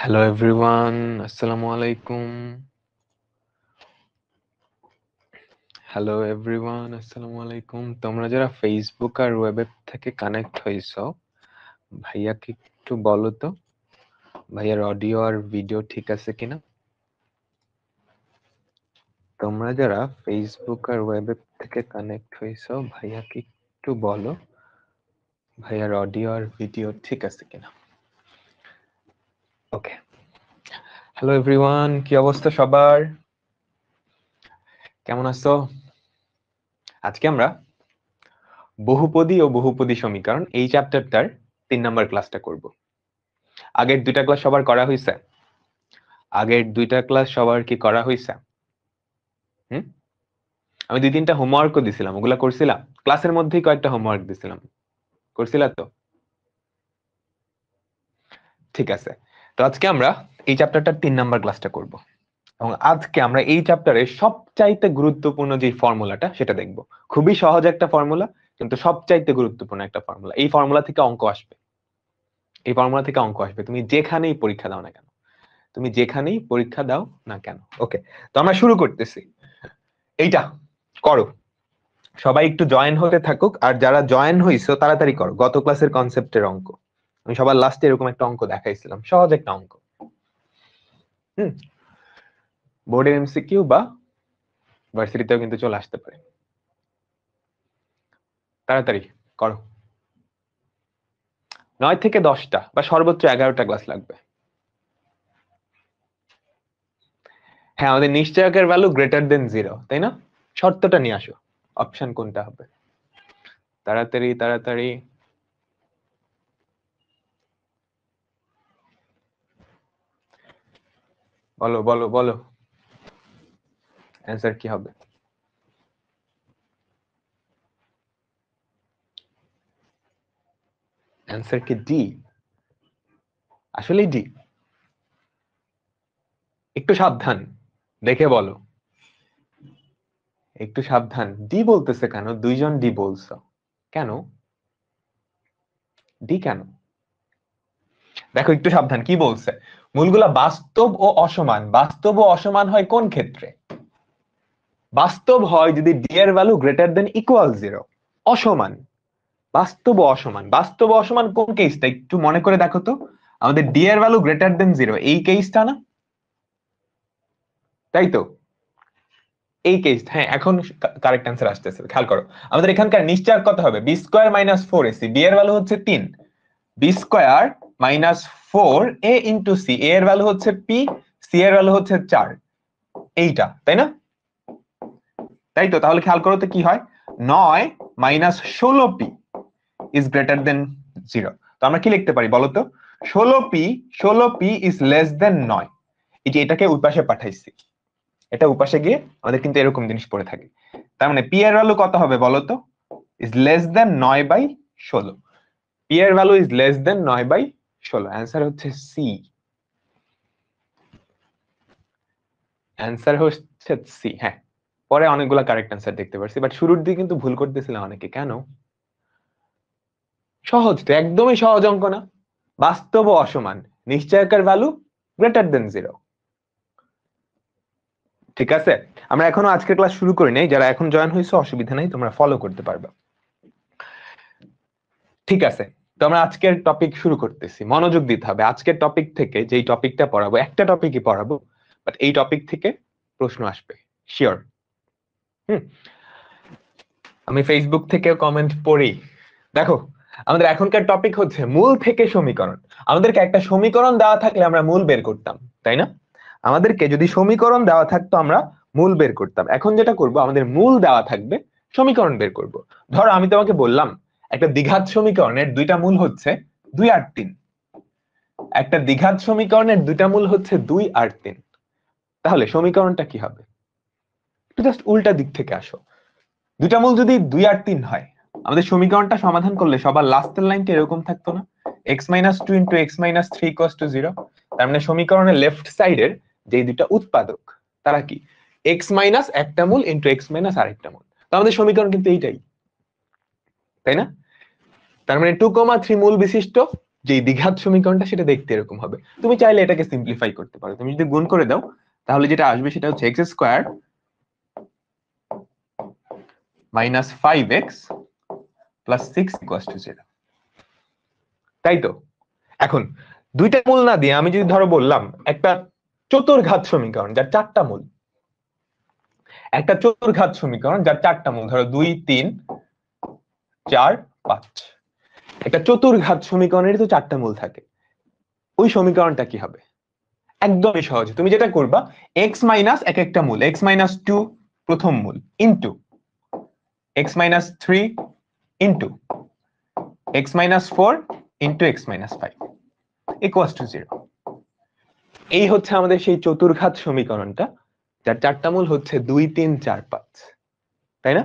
Hello everyone, আসসালামু আলাইকুম। Hello everyone, আসসালামু আলাইকুম। তোমরা যারা ফেসবুক আর ওয়েব থেকে কানেক্ট হইছো, ভাইয়াকে একটু বলো তো ভাইয়ার অডিও আর ভিডিও ঠিক আছে কিনা। তোমরা যারা ফেসবুক আর ওয়েব থেকে কানেক্ট হইছো, ভাইয়াকে একটু বলো ভাইয়ার অডিও আর ভিডিও ঠিক আছে কিনা। ওকে, হ্যালো এভরিওয়ান, কি অবস্থা সবার, কেমন আছো? আজকে আমরা বহুপদী ও বহুপদী সমীকরণ এই চ্যাপ্টারটার 3 নম্বর ক্লাসটা করব। আগের দুইটা ক্লাস সবার করা হয়েছে? আগের দুইটা ক্লাস সবার কি করা হয়েছে? আমি 2-3টা হোমওয়ার্কও দিছিলাম, ওগুলা করছিলাম? ক্লাসের মধ্যেই কয়েকটা হোমওয়ার্ক দিছিলাম, করছিলা তো? ঠিক আছে, তো আজকে আমরা এই চ্যাপ্টারটার 3 নম্বর ক্লাসটা করব এবং আজকে আমরা এই চ্যাপ্টারের সবচাইতে গুরুত্বপূর্ণ যে ফর্মুলাটা সেটা দেখব। খুবই সহজ একটা ফর্মুলা, কিন্তু সবচাইতে গুরুত্বপূর্ণ একটা ফর্মুলা। এই ফর্মুলা থেকে অঙ্ক আসবে, এই ফর্মুলা থেকে অঙ্ক আসবে তুমি যেখানেই পরীক্ষা দাও না কেন, তুমি যেখানেই পরীক্ষা দাও না কেন। ওকে, তো আমরা শুরু করতেছি। এইটা করো, সবাই একটু জয়েন হতে থাকুক, আর যারা জয়েন হইছো তাড়াতাড়ি করো। গত ক্লাসের কনসেপ্টের অঙ্ক আমি সবার লাস্টে এরকম একটা অঙ্ক দেখাইছিলাম, সহজ একটা অঙ্ক। বোর্ডের এমসিকিউ বা ভার্সিটিতেও কিন্তু চলে আসতে পারে। তাড়াতাড়ি করো, 9 থেকে 10টা বা সর্বোচ্চ 11টা ক্লাস লাগবে। হ্যাঁ, আমাদের নিশ্চয়কের ভ্যালু গ্রেটার দেন 0, তাই না? শর্তটা নিয়ে আসো, অপশন কোনটা হবে? তাড়াতাড়ি তাড়াতাড়ি, বলো বলো বলো, অ্যান্সার কি হবে? অ্যান্সার কি ডি? আসলে ডি? একটু সাবধান, দেখে বলো, একটু সাবধান। ডি বলতেছে কেন? দুইজন ডি বলছো কেন? ডি কেন? দেখো একটু সাবধান, কি বলছে? মূলগুলা বাস্তব ও অসমান। বাস্তব ও অসমান হয় কোন ক্ষেত্রে? বাস্তব হয় যদি ডি এর ভ্যালু গ্রেটার দেন ইকুয়াল 0। অসমান, বাস্তব ও অসমান। বাস্তব ও অসমান কোন কেসটা একটু মনে করে দেখো তো। আমাদের ডি এর ভ্যালু গ্রেটার দেন 0, এই কেসটা না? তাই তো, এই কেস। হ্যাঁ, এখন কারেক্ট অ্যান্সার আসতেছে, খেয়াল করো। আমাদের এখানকার নিশ্চয়ক কত হবে? B square minus 4ac, B এর ভ্যালু হচ্ছে 3। B square minus 4a into C, A এর ভ্যালু হচ্ছে পি, সি এর ভ্যালু হচ্ছে 4। এইটা, তাই না? তাই তো, তাহলে খেয়াল করো তো কি হয়। 9 minus 16p is greater than 0। তো আমরা কি লিখতে পারি বলো তো? 16p is less than 9। এই যে এটাকে ওই পাশে পাঠাইছি, এটা উপাসে গিয়ে আমাদের কিন্তু এরকম জিনিস পড়ে থাকে। তার মানে পি এর ভ্যালু কত হবে বলো তো? Is less than 9/16। পি এর value is less than 9/16। Answer হচ্ছে সি। অ্যান্সার হচ্ছে সি। হ্যাঁ, পরে অনেকগুলো কারেক্ট অ্যান্সার দেখতে পারছি, বাট শুরুর দিকে কিন্তু ভুল করতেছিলাম অনেকে, কেন? সহজ তো, একদমই সহজ অঙ্ক না? বাস্তব ও অসমান, নিশ্চয়কের ভ্যালু গ্রেটার দেন 0। ঠিক আছে, আমরা এখনো আজকের ক্লাস শুরু করি নাই। যারা এখন জয়েন হয়েছে অসুবিধা নাই, তোমরা ফলো করতে পারবে। ঠিক আছে, তো আমরা আজকের টপিক শুরু করতেছি। মনোযোগ দিতে হবে। আজকের টপিক থেকে যেই টপিকটা পড়াবো, একটা টপিকই পড়াবো, বাট এই টপিক থেকে প্রশ্ন আসবে শিওর। আমি ফেসবুক থেকে কমেন্ট পড়ি। দেখো, আমাদের এখনকার টপিক হচ্ছে মূল থেকে সমীকরণ। আমাদেরকে একটা সমীকরণ দেওয়া থাকলে আমরা মূল বের করতাম, তাই না? আমাদেরকে যদি সমীকরণ দেওয়া থাকতো আমরা মূল বের করতাম। এখন যেটা করব, আমাদের মূল দেওয়া থাকবে, সমীকরণ বের করব। ধরো আমি তোমাকে বললাম একটা দ্বিঘাত সমীকরণের দুইটা মূল হচ্ছে 2 আর 3। একটা দ্বিঘাত সমীকরণের দুইটা মূল হচ্ছে 2 আর 3। তাহলে সমীকরণটা কি হবে? একটু জাস্ট উল্টা দিক থেকে আসো। দুইটা মূল যদি 2 আর 3 হয়, আমাদের সমীকরণটা সমাধান করলে সবার লাস্টের লাইনটা এরকম থাকতো না? x-2 into x-3 equals to 0। তার মানে সমীকরণের লেফট সাইডের যে দুইটা উৎপাদক, তারা কি? x মাইনাস একটা মূল ইন্টু x মাইনাস আরেকটা মূল। তো আমাদের সমীকরণ কিন্তু এইটাই, তাই না? তার মানে 2, 3 মূল বিশিষ্ট যে দ্বিঘাত সমীকরণটা সেটা দেখতে এরকম হবে। তুমি চাইলে এটাকে সিম্পলিফাই করতে পারো। তুমি যদি গুণ করে দাও তাহলে যেটা আসবে সেটা হচ্ছে x square minus 5x plus 6 equals to 0। তাই তো? এখন দুইটা মূল না দিয়ে আমি যদি ধরো বললাম একটা চতুর্ঘাত সমীকরণ যার চারটা মূল, একটা চতুর্ঘাত সমীকরণ যার চারটা মূল, ধরো 2 3 4 5, একটা চতুর্ঘাত সমীকরণের তো চারটা মূল থাকে, ওই সমীকরণটা কি হবে? একদমই সহজ। তুমি যেটা করবা এক্স মাইনাস এক একটা মূল, এক্স মাইনাস 2 প্রথম মূল into x minus 3 into x minus 4 into x minus 5 equals to 0। এই হচ্ছে আমাদের সেই চতুর্ঘাত সমীকরণটা যার চারটা মূল হচ্ছে 2 3 4 5, তাই না?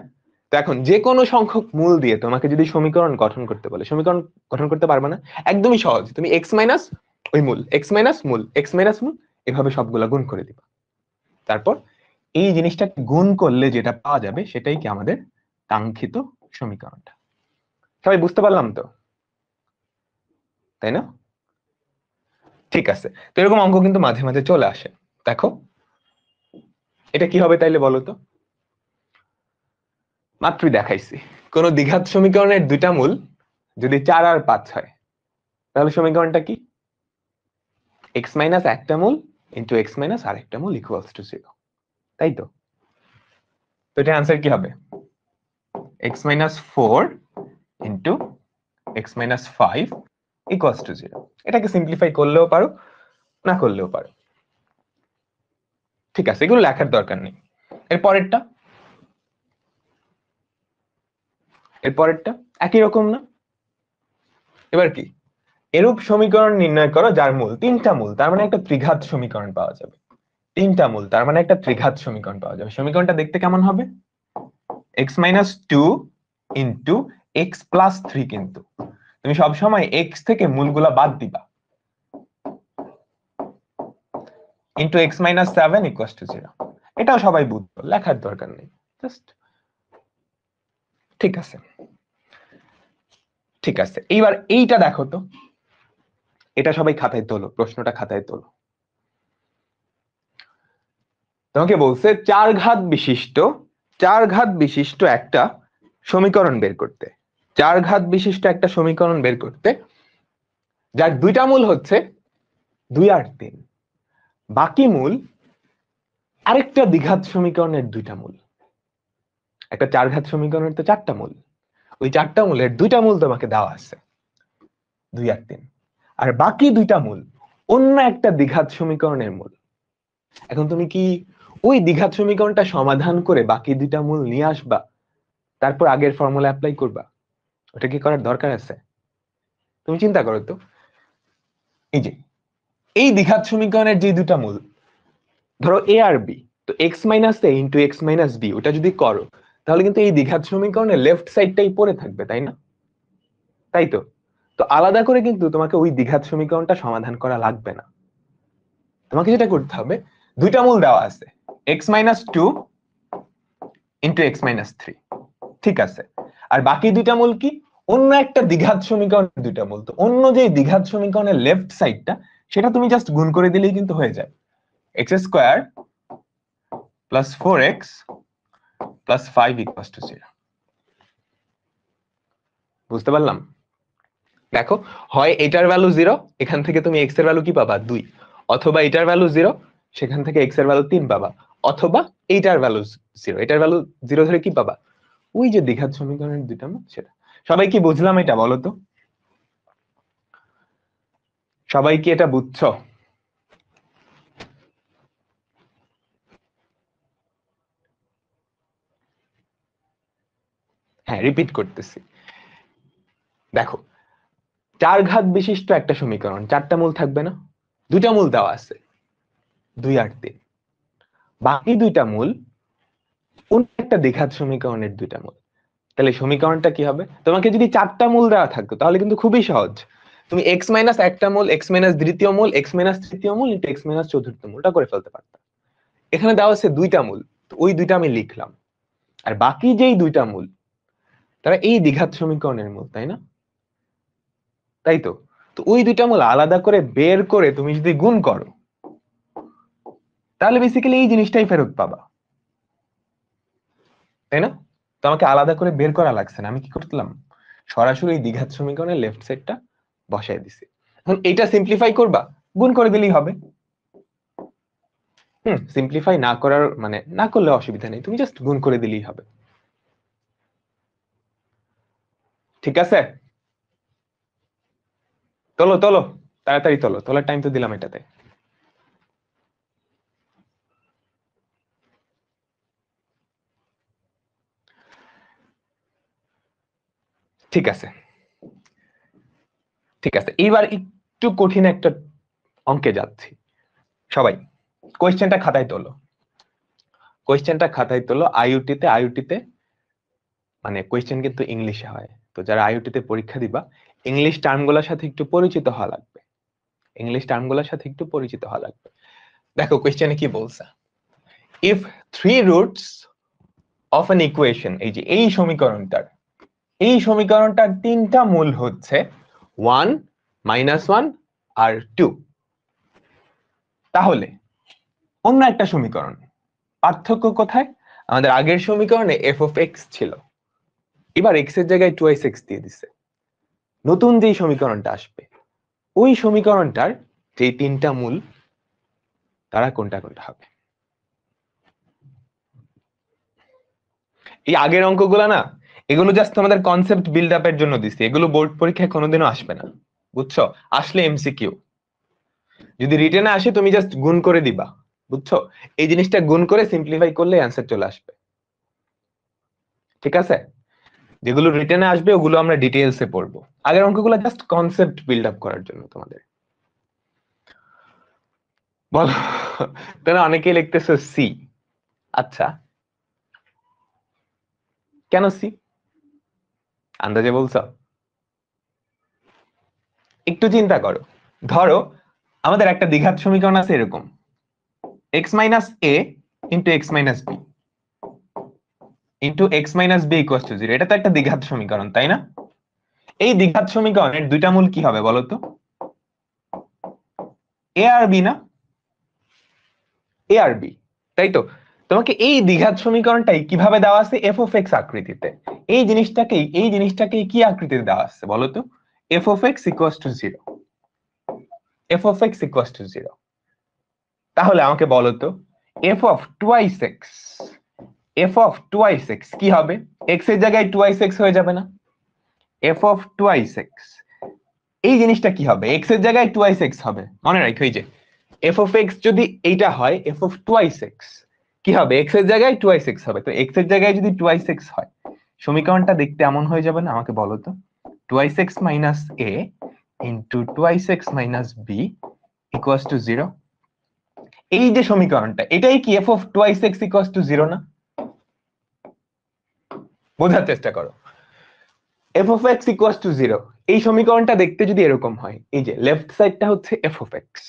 তো এখন যে কোনো সংখ্যক মূল দিয়ে তোমাকে যদি সমীকরণ গঠন করতে বলে, সমীকরণ গঠন করতে পারবে না? একদমই সহজ। তুমি এক্স মাইনাস ওই মূল, এক্স মাইনাস মূল, এক্স মাইনাস মূল, এভাবে সবগুলা গুণ করে দিবা। তারপর এই জিনিসটা গুণ করলে যেটা পাওয়া যাবে সেটাই কি আমাদের কাঙ্ক্ষিত সমীকরণটা। সবাই বুঝতে পারলাম তো, তাই না? ঠিক আছে। তো এরকম অঙ্ক কিন্তু মাঝে মাঝে চলে আসে। দেখো এটা কি হবে তাইলে বলো তো? মাত্রই দেখাইছি, কোন দ্বিঘাত সমীকরণের দুইটা মূল যদি 4 আর 5 হয় তাহলে সমীকরণটা কি? এক্স মাইনাস একটা মূল ইন্টু এক্স মাইনাস আরেকটা মূল ইকুয়ালস টু 0, তাই তো? তো এটা आंसर কি হবে? X minus 4 into x minus 5 equals to 0। এটাকে সিম্পলিফাই করলেও পারো, না করলেও পারো। ঠিক আছে, এগুলো লেখার দরকার নেই। এরপরেরটা, এরপরেরটা একই রকম না? এবার কি? এরূপ সমীকরণ নির্ণয় করো যার মূল তিনটা মূল, তার মানে একটা ত্রিঘাত সমীকরণ পাওয়া যাবে। তিনটা মূল তার মানে একটা ত্রিঘাত সমীকরণ পাওয়া যাবে। সমীকরণটা দেখতে কেমন হবে? X minus 2 into x plus 3, কিন্তু তুমি সবসময় এক্স থেকে মূলগুলা বাদ দিবা, into x minus 7 equals to 0। এটাও সবাই বুঝবো, লেখার দরকার নেই, জাস্ট। ঠিক আছে, ঠিক আছে। এইবার এইটা দেখো তো, এটা সবাই খাতায় তোলো, প্রশ্নটা খাতায় তোলো। তোমাকে বলছে চার ঘাত বিশিষ্ট একটা সমীকরণ বের করতে, চার ঘাত বিশিষ্ট একটা সমীকরণ বের করতে যার দুইটা মূল হচ্ছে 2 আর 3, বাকি মূল আরেকটা দ্বিঘাত সমীকরণের দুইটা মূল। একটা চার ঘাত সমীকরণের তো চারটা মূল, ওই চারটা মূলের দুইটা মূল তোমাকে দেওয়া আছে 2 আর 3, আর বাকি দুইটা মূল অন্য একটা দ্বিঘাত সমীকরণের মূল। এখন তুমি কি ওই দ্বিঘাত সমীকরণটা সমাধান করে বাকি দুইটা মূল নিয়ে আসবা, তারপর আগের ফর্মুলা অ্যাপ্লাই করবা? ওটা কি করার দরকার আছে? তুমি চিন্তা করো তো, এই যে এই দ্বিঘাত সমীকরণের যে দুটা মূল, ধরো এ আর বি, তো x minus A into x minus B, ওটা যদি করো তাহলে কিন্তু এই দ্বিঘাত সমীকরণের লেফট সাইডটাই পড়ে থাকবে, তাই না? তাই তো? তো আলাদা করে কিন্তু তোমাকে ওই দ্বিঘাত সমীকরণটা সমাধান করা লাগবে না। তোমাকে যেটা করতে হবে, দুইটা মূল দেওয়া আছে, x minus 2 into x minus 3, ঠিক আছে। আর বাকি দুইটা মূল কি? অন্য একটা দ্বিঘাত সমীকরণের দুইটা মূল। তো অন্য যে দ্বিঘাত সমীকরণের লেফট সাইডটা, সেটা তুমি জাস্ট গুণ করে দিলেই কিন্তু হয়ে যায়। X square plus 4x plus 5 equals to 0। বুঝতে পারলাম? দেখো, হয় এটার ভ্যালু 0, এখান থেকে তুমি x এর ভ্যালু কি পাবা 2, অথবা এটার ভ্যালু 0, সেখান থেকে x এর ভ্যালু 3 পাবা, অথবা এইটার ভ্যালু 0, এটার ভ্যালু 0 ধরে কি পাবা? ওই যে দ্বিঘাত সমীকরণের দুইটা মূল সেটা। সবাই কি বুঝলাম এটা বলো তো? সবাই কি এটা বুঝছো? হ্যাঁ, রিপিট করতেছি। দেখো, চার ঘাত বিশিষ্ট একটা সমীকরণ, চারটা মূল থাকবে না? দুইটা মূল দেওয়া আছে 2 আর 3, বাকি দুইটা মূল অন্য একটা দ্বিঘাত সমীকরণের দুইটা মূল। তাহলে সমীকরণটা কি হবে? তোমাকে যদি চারটা মূল দেওয়া থাকতো তাহলে কিন্তু খুবই সহজ। তুমি এক্স মাইনাস একটা মূল, এক্স মাইনাস দ্বিতীয় মূল, এক্স মাইনাস তৃতীয় মূল ইন্টু এক্স মাইনাস চতুর্থ মূলটা করে ফেলতে পারতা। এখানে দেওয়া আছে দুইটা মূল, তো ওই দুইটা আমি লিখলাম, আর বাকি যেই দুইটা মূল তারা এই দ্বিঘাত সমীকরণের মূল, তাই না? তাই তো? তো ওই দুইটা মূল আলাদা করে বের করে তুমি যদি গুণ করো তাহলে বেসিক্যালি এই জিনিসটাই ফেরত পাবা, তাই না? তো আমাকে আলাদা করে বের করা লাগছে না, আমি কি করলাম, সরাসরি দ্বিঘাত সমীকরণের লেফট সাইডটা বসাই দিছি। এখন এটা সিম্পলিফাই করবা, গুণ করে দিলেই হবে। সিম্পলিফাই না করার মানে না করলে অসুবিধা নেই, তুমি জাস্ট গুণ করে দিলেই হবে। ঠিক আছে, তোলো তোলো, তাড়াতাড়ি তোলো, তোলার টাইম তো দিলাম এটাতে। ঠিক আছে ঠিক আছে, এইবার একটু কঠিন একটা অঙ্কে যাচ্ছি। সবাই কোয়েশ্চেনটা খাতায় তোলো, কোয়েশ্চেনটা খাতায় তোলো। আইইউটিতে মানে কোয়েশ্চেন কিন্তু ইংলিশে হয়, তো যারা আইইউটিতে পরীক্ষা দিবা ইংলিশ টার্মগুলোর সাথে একটু পরিচিত হওয়া লাগবে, ইংলিশ টার্মগুলোর সাথে একটু পরিচিত হওয়া লাগবে। দেখো কোয়েশ্চেনে কি বলছে, if 3 roots of an equation, এই যে এই সমীকরণটার তিনটা মূল হচ্ছে 1, -1 আর 2, তাহলে অন্য একটা সমীকরণ, পার্থক্য কোথায়? আমাদের আগের সমীকরণে f of x ছিল, এবার x এর জায়গায় 2x দিয়ে দিছে। নতুন যেই সমীকরণটা আসবে ওই সমীকরণটার যে তিনটা মূল তারা কোনটা কোনটা হবে? এই আগের অঙ্কগুলা না, এগুলো জাস্ট তোমাদের কনসেপ্ট বিল্ড আপের জন্য দিছি, এগুলো বোর্ড পরীক্ষায় কোনোদিনও আসবে না, বুঝছো? আসলে এমসিকিউ, যদি রিটেনে আসে তুমি জাস্ট গুণ করে দিবা, বুঝছো? এই জিনিসটা গুণ করে সিম্পলিফাই করলে অ্যান্সার চলে আসবে। ঠিক আছে, যেগুলো রিটেনে আসবে ওগুলো আমরা ডিটেইলসে পড়বো, আগের অঙ্কগুলো জাস্ট কনসেপ্ট বিল্ড আপ করার জন্য তোমাদের। বলো, তাহলে অনেকেই লিখতেছো সি। আচ্ছা, কেন সি? আন্দাজে বলছো? একটু চিন্তা করো, ধরো আমাদের একটা দ্বিঘাত সমীকরণ আছে এরকম, x minus a into x minus B into x minus B equals to 0, এটা তো একটা দ্বিঘাত সমীকরণ, তাই না? এই দ্বিঘাত সমীকরণের দুইটা মূল কি হবে বলো তো? এ আর বি না? এ আর বি, তাই তো? তোমাকে এই দ্বিঘাত সমীকরণটাই কিভাবে দেওয়া আছে? এফ অফ এক্স আকৃতিতে। এই জিনিসটাকেই কি আকৃতিতে দেওয়া আছে বলো তো? F of x equals to 0, F of x equals to 0। তাহলে আমাকে বলো তো F of twice x, F of twice x কি হবে? এক্স এর জায়গায় টুয়াইস এক্স হয়ে যাবে না? এফ অফ টুয়াইস এক্স, এই জিনিসটা কি হবে? এক্স এর জায়গায় টুয়াইস এক্স হবে, মনে রাখো। এই যে এফ অফ এক্স যদি এইটা হয় এফ অফ টুয়াইস এক্স, কি হবে? এক্স এর জায়গায় টুয়াইস এক্স হবে, তো এক্স এর জায়গায় যদি টুয়াইস এক্স হয় সমীকরণটা দেখতে এমন হয়ে যাবে না? আমাকে বলো তো, twice x minus A into twice x minus B equals to 0। এই যে সমীকরণটা, এটাই কি F of twice x equals to 0 না? বোঝার চেষ্টা করো, F of x equals to 0, এই সমীকরণটা দেখতে যদি এরকম হয়, এই যে লেফট সাইডটা হচ্ছে এফ অফ এক্স,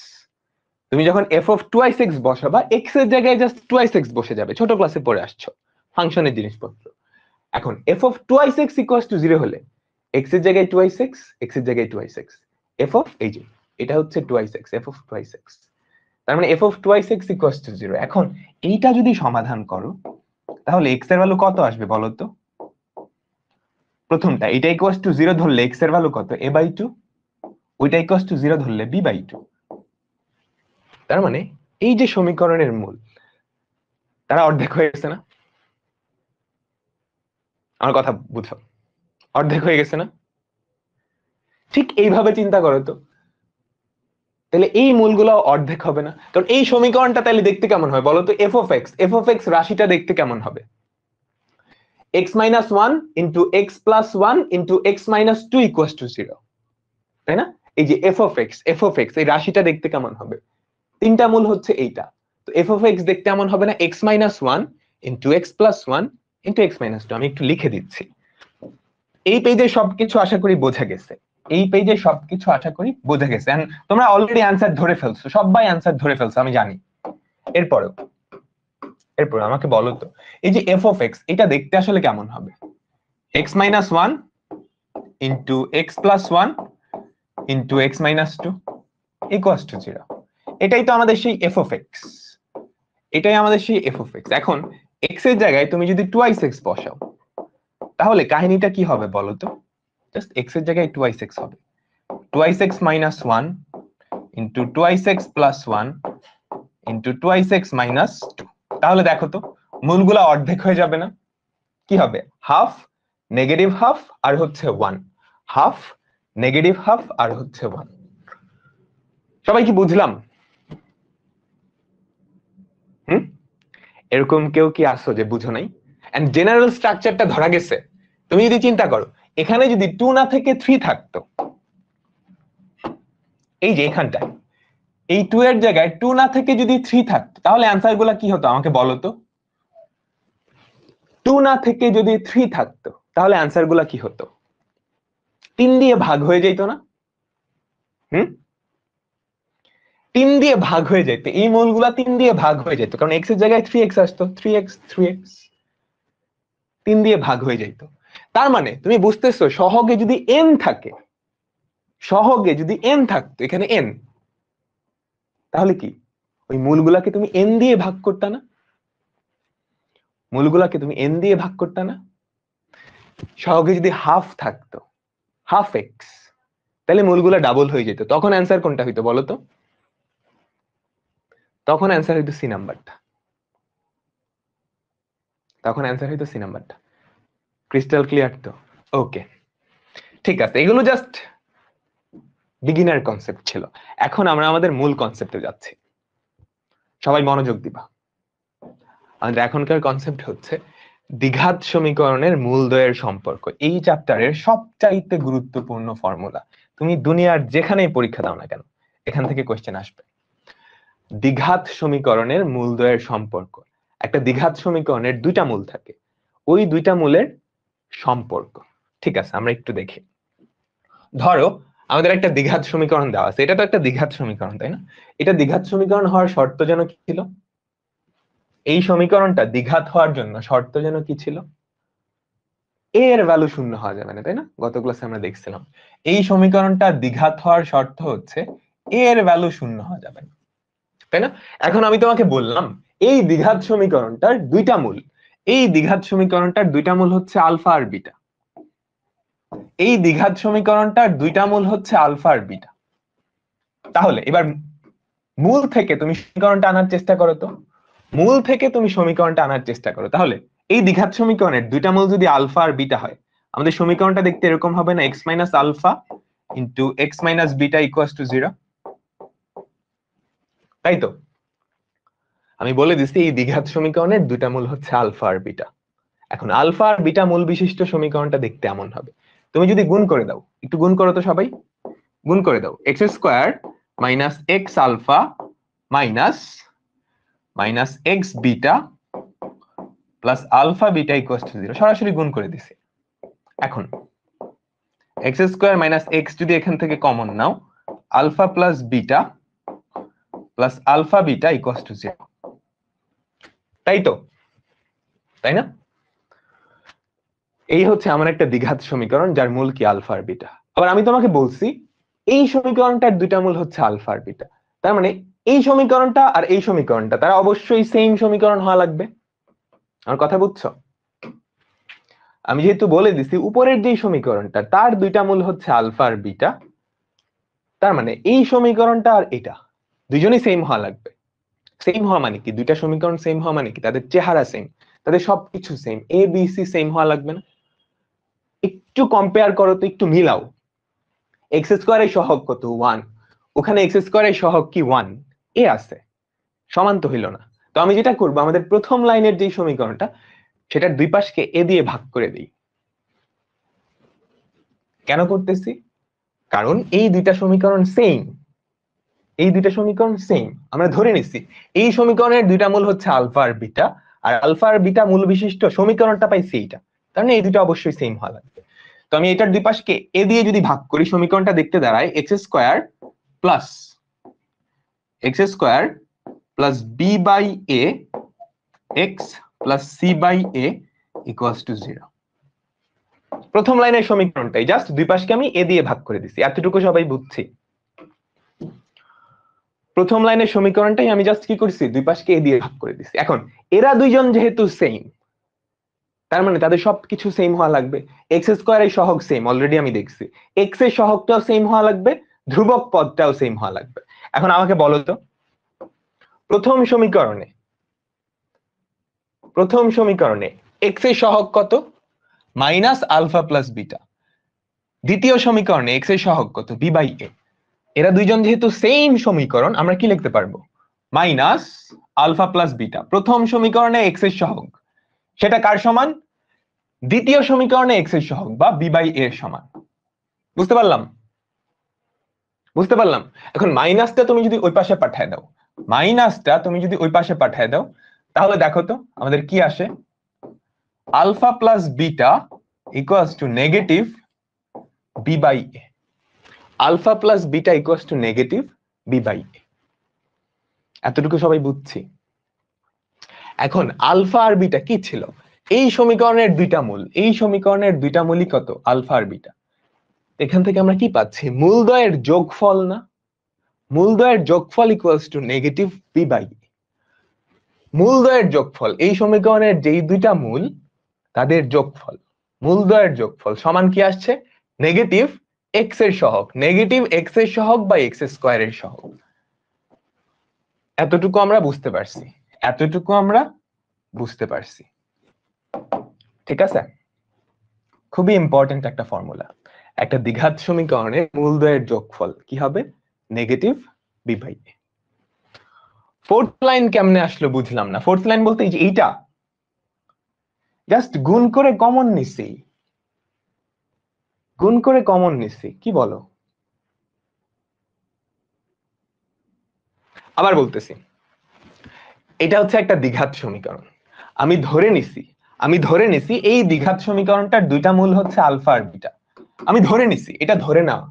তুমি যখন এফ অফ টুয়াইস এক্স বসাবা এক্স এর জায়গায় জাস্ট টুয়াইস এক্স বসে যাবে, ছোট ক্লাসে পড়ে আসছো ফাংশনের জিনিসপত্র। এখন F of twice x equals to 0 হলে এক্স এর জায়গায় টুয়াইস এক্স, এক্স এর জায়গায় টুয়াইস এক্স, এফ অফ, এই যে এটা হচ্ছে twice x, F of twice x, তার মানে F of twice x equals to 0। এখন এইটা যদি সমাধান করো তাহলে এক্স এর ভ্যালু কত আসবে বলো তো? প্রথমটা এটা ইকুয়ালস টু 0 ধরলে এক্স এর ভ্যালু কত? a/2, ওইটা ইকুয়ালস টু 0 ধরলে b/2। তার মানে এই যে সমীকরণের মূল তারা অর্ধেক হয়ে গেছে না? আমার কথা বুঝো, অর্ধেক হয়ে গেছে না? ঠিক এইভাবে চিন্তা করো তো, তাহলে এই মূলগুলো অর্ধেক হবে না? কারণ এই সমীকরণটা তাহলে দেখতে কেমন হয় বলো তো? এফ অফ এক্স রাশিটা দেখতে কেমন হবে? X minus one into x plus one into x minus two equals to 0, তাই না? এই যে এফ অফ এক্স এই রাশিটা দেখতে কেমন হবে? তিনটা মূল হচ্ছে এইটা, তো এফ অফ এক্স দেখতে এমন হবে না? X minus one into x plus one into x minus two. আমি একটু লিখে দিচ্ছি, এই পেজে সবকিছু আশা করি বোঝা গেছে, এই পেজে সবকিছু আশা করি বোঝা গেছে। তোমরা অলরেডি অ্যান্সার ধরে ফেলছো, সবাই অ্যান্সার ধরে ফেলছো আমি জানি। এরপরে আমাকে বলো তো, এই যে এফ অফ এক্স এটা দেখতে আসলে কেমন হবে? X minus one into x plus one into x minus two equals to 0। এটাই তো আমাদের সেই এফ অফ এক্স, এটাই আমাদের সেই এফ অফ এক্স। এখন এক্স এর জায়গায় তুমি যদি টুয়াইস এক্স বসাও তাহলে কাহিনীটা কি হবে বলো তো? জাস্ট এক্স এর জায়গায় টুয়াইস এক্স হবে, twice x minus one into twice x plus one into twice x minus two. তাহলে দেখো তো মূলগুলা অর্ধেক হয়ে যাবে না? কি হবে? হাফ নেগেটিভ হাফ আর হচ্ছে ওয়ান, হাফ নেগেটিভ হাফ আর হচ্ছে ওয়ান। সবাই কি বুঝলাম? এরকম কেউ কি আসো যে বুঝো নাই? এন্ড জেনারেল স্ট্রাকচারটা ধরা গেছে। তুমি যদি চিন্তা করো এখানে যদি 2 না থেকে 3 থাকতো, এই যে এখানটায় এই 2 এর জায়গায় 2 না থেকে যদি 3 থাকতো তাহলে অ্যান্সার গুলা কি হতো আমাকে বলো তো? 2 না থেকে যদি 3 থাকতো তাহলে অ্যান্সার গুলা কি হতো? 3 দিয়ে ভাগ হয়ে যেত না? 3 দিয়ে ভাগ হয়ে যেত, এই মূলগুলা 3 দিয়ে ভাগ হয়ে যেত, কারণ এক্স এর জায়গায় 3x আসতো, 3x 3 দিয়ে ভাগ হয়ে যেত। তার মানে তুমি বুঝতেছো সহগে যদি n থাকে, সহগে যদি n থাকতো এখানে n, তাহলে কি ওই মূলগুলাকে তুমি n দিয়ে ভাগ করতে না? মূলগুলাকে তুমি n দিয়ে ভাগ করতে না? সহগে যদি হাফ থাকতো, হাফ এক্স, তাহলে মূলগুলা ডাবল হয়ে যেত, তখন অ্যান্সার কোনটা হইতো বলো তো? তখন অ্যান্সার হইতো সি নাম্বারটা, তখন অ্যান্সার হইতো সি নাম্বারটা। ক্রিস্টাল ক্লিয়ার তো? ওকে, ঠিক আছে, এগুলো জাস্ট বিগিনার কনসেপ্ট ছিল। এখন আমরা আমাদের মূল কনসেপ্টে যাচ্ছি, সবাই মনোযোগ দিবা। আমাদের এখনকার কনসেপ্ট হচ্ছে দ্বিঘাত সমীকরণের মূলদ্বয়ের সম্পর্ক। এই চ্যাপ্টারের সবচাইতে গুরুত্বপূর্ণ ফর্মুলা। তুমি দুনিয়ার যেখানেই পরীক্ষা দাও না কেন এখান থেকে কোশ্চেন আসবে। দ্বিঘাত সমীকরণের মূলদ্বয়ের সম্পর্ক। একটা দ্বিঘাত সমীকরণের দুইটা মূল থাকে, ওই দুইটা মূলের সম্পর্ক। ঠিক আছে, আমরা একটু দেখি। ধরো আমাদের একটা দ্বিঘাত সমীকরণ দেওয়া আছে, এটা তো একটা দ্বিঘাত সমীকরণ তাই না? এটা দ্বিঘাত সমীকরণ হওয়ার শর্ত যেন কি ছিল? এই সমীকরণটা দ্বিঘাত হওয়ার জন্য শর্ত যেন কি ছিল? এ এর ভ্যালু শূন্য হওয়া যাবে না, তাই না? গত ক্লাসে আমরা দেখছিলাম এই সমীকরণটা দ্বিঘাত হওয়ার শর্ত হচ্ছে এ এর ভ্যালু শূন্য হওয়া যাবে না, তাই না? এখন আমি তোমাকে বললাম এই দ্বিঘাত সমীকরণটার দুইটা মূল, এই দ্বিঘাত সমীকরণটার দুইটা মূল হচ্ছে আলফা আর বিটা, এই দ্বিঘাত সমীকরণটার দুইটা মূল হচ্ছে আলফা আর বিটা। তাহলে এবার মূল থেকে তুমি সমীকরণটা আনার চেষ্টা করো তো, মূল থেকে তুমি সমীকরণটা আনার চেষ্টা করো। তাহলে এই দ্বিঘাত সমীকরণের দুইটা মূল যদি আলফা আর বিটা হয়, আমাদের সমীকরণটা দেখতে এরকম হবে না? X minus alpha into x minus beta equals to 0, তাই তো? আমি বলে দিচ্ছি এই দ্বিঘাত সমীকরণের দুইটা মূল হচ্ছে আলফা আর বিটা। এখন আলফা আর বিটা মূল বিশিষ্ট সমীকরণটা দেখতে এমন হবে। তুমি যদি গুণ করে দাও, একটু গুণ করো তো সবাই, গুণ করে দাও। X square minus x alpha minus minus x beta plus alpha beta equals to 0, সরাসরি গুণ করে দিছি। এখন এক্স স্কোয়ার মাইনাস এক্স যদি এখান থেকে কমন নাও, alpha plus beta plus alpha beta equals to 0, তাই তো? তাই না? এই হচ্ছে আমার একটা দ্বিঘাত সমীকরণ যার মূল কি আলফা আর বিটা। আবার আমি তোমাকে বলছি এই সমীকরণটার দুইটা মূল হচ্ছে আলফা আর বিটা, তার মানে এই সমীকরণটা আর এই সমীকরণটা তারা অবশ্যই সেম সমীকরণ হওয়া লাগবে। আমার কথা বুঝছো? আমি যেহেতু বলে দিছি উপরের যে সমীকরণটা তার দুইটা মূল হচ্ছে আলফা আর বিটা, তার মানে এই সমীকরণটা আর এটা দুইজনই সেম হওয়া লাগবে। সেম হওয়া মানে কি? দুইটা সমীকরণ সেম হওয়া মানে কি? তাদের চেহারা সেম, তাদের সবকিছু same, A B C same হওয়া লাগবে না? একটু কম্পেয়ার করো তো, একটু মিলাও। এক্স স্কোয়ারের সহগ কত? 1, ওখানে এক্স স্কোয়ারের সহগ কি 1, এ আছে, সমান তো হইল না। তো আমি যেটা করবো আমাদের প্রথম লাইনের যে সমীকরণটা সেটার দুই পাশকে এ দিয়ে ভাগ করে দিই। কেন করতেছি? কারণ এই দুইটা সমীকরণ সেম, এই দুইটা সমীকরণ সেম। আমরা ধরে নিচ্ছি এই সমীকরণের দুইটা মূল হচ্ছে আলফা আর বিটা, আর আলফা আর বিটা মূল বিশিষ্ট সমীকরণটা পাইছি এইটা, তার মানে এই দুইটা অবশ্যই সেম হওয়া লাগবে। তো আমি এটার দুই পাশকে এ দিয়ে যদি ভাগ করি, সমীকরণটা দেখতে দাঁড়ায় x square plus B by A x plus C by A equals to 0। প্রথম লাইনের সমীকরণটাই জাস্ট দুই পাশকে আমি এ দিয়ে ভাগ করে দিছি, এতটুকু সবাই বুঝছি। প্রথম লাইনের সমীকরণটাই আমি জাস্ট কি করছি, দুই পাশকে এ দিয়ে ভাগ করে দিছি। এখন এরা দুইজন যেহেতু সেম, তার মানে তাদের সবকিছু সেম হওয়া লাগবে। এক্স স্কোয়ারের সহগ সেম, অলরেডি আমি দেখছি। এক্স এর সহগটাও সেম হওয়া লাগবে, ধ্রুবক পদটাও সেম হওয়া লাগবে। এখন আমাকে বলো তো, প্রথম সমীকরণে এক্স এর সহগ কত? Minus alpha plus beta. দ্বিতীয় সমীকরণে এক্স এর সহগ কত? B by A. এরা দুইজন যেহেতু সেম সমীকরণ, আমরা কি লিখতে পারবো? Minus alpha plus beta. প্রথম সমীকরণে এক্স এর সহগ, সেটা কার সমান? দ্বিতীয় সমীকরণে এক্স এর সহগ বা বি বাই এর সমান। বুঝতে পারলাম? বুঝতে পারলাম। এখন মাইনাসটা তুমি যদি ওই পাশে পাঠায় দাও, তাহলে দেখো তো আমাদের কি আসে? Alpha plus beta equals to negative B by A. Alpha plus beta equals to negative B by A. এতটুকু সবাই বুঝছি? এখন আলফা আর বিটা কি ছিল? এই সমীকরণের দুইটা মূলই কত? আলফা আর বিটা। এখান থেকে আমরা কি পাচ্ছি? মূলদ্বয়ের যোগফল না? মূলদ্বয়ের যোগফল equals to negative B by A. মূলদ্বয়ের যোগফল, এই সমীকরণের যেই দুইটা মূল, তাদের যোগফল, মূলদ্বয়ের যোগফল সমান কি আসছে? নেগেটিভ এক্স এর সহগ, নেগেটিভ এক্স এর সহগ বা এক্স স্কোয়ারের সহগ। এতটুকু আমরা বুঝতে পারছি। ঠিক আছে? খুবই ইম্পর্টেন্ট একটা ফর্মুলা। একটা দ্বিঘাত সমীকরণে মূলদ্বয়ের যোগফল কি হবে? Negative B by A. Fourth line কেমনে আসলো বুঝলাম না। ফোর্থ লাইন বলতে এই যে এইটা জাস্ট গুণ করে কমন নিছি, কি বলো? আবার বলতেছি, এটা হচ্ছে একটা দ্বিঘাত সমীকরণ। আমি ধরে নিছি এই দ্বিঘাত সমীকরণটার দুইটা মূল হচ্ছে আলফা আর বিটা। আমি ধরে নিছি, এটা ধরে নাও,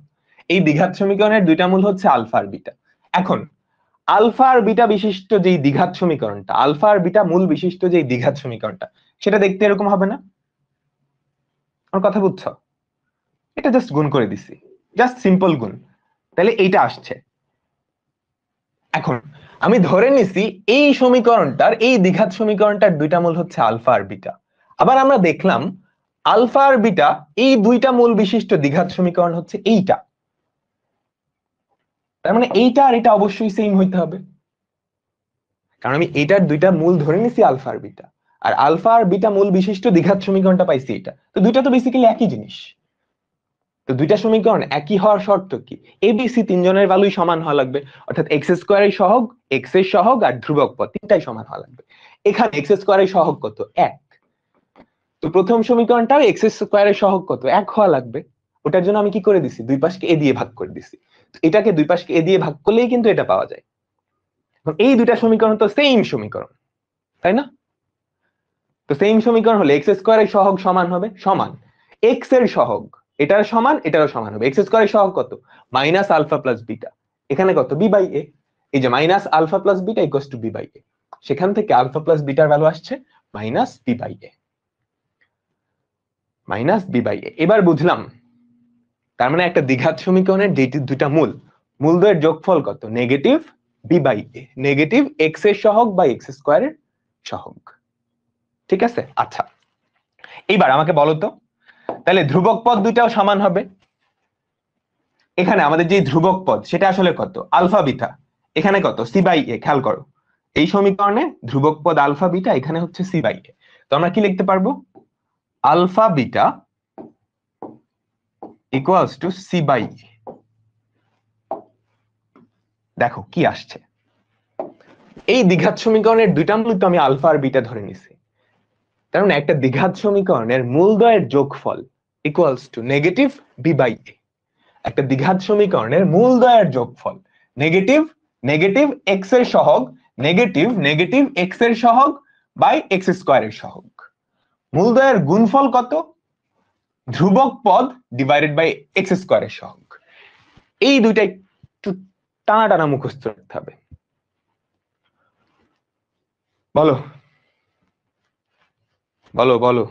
এই দ্বিঘাত সমীকরণের দুইটা মূল হচ্ছে আলফা আর বিটা। এখন আলফা আর বিটা বিশিষ্ট যেই দ্বিঘাত সমীকরণটা, আলফা আর বিটা মূল বিশিষ্ট যেই দ্বিঘাত সমীকরণটা, সেটা দেখতে এরকম হবে না? আমার কথা বুঝছো? এটা জাস্ট গুণ করে দিছি, জাস্ট সিম্পল গুণ, তাহলে এইটা আসছে। এখন আমি ধরে নিছি এই দ্বিঘাত সমীকরণটার দুইটা মূল হচ্ছে আলফা আর বিটা। আবার আমরা দেখলাম আলফা আর বিটা এই দুইটা মূল বিশিষ্ট দ্বিঘাত সমীকরণ হচ্ছে এইটা। তার মানে এইটা আর এটা অবশ্যই সেম হইতে হবে, কারণ আমি এটার দুইটা মূল ধরে নিছি আলফা আর বিটা, আর আলফা আর বিটা মূল বিশিষ্ট দ্বিঘাত সমীকরণটা পাইছি এটা। তো দুইটা তো বেসিক্যালি একই জিনিস। তো দুইটা সমীকরণ একই হওয়ার শর্ত কি? এবিসি তিনজনের ভ্যালুই সমান হওয়া লাগবে, অর্থাৎ এক্স স্কোয়ারের সহগ, এক্স এর সহগ আর ধ্রুবক পদ তিনটাই সমান হওয়া লাগবে। এখানে এক্স স্কোয়ারের সহগ কত? 1। তো প্রথম সমীকরণটাও এক্স স্কোয়ারের সহগ কত? 1 হওয়া লাগবে। ওটার জন্য আমি কি করে দিছি? দুই পাশকে এ দিয়ে ভাগ করে দিছি। এটাকে দুই পাশকে এ দিয়ে ভাগ করলেই কিন্তু এটা পাওয়া যায়। এই দুইটা সমীকরণ তো সেম সমীকরণ, তাই না? তো সেম সমীকরণ হলে এক্স স্কোয়ারের সহগ সমান হবে সমান এক্স এর সহগ, এটার সমান এটারও সমান হবে। এক্স স্কোয়ারের সহগ কত? Minus alpha plus beta. এখানে কত? B by A. এই যে minus alpha plus beta equals to B by A, সেখান থেকে আলফা প্লাস বিটার ভ্যালু আসছে minus B by A, minus B by A. এবার বুঝলাম, তার মানে একটা দ্বিঘাত সমীকরণের যেটি দুইটা মূলদ্বয়ের যোগফল কত? Negative B by A, negative x এর সহগ বা এক্স স্কোয়ারের সহগ। ঠিক আছে? আচ্ছা, এইবার আমাকে বলো তো, তাহলে ধ্রুবক পদ দুইটাও সমান হবে। এখানে আমাদের যে ধ্রুবক পদ সেটা আসলে কত? Alpha beta. এখানে কত? C by A. খেয়াল করো, এই সমীকরণে ধ্রুবক পদ আলফা বিটা, এখানে হচ্ছে সি বাই এ। তো আমরা কি লিখতে পারবো? Alpha beta equals to C by A. দেখো কি আসছে, এই দ্বিঘাত সমীকরণের দুইটা মূল তো আমি আলফা আর বিটা ধরে নিছি। তার মানে একটা দ্বিঘাত সমীকরণের মূলদ্বয়ের যোগফল equals to negative B by A. একটা দ্বিঘাত সমীকরণের মূলদ্বয়ের যোগফল নেগেটিভ নেগেটিভ এক্স এর সহগ, নেগেটিভ নেগেটিভ এক্স এর সহগ বাই এক্স স্কোয়ারের সহগ। মূলদ্বয়ের গুণফল কত? ধ্রুবক পদ ডিভাইডেড বাই এক্স স্কোয়ারের সহগ। এই দুইটা একটু টানা টানা মুখস্থ রাখতে হবে। বলো বলো বলো।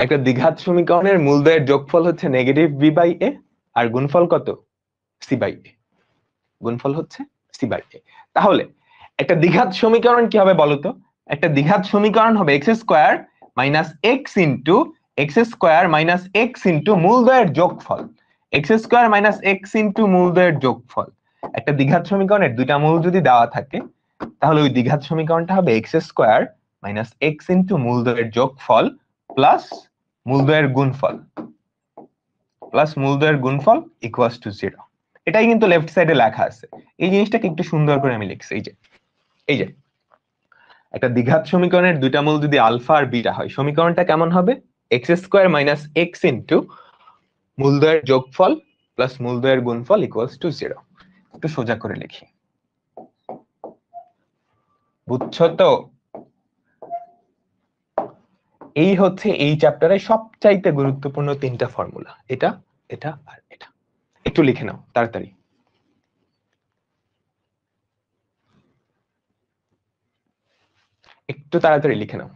একটা দ্বিঘাত সমীকরণের মূলদ্বয়ের যোগফল হচ্ছে নেগেটিভ বি বাই এ, আর গুণফল কত? সি বাই এ। গুণফল হচ্ছে সি বাই এ। তাহলে একটা দ্বিঘাত সমীকরণ কি হবে বলতো? একটা দ্বিঘাত সমীকরণ হবে X square minus X into X square minus X into মূলদ্বয়ের যোগফল। X square minus X into মূলদ্বয়ের যোগফল। একটা দ্বিঘাত সমীকরণের দুইটা মূল যদি দেওয়া থাকে তাহলে ওই দ্বিঘাত সমীকরণটা হবে X square minus X into মূলদ্বয়ের যোগফল প্লাস মূলদ্বয়ের গুণফল ইকুয়ালস টু 0। এটাই কিন্তু লেফট সাইডে লেখা আছে। এই জিনিসটাকে একটু সুন্দর করে আমি লিখছি। এই যে একটা দ্বিঘাত সমীকরণের দুইটা মূল যদি আলফা আর বিটা হয়, সমীকরণটা কেমন হবে? X square minus X into মূলদ্বয়ের যোগফল প্লাস মূলদ্বয়ের গুণফল ইকুয়ালস টু 0। একটু সোজা করে লিখি, বুঝছো তো? এই হচ্ছে এই চ্যাপ্টারের সবচাইতে গুরুত্বপূর্ণ তিনটা ফর্মুলা, এটা এটা আর এটা। একটু লিখে নাও তাড়াতাড়ি। একটু তাড়াতাড়ি লিখে নাও।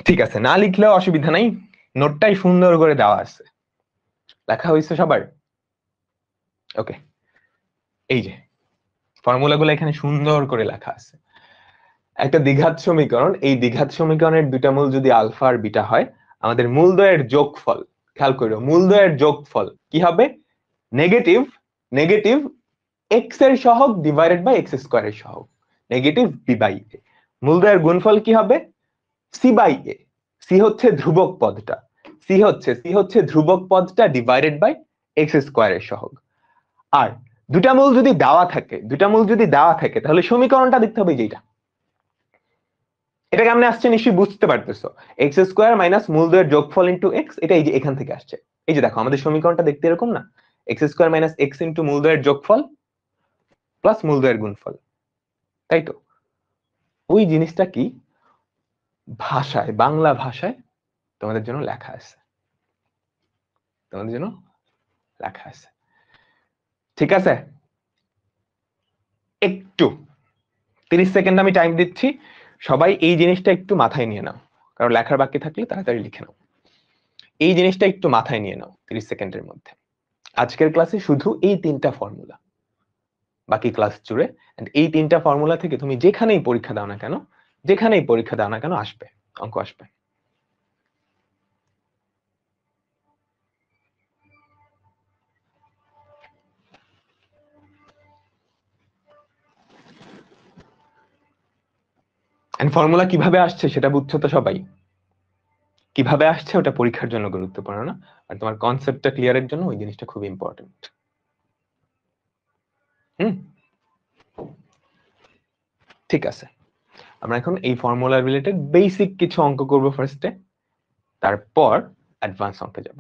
ঠিক আছে, না লিখলেও অসুবিধা নাই, নোটটাই সুন্দর করে দেওয়া আছে, লেখা হয়েছে সবার? ওকে, এই যে ফর্মুলাগুলো এখানে সুন্দর করে লেখা আছে। একটা দ্বিঘাত সমীকরণ, এই দ্বিঘাত সমীকরণের দুইটা মূল যদি আলফা আর বিটা হয়, আমাদের মূলদ্বয়ের যোগফল, খেয়াল করো, মূলদ্বয়ের যোগফল কি হবে? নেগেটিভ নেগেটিভ এক্স এর সহগ ডিভাইডেড বাই এক্স স্কোয়ার এর সহগ, নেগেটিভ বি বাই এ। মূলদ্বয়ের গুণফল কি হবে? C by A. সি হচ্ছে ধ্রুবক পদটা, সি হচ্ছে ধ্রুবক পদটা ডিভাইডেড বাই এক্স স্কোয়ার এর সহগ। আর দুটা মূল যদি দেওয়া থাকে তাহলে সমীকরণটা দেখতে হবে যেটা। এটা কেমনে আসছে নিশ্চয়ই বুঝতে পারতেছো। এক্স স্কোয়ার মাইনাস মূলদ্বয়ের যোগফল ইন্টু এক্স, এটা এই যে এখান থেকে আসছে। এই যে দেখো আমাদের সমীকরণটা দেখতে এরকম না? X square minus X into মূলদ্বয়ের যোগফল প্লাস মূলদ্বয়ের গুণফল, তাই তো? ওই জিনিসটা কি ভাষায়, বাংলা ভাষায় তোমাদের জন্য লেখা আছে, ঠিক আছে? একটু 30 সেকেন্ড আমি টাইম দিচ্ছি, সবাই এই জিনিসটা একটু মাথায় নিয়ে নাও, কারণ লেখার বাকি থাকলে তাড়াতাড়ি লিখে নাও। এই জিনিসটা একটু মাথায় নিয়ে নাও 30 সেকেন্ডের মধ্যে। আজকের ক্লাসে শুধু এই তিনটা ফর্মুলা, বাকি ক্লাস জুড়ে এই তিনটা ফর্মুলা থেকে তুমি যেখানেই পরীক্ষা দাও না কেন আসবে, অঙ্ক আসবে। ফর্মুলা কিভাবে আসছে সেটা বুঝছো তো সবাই? কিভাবে আসছে ওটা পরীক্ষার জন্য গুরুত্বপূর্ণ না, আর তোমার কনসেপ্টটা ক্লিয়ারের জন্য ওই জিনিসটা খুব ইম্পর্টেন্ট। ঠিক আছে, আমরা এখন এই ফর্মুলা রিলেটেড বেসিক কিছু অঙ্ক করব ফার্স্টে, তারপর অ্যাডভান্স অঙ্কে যাব।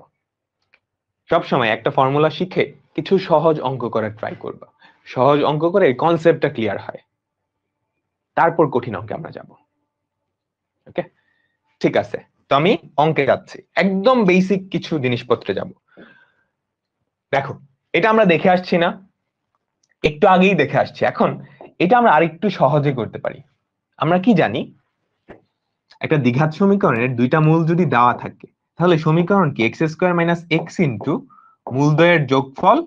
সবসময় একটা ফর্মুলা শিখে কিছু সহজ অঙ্ক করার ট্রাই করবা, সহজ অঙ্ক করে কনসেপ্টটা ক্লিয়ার হয়, তারপর কঠিন অঙ্কে আমরা যাব। ওকে, ঠিক আছে, তো আমি অঙ্কে যাচ্ছি, একদম বেসিক কিছু জিনিসপত্রে যাব। দেখো, এটা আমরা দেখে আসছি না, একটু আগেই দেখে আসছি। এখন এটা আমরা আরেকটু সহজে করতে পারি। আমরা কি জানি, একটা দ্বিঘাত সমীকরণের দুইটা মূল যদি দেওয়া থাকে তাহলে সমীকরণ কি x square minus X into মূলদ্বয়ের যোগফল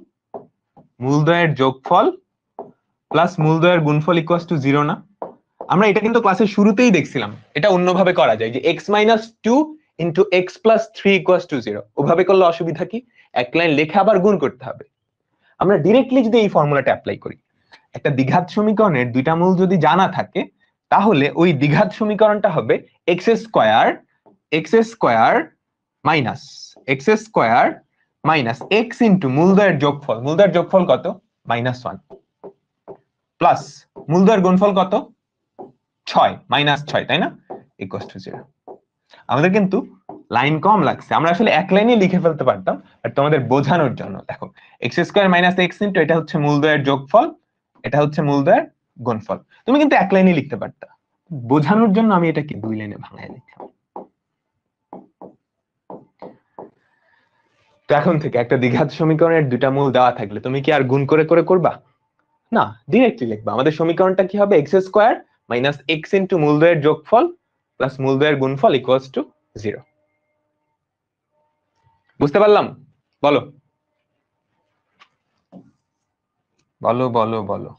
প্লাস মূলদ্বয়ের গুণফল ইকুয়ালস টু 0 না? আমরা এটা কিন্তু ক্লাসের শুরুতেই দেখছিলাম। এটা অন্যভাবে করা যায়, যে x minus 2 into x plus 3 equals to 0। ওভাবে করলে অসুবিধা কি? এক লাইন লেখা আবার গুণ করতে হবে। আমরা ডিরেক্টলি যদি এই ফর্মুলাটা অ্যাপ্লাই করি, একটা দ্বিঘাত সমীকরণের দুইটা মূল যদি জানা থাকে তাহলে ওই দ্বিঘাত সমীকরণটা হবে X square minus X into মূলদ্বয়ের যোগফল কত? -1 প্লাস মূলদ্বয়ের গুণফল কত? 6 -6, তাই না? Equals to 0। আমাদের কিন্তু লাইন কম লাগছে, আমরা আসলে এক লাইনে লিখে ফেলতে পারতাম, বাট তোমাদের বোঝানোর জন্য দেখো, x square minus X into এটা হচ্ছে মূলদ্বয়ের যোগফল, এটা হচ্ছে মূলদ্বয়ের গুণফল। তুমি কিন্তু এক লাইনে লিখতে পারতা, বোঝানোর জন্য আমি এটাকে দুই লাইনে ভাঙায় লিখলাম। তো এখন থেকে একটা দ্বিঘাত সমীকরণের দুইটা মূল দেওয়া থাকলে তুমি কি আর গুণ করে করবা না? ডিরেক্টলি লিখবা। আমাদের সমীকরণটা কি হবে? X square minus X into মূলদ্বয়ের যোগফল প্লাস মূলদ্বয়ের গুণফল ইকুয়ালস টু 0। বুঝতে পারলাম? বলো বলো বলো বলো।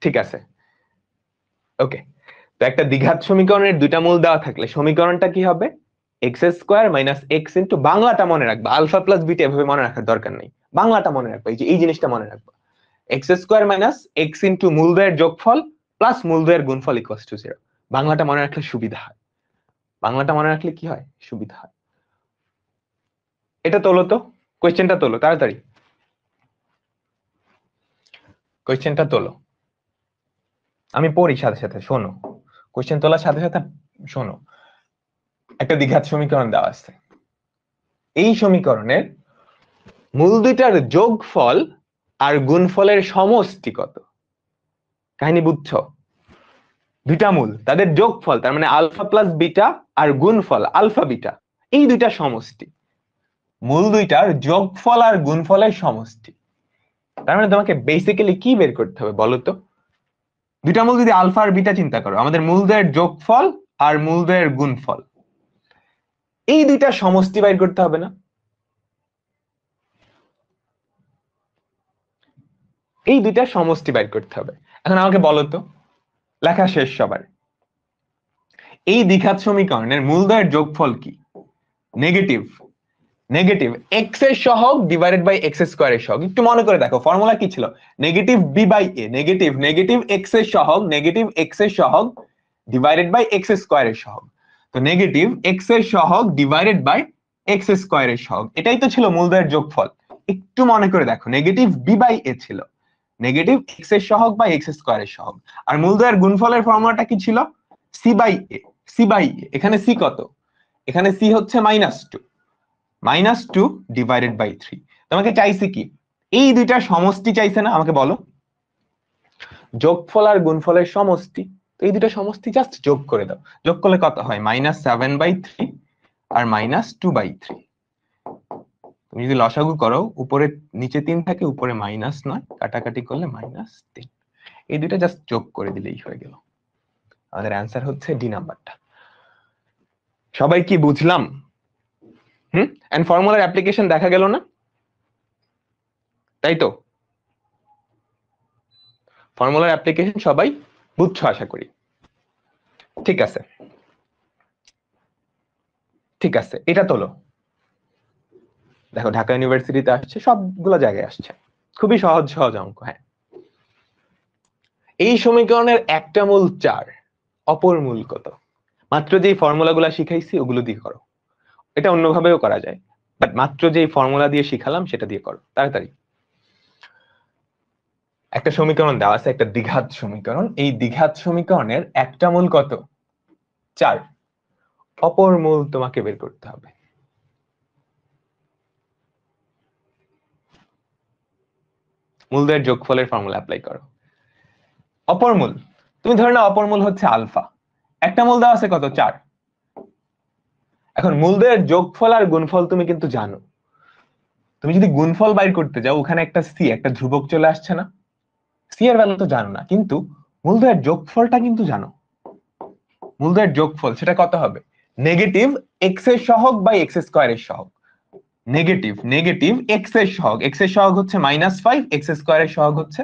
ঠিক আছে, ওকে। তো একটা দ্বিঘাত সমীকরণের দুইটা মূল দেওয়া থাকলে সমীকরণটা কি হবে? X square minus X into, বাংলাটা মনে রাখবা, আলফা প্লাস বিটা এভাবে মনে রাখার দরকার নেই, বাংলাটা মনে রাখবা, এই যে এই জিনিসটা মনে রাখবা, X square minus X into মূলদ্বয়ের যোগফল প্লাস মূলদ্বয়ের গুণফল ইকুয়ালস টু 0। বাংলাটা মনে রাখলে সুবিধা হয়, বাংলাটা মনে রাখলে কি হয়? সুবিধা হয়। এটা তোলো তো, কোয়েশ্চেনটা তোলো তাড়াতাড়ি, কোয়েশ্চেনটা তোলো, আমি পড়ি সাথে সাথে, শোনো, কোয়েশ্চেন তোলার সাথে সাথে শোনো। একটা দ্বিঘাত সমীকরণ দেওয়া আছে, এই সমীকরণের মূল দুইটার যোগফল আর গুণফলের সমষ্টি কত? কাহিনী বুঝছো? দুইটা মূল, তাদের যোগফল, তার মানে আলফা প্লাস বিটা, আর গুণফল আলফা বিটা, এই দুইটা সমষ্টি, মূল দুইটার যোগফল আর গুণফলের সমষ্টি। তার মানে তোমাকে বেসিক্যালি কি বের করতে হবে বলো তো? দুইটা মূল যদি আলফা আর বিটা চিন্তা করো, আমাদের মূলদ্বয়ের যোগফল আর মূলদ্বয়ের গুণফল, এই দুইটা সমষ্টি বের করতে হবে না? এই দুইটা সমষ্টি বের করতে হবে। এখন আমাকে বলো তো, লেখা শেষ সবার, এই দ্বিঘাত সমীকরণের মূলদ্বয়ের যোগফল কি? নেগেটিভ, নেগেটিভ এক্স এর সহগ ডিভাইডেড বাই এক্স স্কোয়ার এর সহগ। একটু মনে করে দেখো, ফর্মুলা কি ছিল? Negative B by A, negative negative x এর সহগ, নেগেটিভ এক্স এর সহগ ডিভাইডেড বাই এক্স স্কোয়ার এর সহগ। তো নেগেটিভ এক্স এর সহগ ডিভাইডেড বাই এক্স স্কোয়ার এর সহগ, এটাই তো ছিল মূলদ্বয়ের যোগফল। একটু মনে করে দেখো, নেগেটিভ বি বাই এ ছিল, নেগেটিভ এক্স এর সহগ বাই এক্স স্কোয়ার এর সহগ, আর মূলদ্বয়ের গুণফলের ফর্মুলাটা কি ছিল? C by A, C by A. এখানে সি কত? এখানে সি হচ্ছে -2, -2 ডিভাইডেড বাই 3। তোমাকে চাইছে কি? এই দুইটা সমষ্টি চাইছে না? আমাকে বলো, যোগফল আর গুণফলের সমষ্টি। তো এই দুইটা সমষ্টি জাস্ট যোগ করে দাও, যোগ করলে কত হয়? -7/3 আর -2/3। তুমি যদি লসাগু করো, উপরে নিচে 3 থাকে, উপরে -9, কাটাকাটি করলে -3। এই দুইটা জাস্ট যোগ করে দিলেই হয়ে গেল। আমাদের অ্যান্সার হচ্ছে ডি নাম্বারটা। সবাই কি বুঝলাম? এন্ড ফর্মুলার অ্যাপ্লিকেশন দেখা গেল না? তাই তো, ফর্মুলার অ্যাপ্লিকেশন সবাই বুঝছো আশা করি। ঠিক আছে, ঠিক আছে, এটা তোলো। দেখো ঢাকা ইউনিভার্সিটিতে আসছে, সবগুলো জায়গায় আসছে, খুবই সহজ সহজ অঙ্ক। হ্যাঁ, এই সমীকরণের একটা মূল 4, অপর মূল কত? মাত্র যেই ফর্মুলাগুলো শিখাইছি ওগুলো দিয়ে করো, এটা অন্যভাবেও করা যায়, বাট মাত্র যেই ফর্মুলা দিয়ে শিখালাম সেটা দিয়ে করো তাড়াতাড়ি। একটা সমীকরণ দেওয়া আছে, একটা দ্বিঘাত সমীকরণ, এই দ্বিঘাত সমীকরণের একটা মূল কত? 4, অপর মূল তোমাকে বের করতে হবে। মূলদের যোগফলের ফর্মুলা অ্যাপ্লাই করো। অপর মূল, তুমি ধরে নাও অপর মূল হচ্ছে আলফা, একটা মূল দেওয়া আছে কত? 4। এখন মূলদের যোগফল আর গুণফল তুমি কিন্তু জানো, তুমি যদি গুণফল বাইর করতে যাও, ওখানে একটা সি, একটা ধ্রুবক চলে আসছে না? সি এর ভ্যালু তো জানো না, কিন্তু মূলদের যোগফলটা কিন্তু জানো। মূলদের যোগফল সেটা কত হবে? নেগেটিভ এক্স এর সহগ বাই এক্স স্কোয়ার এর সহগ। নেগেটিভ নেগেটিভ এক্স এর সহগ, এক্স এর সহগ হচ্ছে -5, এক্স স্কোয়ার এর সহগ হচ্ছে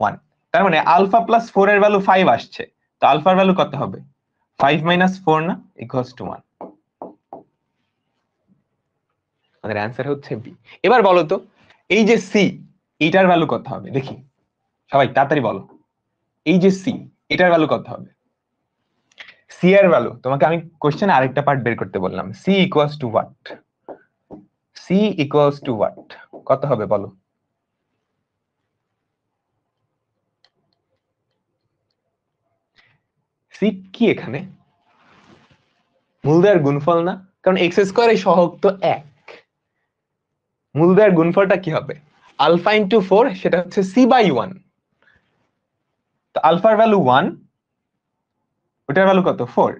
1। তার মানে আলফা প্লাস 4 এর ভ্যালু 5 আসছে, তো আলফার ভ্যালু কত হবে? 5 - 4 না, ইকুয়ালস টু 1। আমাদের অ্যান্সার হচ্ছে বি। এবার বলো তো, এই যে সি, এটার ভ্যালু কত হবে দেখি, সবাই তাড়াতাড়ি বলো। এই যে সি, এটার ভ্যালু কত হবে? সি এর ভ্যালু তোমাকে আমি কোশ্চেনে আরেকটা পার্ট বের করতে বললাম, c equals to what? C equals to what? কত হবে বলো? সি কি এখানে? মূলদের গুণফল না, কারণ এক্স স্কোয়ার এর সহগ তো 1। মূলদের গুণফলটা কি হবে? আলফা ইন্টু 4, সেটা হচ্ছে সি বাই 1। তো আলফার ভ্যালু 1, ওটার ভ্যালু কত? 4।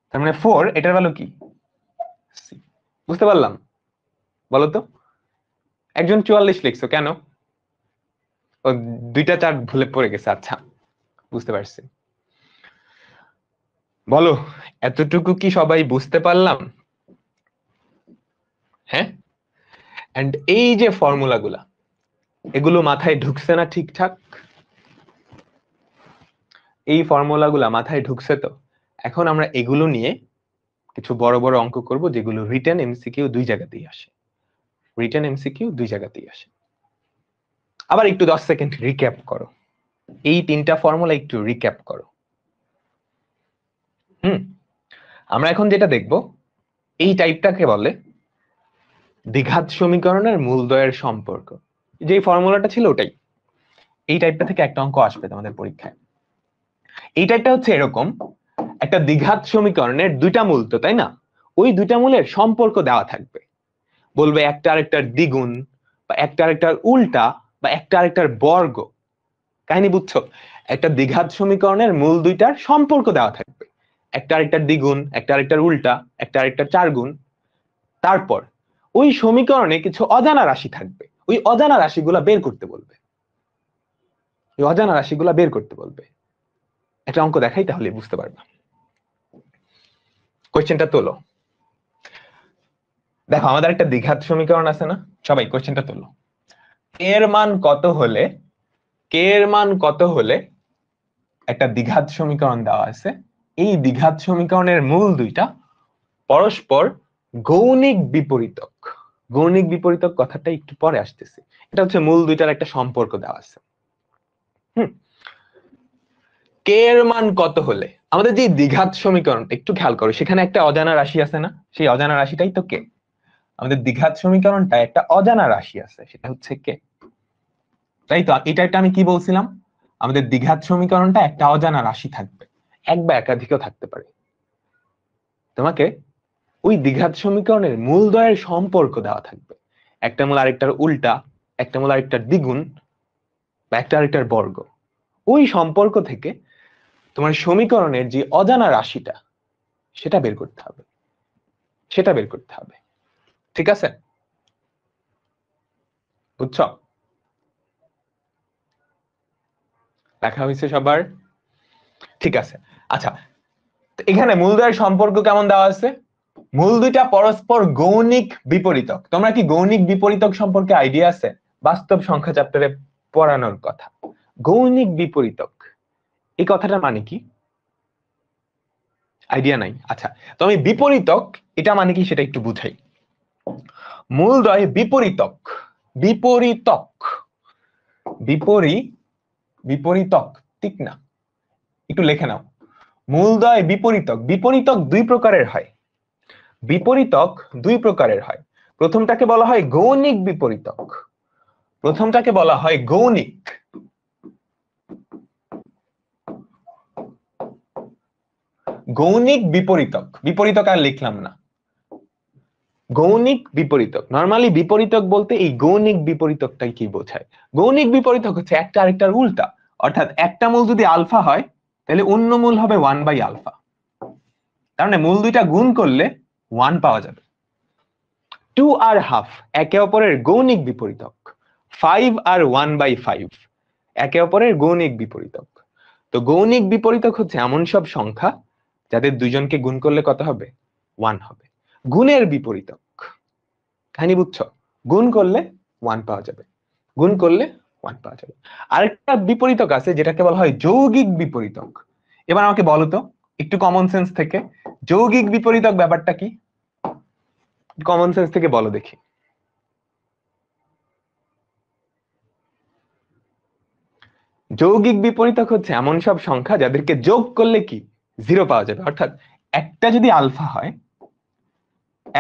তার মানে 4, এটার ভ্যালু কি? সি। বুঝতে পারলাম? বলো তো? একজন 44 লিখছো কেন? ও 2টা 4 ভুলে পড়ে গেছে, আচ্ছা বুঝতে পারছি। বলো, এতটুকু কি সবাই বুঝতে পারলাম? হ্যাঁ। এন্ড এই যে ফর্মুলাগুলা, এগুলো মাথায় ঢুকছে না ঠিকঠাক? এই ফর্মুলাগুলা মাথায় ঢুকছে তো? এখন আমরা এগুলো নিয়ে কিছু বড় বড় অঙ্ক করব, যেগুলো রিটেন এমসিকিউ 2 জায়গাতেই আসে। রিটেন এমসিকিউ 2 জায়গাতেই আসে। আবার একটু 10 সেকেন্ড রিক্যাপ করো, এই 3টা ফর্মুলা একটু রিক্যাপ করো। আমরা এখন যেটা দেখব, এই টাইপটাকে বলে দ্বিঘাত সমীকরণের মূলদ্বয়ের সম্পর্ক। যে ফর্মুলাটা ছিল ওটাই। এই টাইপটা থেকে একটা অঙ্ক আসবে তোমাদের পরীক্ষায়। এই টাইপটা হচ্ছে এরকম, একটা দ্বিঘাত সমীকরণের 2টা মূল তো, তাই না? ওই 2টা মূলের সম্পর্ক দেওয়া থাকবে, বলবে একটা আরেকটার দ্বিগুণ, বা একটা আরেকটার উল্টা, বা একটা আরেকটার বর্গ। কাহিনী বুঝছো? একটা দ্বিঘাত সমীকরণের মূল 2টার সম্পর্ক দেওয়া থাকবে, একটা আরেকটার দ্বিগুণ, একটা আরেকটার উল্টা, একটা আরেকটার 4 গুণ। তারপর ওই সমীকরণে কিছু অজানা রাশি থাকবে, ওই অজানা রাশিগুলা বের করতে বলবে। ওই অজানা রাশিগুলা বের করতে বলবে। একটা অঙ্ক দেখাই, তাহলে বুঝতে পারবা। কোশ্চেনটা তোলো। দেখো, আমাদের একটা দ্বিঘাত সমীকরণ আছে না? সবাই কোশ্চেনটা তোলো। কে এর মান কত হলে, কে এর মান কত হলে একটা দ্বিঘাত সমীকরণ দেওয়া আছে, এই দ্বিঘাত সমীকরণের মূল 2টা পরস্পর গৌণিক বিপরীতক। গৌণিক বিপরীতক কথাটা একটু পরে আসতেছে। এটা হচ্ছে মূল 2টার একটা সম্পর্ক দেওয়া আছে। কে এর মান কত হলে, আমাদের যে দ্বিঘাত সমীকরণ একটু খেয়াল করো, সেখানে একটা অজানা রাশি আছে না? সেই অজানা রাশিটাই তো কে। আমাদের দ্বিঘাত সমীকরণটা একটা অজানা রাশি আছে, সেটা হচ্ছে কে। তাই তো? এটা একটা আমি কি বলছিলাম, আমাদের দ্বিঘাত সমীকরণটা একটা অজানা রাশি থাকবে, এক বা একাধিকও থাকতে পারে। তোমাকে ওই দ্বিঘাত সমীকরণের মূলদ্বয়ের সম্পর্ক দেওয়া থাকবে, একটা মূল আরেকটার উল্টা, একটা মূল আরেকটার দ্বিগুণ, বা একটা আরেকটার বর্গ। ওই সম্পর্ক থেকে তোমার সমীকরণের যে অজানা রাশিটা, সেটা বের করতে হবে, সেটা বের করতে হবে। ঠিক আছে? বুঝছো? লেখা হয়েছে সবার? ঠিক আছে। আচ্ছা, এখানে মূলদ্বয়ের সম্পর্ক কেমন দেওয়া আছে? মূল 2টা পরস্পর গৌণিক বিপরীতক। তোমরা কি গৌণিক বিপরীতক সম্পর্কে আইডিয়া আছে? বাস্তব সংখ্যা চ্যাপ্টারে পড়ানোর কথা। গৌণিক বিপরীতক এই কথাটার মানে কি? আইডিয়া নাই? আচ্ছা, তো আমি বিপরীতক এটা মানে কি সেটা একটু বুঝাই। মূলদ্বয় বিপরীতক, বিপরীতক, বিপরীতক, ঠিক না? একটু লিখে নাও। মূলদ্বয় বিপরীতক, বিপরীতক 2 প্রকারের হয়। বিপরীতক 2 প্রকারের হয়। প্রথমটাকে বলা হয় গৌণিক বিপরীতক, প্রথমটাকে বলা হয় গৌণিক। গৌণিক বিপরীতক, বিপরীতক আর লিখলাম না, গৌণিক বিপরীতক। নরমালি বিপরীতক বলতে এই গৌণিক বিপরীতকটাই কি বোঝায়? গৌণিক বিপরীতক হচ্ছে একটা আরেকটার উল্টা। অর্থাৎ একটা মূল যদি আলফা হয়, তাহলে অন্য মূল হবে 1/α। তার মানে মূল 2টা গুণ করলে 1 পাওয়া যাবে। 2 আর হাফ একে অপরের গৌণিক বিপরীতক। 5 আর 1/5 একে অপরের গৌণিক বিপরীতক। তো গৌণিক বিপরীতক হচ্ছে এমন সব সংখ্যা যাদের দুইজনকে গুণ করলে কত হবে? 1 হবে। গুণের বিপরীতক, কাহিনী বুঝছো? গুণ করলে 1 পাওয়া যাবে, গুণ করলে 1 পাওয়া যাবে। আরেকটা বিপরীতক আছে যেটাকে বলা হয় যৌগিক বিপরীতক। এবার আমাকে বলো তো একটু কমন সেন্স থেকে, যৌগিক বিপরীতক ব্যাপারটা কি? কমন সেন্স থেকে বলো দেখি। যৌগিক বিপরীতক হচ্ছে এমন সব সংখ্যা যাদেরকে যোগ করলে কি 0 পাওয়া যাবে। অর্থাৎ একটা যদি আলফা হয়,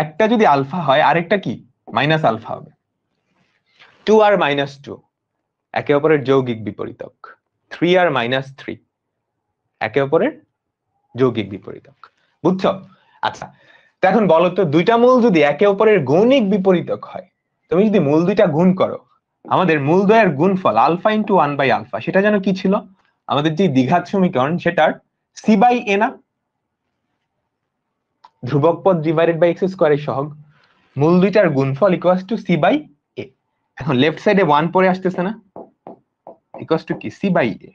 একটা যদি আলফা হয়, আরেকটা কি মাইনাস আলফা হবে। 2 আর -2 একে অপরের যৌগিক বিপরীতক। 3 আর -3 একে অপরের যৌগিক বিপরীতক। বুঝছো? আচ্ছা, তো এখন বলো তো, 2টা মূল যদি একে অপরের গৌণিক বিপরীতক হয়, তুমি যদি মূল 2টা গুণ করো, আমাদের মূলদ্বয়ের গুণফল আলফা ইন্টু 1/α, সেটা যেন কি ছিল? আমাদের যে দ্বিঘাত সমীকরণ সেটার c/a না? ধ্রুবক পদ ডিভাইডেড বাই x স্কয়ারের সহগ। মূল দুইটার গুণফল equals to C by A. এখন লেফট সাইডে 1 পরে আসতেছে না, ইকুয়ালস টু কি সি বাই এ।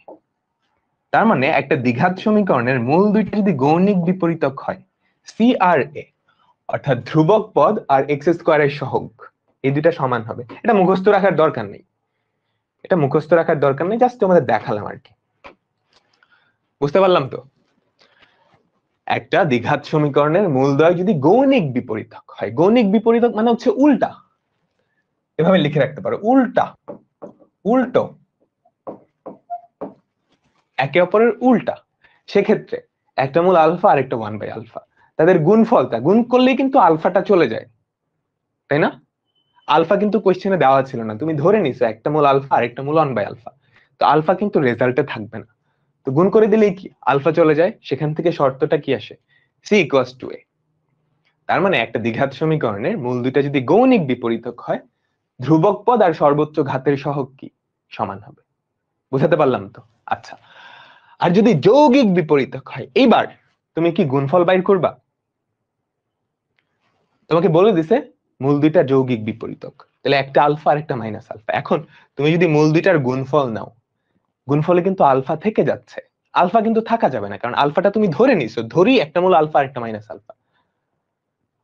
তার মানে একটা দ্বিঘাত সমীকরণের মূল দুইটা যদি গৌণিক বিপরীতক হয়, সি আর এ অর্থাৎ ধ্রুবক পদ আর এক্স স্কোয়ারের সহগ, এই দুইটা সমান হবে। এটা মুখস্থ রাখার দরকার নেই, এটা মুখস্থ রাখার দরকার নেই, জাস্ট তোমাদের দেখালাম আর কি। বুঝতে পারলাম তো? একটা দ্বিঘাত সমীকরণের মূলদ্বয় যদি গৌণিক বিপরীতক হয়, গৌণিক বিপরীতক মানে হচ্ছে উল্টা, এভাবে লিখে রাখতে পারো, উল্টা, উল্টো, একে অপরের উল্টা। সেক্ষেত্রে একটা মূল আলফা আর একটা 1 বাই আলফা, তাদের গুণফলটা গুণ করলেই কিন্তু আলফাটা চলে যায়, তাই না? আলফা কিন্তু কোশ্চেনে দেওয়া ছিল না, তুমি ধরে নিছো একটা মূল আলফা আর একটা মূল 1 বাই আলফা, তো আলফা কিন্তু রেজাল্টে থাকবে না, তো গুণ করে দিলেই কি আলফা চলে যায়। সেখান থেকে শর্তটা কি আসে, সি ইকুয়ালস টু এ। তার মানে একটা দ্বিঘাত সমীকরণের মূল দুইটা যদি গৌণিক বিপরীতক হয়, ধ্রুবক পদ আর সর্বোচ্চ ঘাতের সহগ কি সমান হবে। বুঝাতে পারলাম তো? আচ্ছা, আর যদি যৌগিক বিপরীতক হয়, এইবার তুমি কি গুণফল বাইর করবা? তোমাকে বলে দিছে মূল দুইটা যৌগিক বিপরীতক, তাহলে একটা আলফা আর একটা মাইনাস আলফা। এখন তুমি যদি মূল দুইটার গুণফল নাও, গুণফলে কিন্তু আলফা থেকে যাচ্ছে, আলফা কিন্তু থাকা যাবে না, কারণ আলফাটা তুমি ধরে নিছো, ধরি একটা মূল আলফা আর একটা মাইনাস আলফা,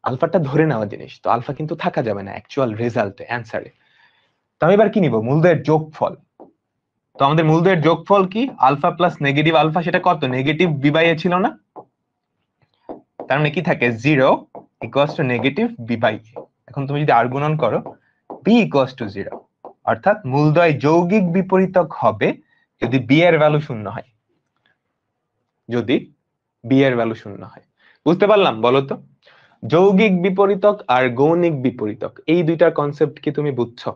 আলফাটা ধরে নেওয়া জিনিস, তো আলফা কিন্তু থাকা যাবে না অ্যাকচুয়াল রেজাল্টে, অ্যান্সারে। তো আমি এবার কি নিব, মূলদ্বয়ের যোগফল। তো আমাদের মূলদ্বয়ের যোগফল কি, আলফা প্লাস নেগেটিভ আলফা, সেটা কত, নেগেটিভ বি বাই এ ছিল না, তার মানে কি থাকে 0 equals to negative B by A. এখন তুমি যদি আর গুণন করো, বি ইকুয়ালস টু 0, অর্থাৎ মূলদ্বয় যৌগিক বিপরীতক হবে যদি বি এর ভ্যালু শূন্য হয়, যদি বি এর ভ্যালু শূন্য হয়। বুঝতে পারলাম বলো তো? যৌগিক বিপরীতক আর গৌণিক বিপরীতক, এই দুইটার কনসেপ্ট কি তুমি বুঝছো?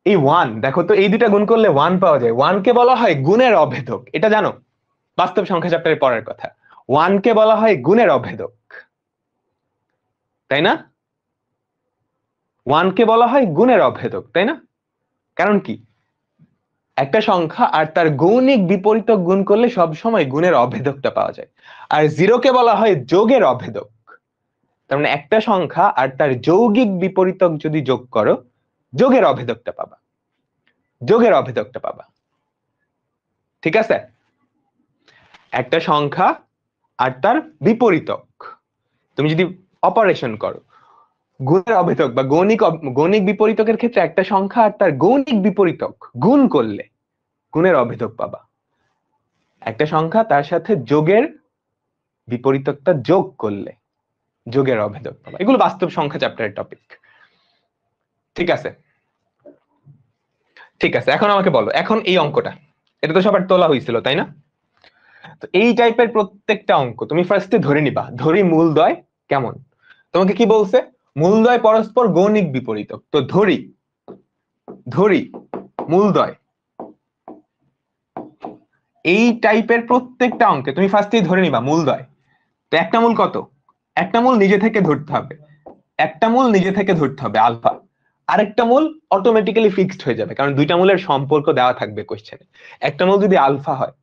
এই 1 দেখো তো, এই দুইটা গুণ করলে 1 পাওয়া যায়, 1 কে বলা হয় গুণের অভেদক, এটা জানো, বাস্তব সংখ্যা চ্যাপ্টারে পড়ার কথা। 1 কে বলা হয় গুণের অভেদক, তাই না? 1 কে বলা হয় গুণের অভেদক, তাই না? কারণ কি, একটা সংখ্যা আর তার গৌণিক বিপরীতক গুণ করলে সব সময় গুণের অভেদকটা পাওয়া যায়। আর 0 কে বলা হয় যোগের অভেদক, তার মানে একটা সংখ্যা আর তার যৌগিক বিপরীতক যদি যোগ করো, যোগের অভেদকটা পাবা, যোগের অভেদকটা পাবা। ঠিক আছে? একটা সংখ্যা আর তার বিপরীতক তুমি যদি অপারেশন করো, গুণের অভেদক বা গৌণিক বিপরীতকের ক্ষেত্রে একটা সংখ্যা আর তার গৌণিক বিপরীতক গুণ করলে গুণের অভেদক পাবা, একটা সংখ্যা তার সাথে যোগের বিপরীতকটা যোগ করলে যোগের অভেদক পাবা। এগুলো বাস্তব সংখ্যা চ্যাপ্টারের টপিক। ঠিক আছে, ঠিক আছে, এখন আমাকে বলো, এখন এই অঙ্কটা, এটা তো সবার তোলা হয়েছিল তাই না? তো এই টাইপের প্রত্যেকটা অঙ্ক তুমি ফার্স্টে ধরে নিবা, ধরি মূলদ্বয় কেমন। তোমাকে কি বলছে, মূলদ্বয় পরস্পর গৌণিক বিপরীতক, তো ধরি, ধরি মূলদ্বয়, এই টাইপের প্রত্যেকটা অঙ্কে তুমি ফার্স্টেই ধরে নিবা মূলদ্বয়। তো একটা মূল কত, একটা মূল নিজে থেকে ধরতে হবে, একটা মূল নিজে থেকে ধরতে হবে আলফা, আরেকটা মূল অটোমেটিক্যালি ফিক্সড হয়ে যাবে, কারণ দুইটা মূলের সম্পর্ক দেওয়া থাকবে কোশ্চেনে। একটা মূল যদি আলফা হয়,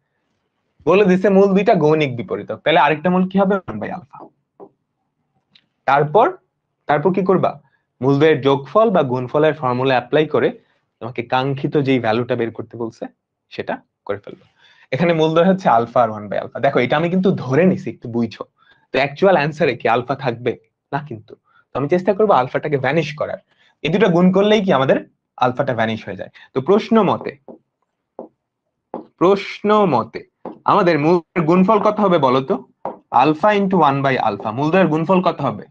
বলে দিছে মূল দুইটা গৌণিক বিপরীতক, তাহলে আরেকটা মূল কি হবে, 1 বাই আলফা। তারপর তারপর কি করবা, মূলদ্বয়ের যোগফল বা গুণফলের ফর্মুলা অ্যাপ্লাই করে তোমাকে কাঙ্ক্ষিত যেই ভ্যালুটা বের করতে বলছে সেটা করে ফেলবো। এখানে মূলদ্বয় হচ্ছে আলফা আর 1 বাই আলফা। দেখো এটা আমি কিন্তু ধরে নিছি, একটু বুঝছো তো, অ্যাকচুয়াল অ্যান্সারে কি আলফা থাকবে না, কিন্তু তো আমি চেষ্টা করবো আলফাটাকে ভ্যানিশ করার, এই দুটো গুণ করলেই কি আমাদের আলফাটা ভ্যানিশ হয়ে যায়। তো প্রশ্ন মতে, প্রশ্ন মতে আমাদের মূলের গুণফল কত হবে বলতো, আলফা ইন্টু 1 বাই আলফা। মূলদ্বয়ের গুণফল কত হবে,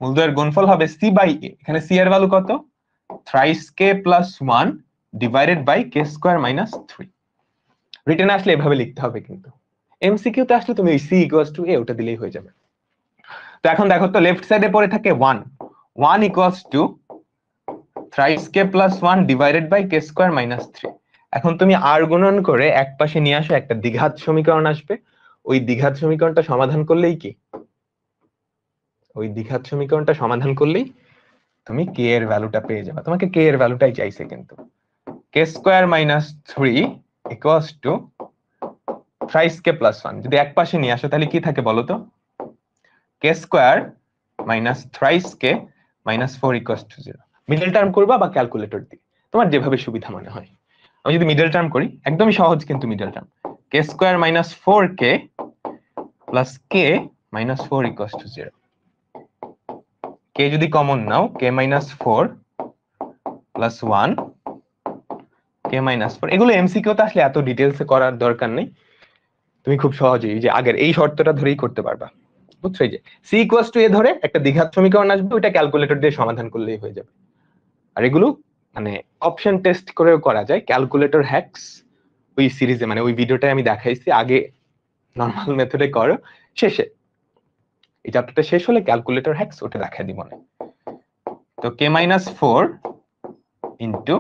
মূলদ্বয়ের গুণফল হবে সি বাই এ, এখানে সি এর ভ্যালু কত, thrice K plus 1 divided by k square minus 3। Written আসলে এভাবে লিখতে হবে, কিন্তু এমসিকিউ তে আসলে তুমি সি ইকুয়ালস টু এ ওটা দিলেই হয়ে যাবে। তো এখন দেখো তো, লেফট সাইডে পড়ে থাকে 1, 1 equals to thrice K plus 1 divided by k square minus 3। এখন তুমি আর গুণন করে এক পাশে নিয়ে আসো, একটা দ্বিঘাত সমীকরণ আসবে, ওই দ্বিঘাত সমীকরণটা সমাধান করলেই কি, ওই দ্বিঘাত সমীকরণটা সমাধান করলেই তুমি কে এর ভ্যালুটা পেয়ে যাবে। তোমাকে কে এর ভ্যালুটাই চাইছে, কিন্তু K square minus 3 equals to thrice K plus 1 যদি এক পাশে নিয়ে আসো তাহলে কি থাকে বলো তো, K square minus thrice K minus 4 equals to 0। Middle term করবা বা ক্যালকুলেটর দিয়ে, তোমার যেভাবে সুবিধা মনে হয়। আমি যদি মিডল টার্ম করি, একদমই সহজ কিন্তু middle term, K square minus 4k plus K minus 4 equals to 0। কে যদি কমন নাও, কে মাইনাস 4 প্লাস 1 কে মাইনাস 4, এগুলো এমসিকিউ তে আসলে এত ডিটেলসে করার দরকার নেই, তুমি খুব সহজেই যে আগের এই শর্তটা ধরেই করতে পারবা, বুঝছো? এই যে সি ইকুয়ালস টু এ ধরে একটা দ্বিঘাত সমীকরণ আসবে, ওইটা ক্যালকুলেটর দিয়ে সমাধান করলেই হয়ে যাবে। আর এগুলো মানে অপশন টেস্ট করেও করা যায়, ক্যালকুলেটর হ্যাকস ওই সিরিজে, মানে ওই ভিডিওটাই আমি দেখাইছি, আগে নর্মাল মেথডে করো, শেষে এই চ্যাপ্টারটা শেষ হলে ক্যালকুলেটর হ্যাকস ওটা দেখাই দিব না। তো K minus 4 into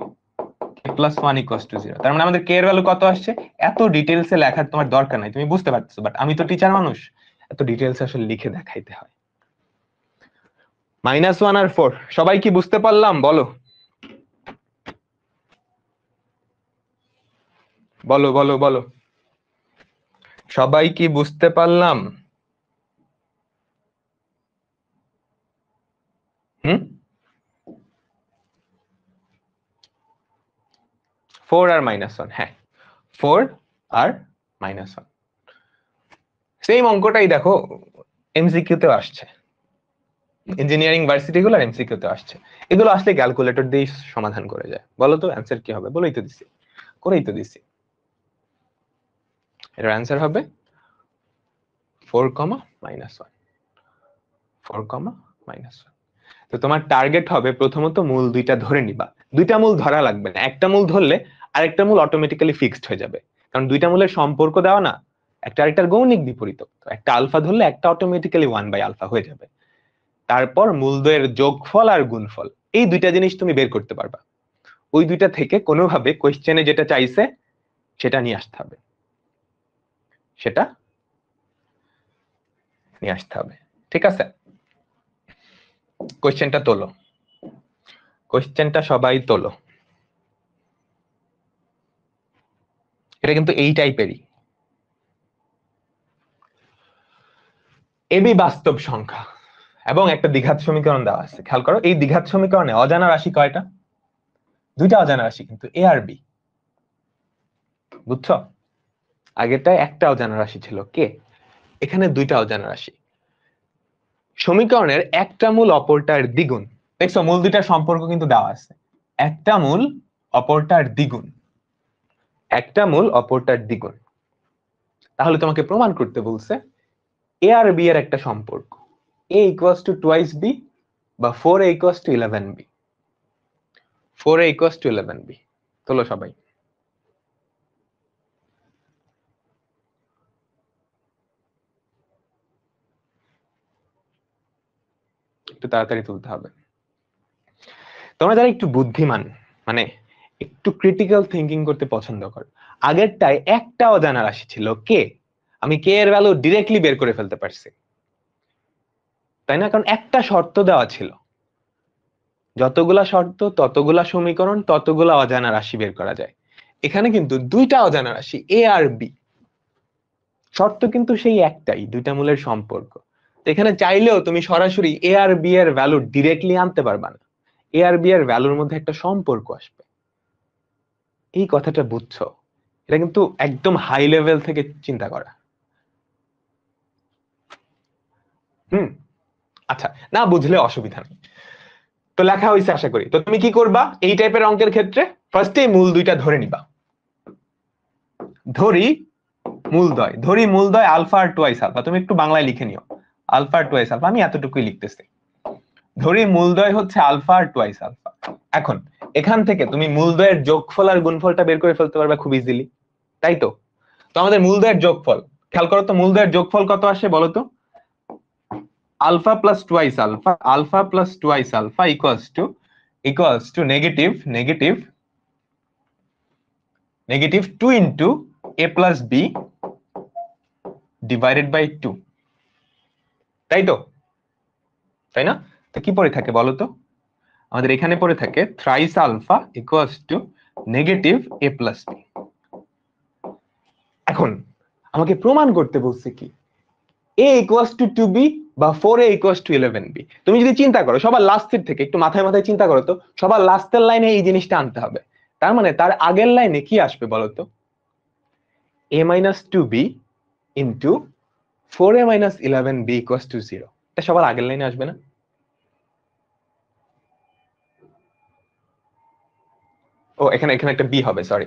K plus 1 equals to 0, তার মানে আমাদের কে এর ভ্যালু কত আসছে, এত ডিটেলসে লেখার তোমার দরকার নাই, তুমি বুঝতে পারছো, বাট আমি তো টিচার মানুষ, এত ডিটেলস আসলে লিখে দেখাইতে হয়। -1 আর 4 সবাই কি বুঝতে পারলাম? বলো বলো বলো বলো, সবাই কি বুঝতে পারলাম? হুম, 4 আর -1, হ্যাঁ 4 আর -1, সেম অঙ্কটাই দেখো এমসিকিউ তেও আসছে, ইঞ্জিনিয়ারিং ভার্সিটি গুলো এমসিকিউ তে আসছে, এগুলো আসলে ক্যালকুলেটর দিয়ে সমাধান করে যায়। বলো তো অ্যান্সার কি হবে? বলেই তো দিছি, করেই তো দিছি। এর অ্যান্সার হবে 4, -1, 4, -1। তো তোমার টার্গেট হবে প্রথমত মূল দুইটা ধরে নিবা, দুইটা মূল ধরা লাগবে না, একটা মূল ধরলে আরেকটা মূল অটোমেটিক্যালি ফিক্সড হয়ে যাবে, কারণ দুইটা মূলের সম্পর্ক দেওয়া না, একটা আরেকটার গৌণিক বিপরীত, তো একটা আলফা ধরলে একটা অটোমেটিক্যালি 1/α হয়ে যাবে। তারপর মূলদ্বয়ের যোগফল আর গুণফল, এই দুইটা জিনিস তুমি বের করতে পারবা, ওই দুইটা থেকে কোনোভাবে কোশ্চেনে যেটা চাইছে সেটা নিয়ে আসতে হবে, সেটা নিয়ে আসতে হবে। ঠিক আছে, কোশ্চেনটা তোলো, কোশ্চেনটা সবাই তোলো। এটা কিন্তু এই টাইপেরই, এবি বাস্তব সংখ্যা এবং একটা দ্বিঘাত সমীকরণ দেওয়া আছে। খেয়াল করো, এই দ্বিঘাত সমীকরণে অজানা রাশি কয়টা? দুইটা অজানা রাশি কিন্তু, এ আর বি, বুঝছো? আগেরটায় একটা অজানা রাশি ছিল কে, এখানে দুইটা অজানা রাশি। সমীকরণের একটা মূল অপরটার দ্বিগুণ, দেখছো মূল দুইটার সম্পর্ক কিন্তু দেওয়া আছে, একটা মূল অপরটার দ্বিগুণ, একটা মূল অপরটার দ্বিগুণ। তাহলে তোমাকে প্রমাণ করতে বলছে এ আর বি এর একটা সম্পর্ক, a equals to twice b বা 4a equals to 11b, 4a equals to 11b। তোলো সবাই, একটু তাড়াতাড়ি তুলতে হবে। তোমরা যারা একটু বুদ্ধিমান, মানে একটু ক্রিটিক্যাল থিঙ্কিং করতে পছন্দ করো, আগেরটায় একটা অজানা রাশি ছিল কে, আমি কে এর ভ্যালু ডিরেক্টলি বের করে ফেলতে পারছি, তাই না? কারণ একটা শর্ত দেওয়া ছিল, যতগুলা শর্ত ততগুলা সমীকরণ ততগুলা অজানা রাশি বের করা যায়। এখানে কিন্তু দুইটা অজানা রাশি এ আর বি, শর্ত কিন্তু সেই একটাই, দুইটা মূলের সম্পর্ক। এখানে চাইলেও তুমি সরাসরি এ আর বি এর ভ্যালু ডিরেক্টলি আনতে পারবা না, এ আর বি এর ভ্যালুর মধ্যে একটা সম্পর্ক আসবে, এই কথাটা বুঝছো? এটা কিন্তু একদম হাই লেভেল থেকে চিন্তা করা। হুম, আচ্ছা, না বুঝলে অসুবিধা নেই, তো লেখা হয়েছে আশা করি। তো তুমি কি করবা এই টাইপের অঙ্কের ক্ষেত্রে? ফার্স্টে মূল দুইটা ধরে নিবা, ধরি মূলদ্বয়, ধরি মূলদ্বয় আলফা আর টুয়াইস আলফা, তুমি একটু বাংলায় লিখে নিও, আলফা আর টুয়াইস আলফা, আমি এতটুকুই লিখতেছি। ধরি মূলদ্বয় হচ্ছে আলফা আর টুয়াইস আলফা। এখন এখান থেকে তুমি মূলদ্বয়ের যোগফল আর গুণফলটা বের করে ফেলতে পারবে খুব ইজিলি, তাই তো? তো আমাদের মূলদ্বয়ের যোগফল, খেয়াল করো তো মূলদ্বয়ের যোগফল কত আসে বলো তো? Alpha plus twice alpha, alpha plus twice alpha equals to negative 2 into a plus b divided by 2, তাই তো? তাই না? তো কি পড়ে থাকে বলো তো? আমাদের এখানে পড়ে থাকে thrice alpha equals to negative a plus b. এখন আমাকে প্রমাণ করতে বলছে কি a ইকুয়ালস টু 2b বা 4a ইকুয়ালস টু 11b। তুমি যদি চিন্তা করো সবার লাস্টের থেকে, একটু মাথায় মাথায় চিন্তা করো তো, সবার লাস্টের লাইনে এই জিনিসটা আনতে হবে। তার মানে তার আগের লাইনে কি আসবে বলতো? a minus 2b into 4a minus 11b equals to 0। এটা সবার আগের লাইনে আসবে না? ও এখানে এখানে একটা বি হবে, সরি,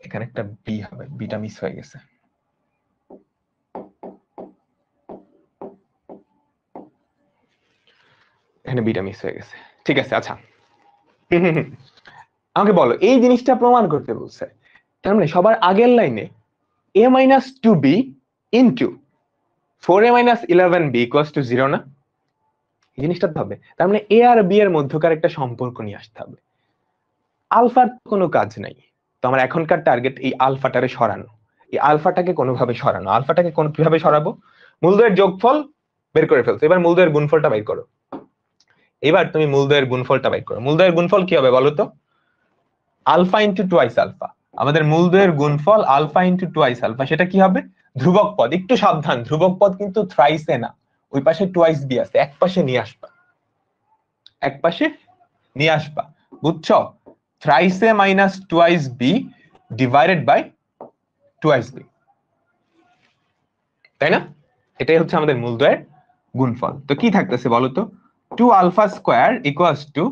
এখানে একটা বি হবে, বিটা মিস হয়ে গেছে। এখানে বিটা মিস হয়ে গেছে, ঠিক আছে। আচ্ছা আমাকে বলো, এই জিনিসটা প্রমাণ করতে বলছে, তার মানে সবার আগের লাইনে a minus 2b into 4a minus 11b equals to 0 না? এই জিনিসটা তো হবে। তার মানে a আর b এর মধ্যকার একটা সম্পর্ক নিয়ে আসতে হবে। আলফার কোনো কাজ নাই, তো আমার এখনকার টার্গেট এই আলফাটারে সরানো। এই আলফাটাকে কোনোভাবে সরানো। আলফাটাকে কিভাবে সরাবো? মূলদ্বয়ের যোগফল বের করে ফেলছো, এবার মূলদ্বয়ের গুণফলটা বের করো। এবার তুমি মূলদ্বয়ের গুণফলটা বের করো। মূলদ্বয়ের গুণফল কি হবে বলো তো? Alpha into twice alpha. আমাদের মূলদ্বয়ের গুণফল আলফা ইন্টু টুয়াইস আলফা, সেটা কি হবে? ধ্রুবক পদ। একটু সাবধান, ধ্রুবক পদ কিন্তু থ্রাইসে না, ওই পাশে টুয়াইস বি আছে, এক পাশে নিয়ে আসবা, এক পাশে নিয়ে আসবা, বুঝছো? থ্রাইসে minus twice B divided by twice B, তাই না? এটাই হচ্ছে আমাদের মূলদ্বয়ের গুণফল। তো কি থাকতেছে বলো তো? 2 আলফা স্কয়ার ইকুয়ালস টু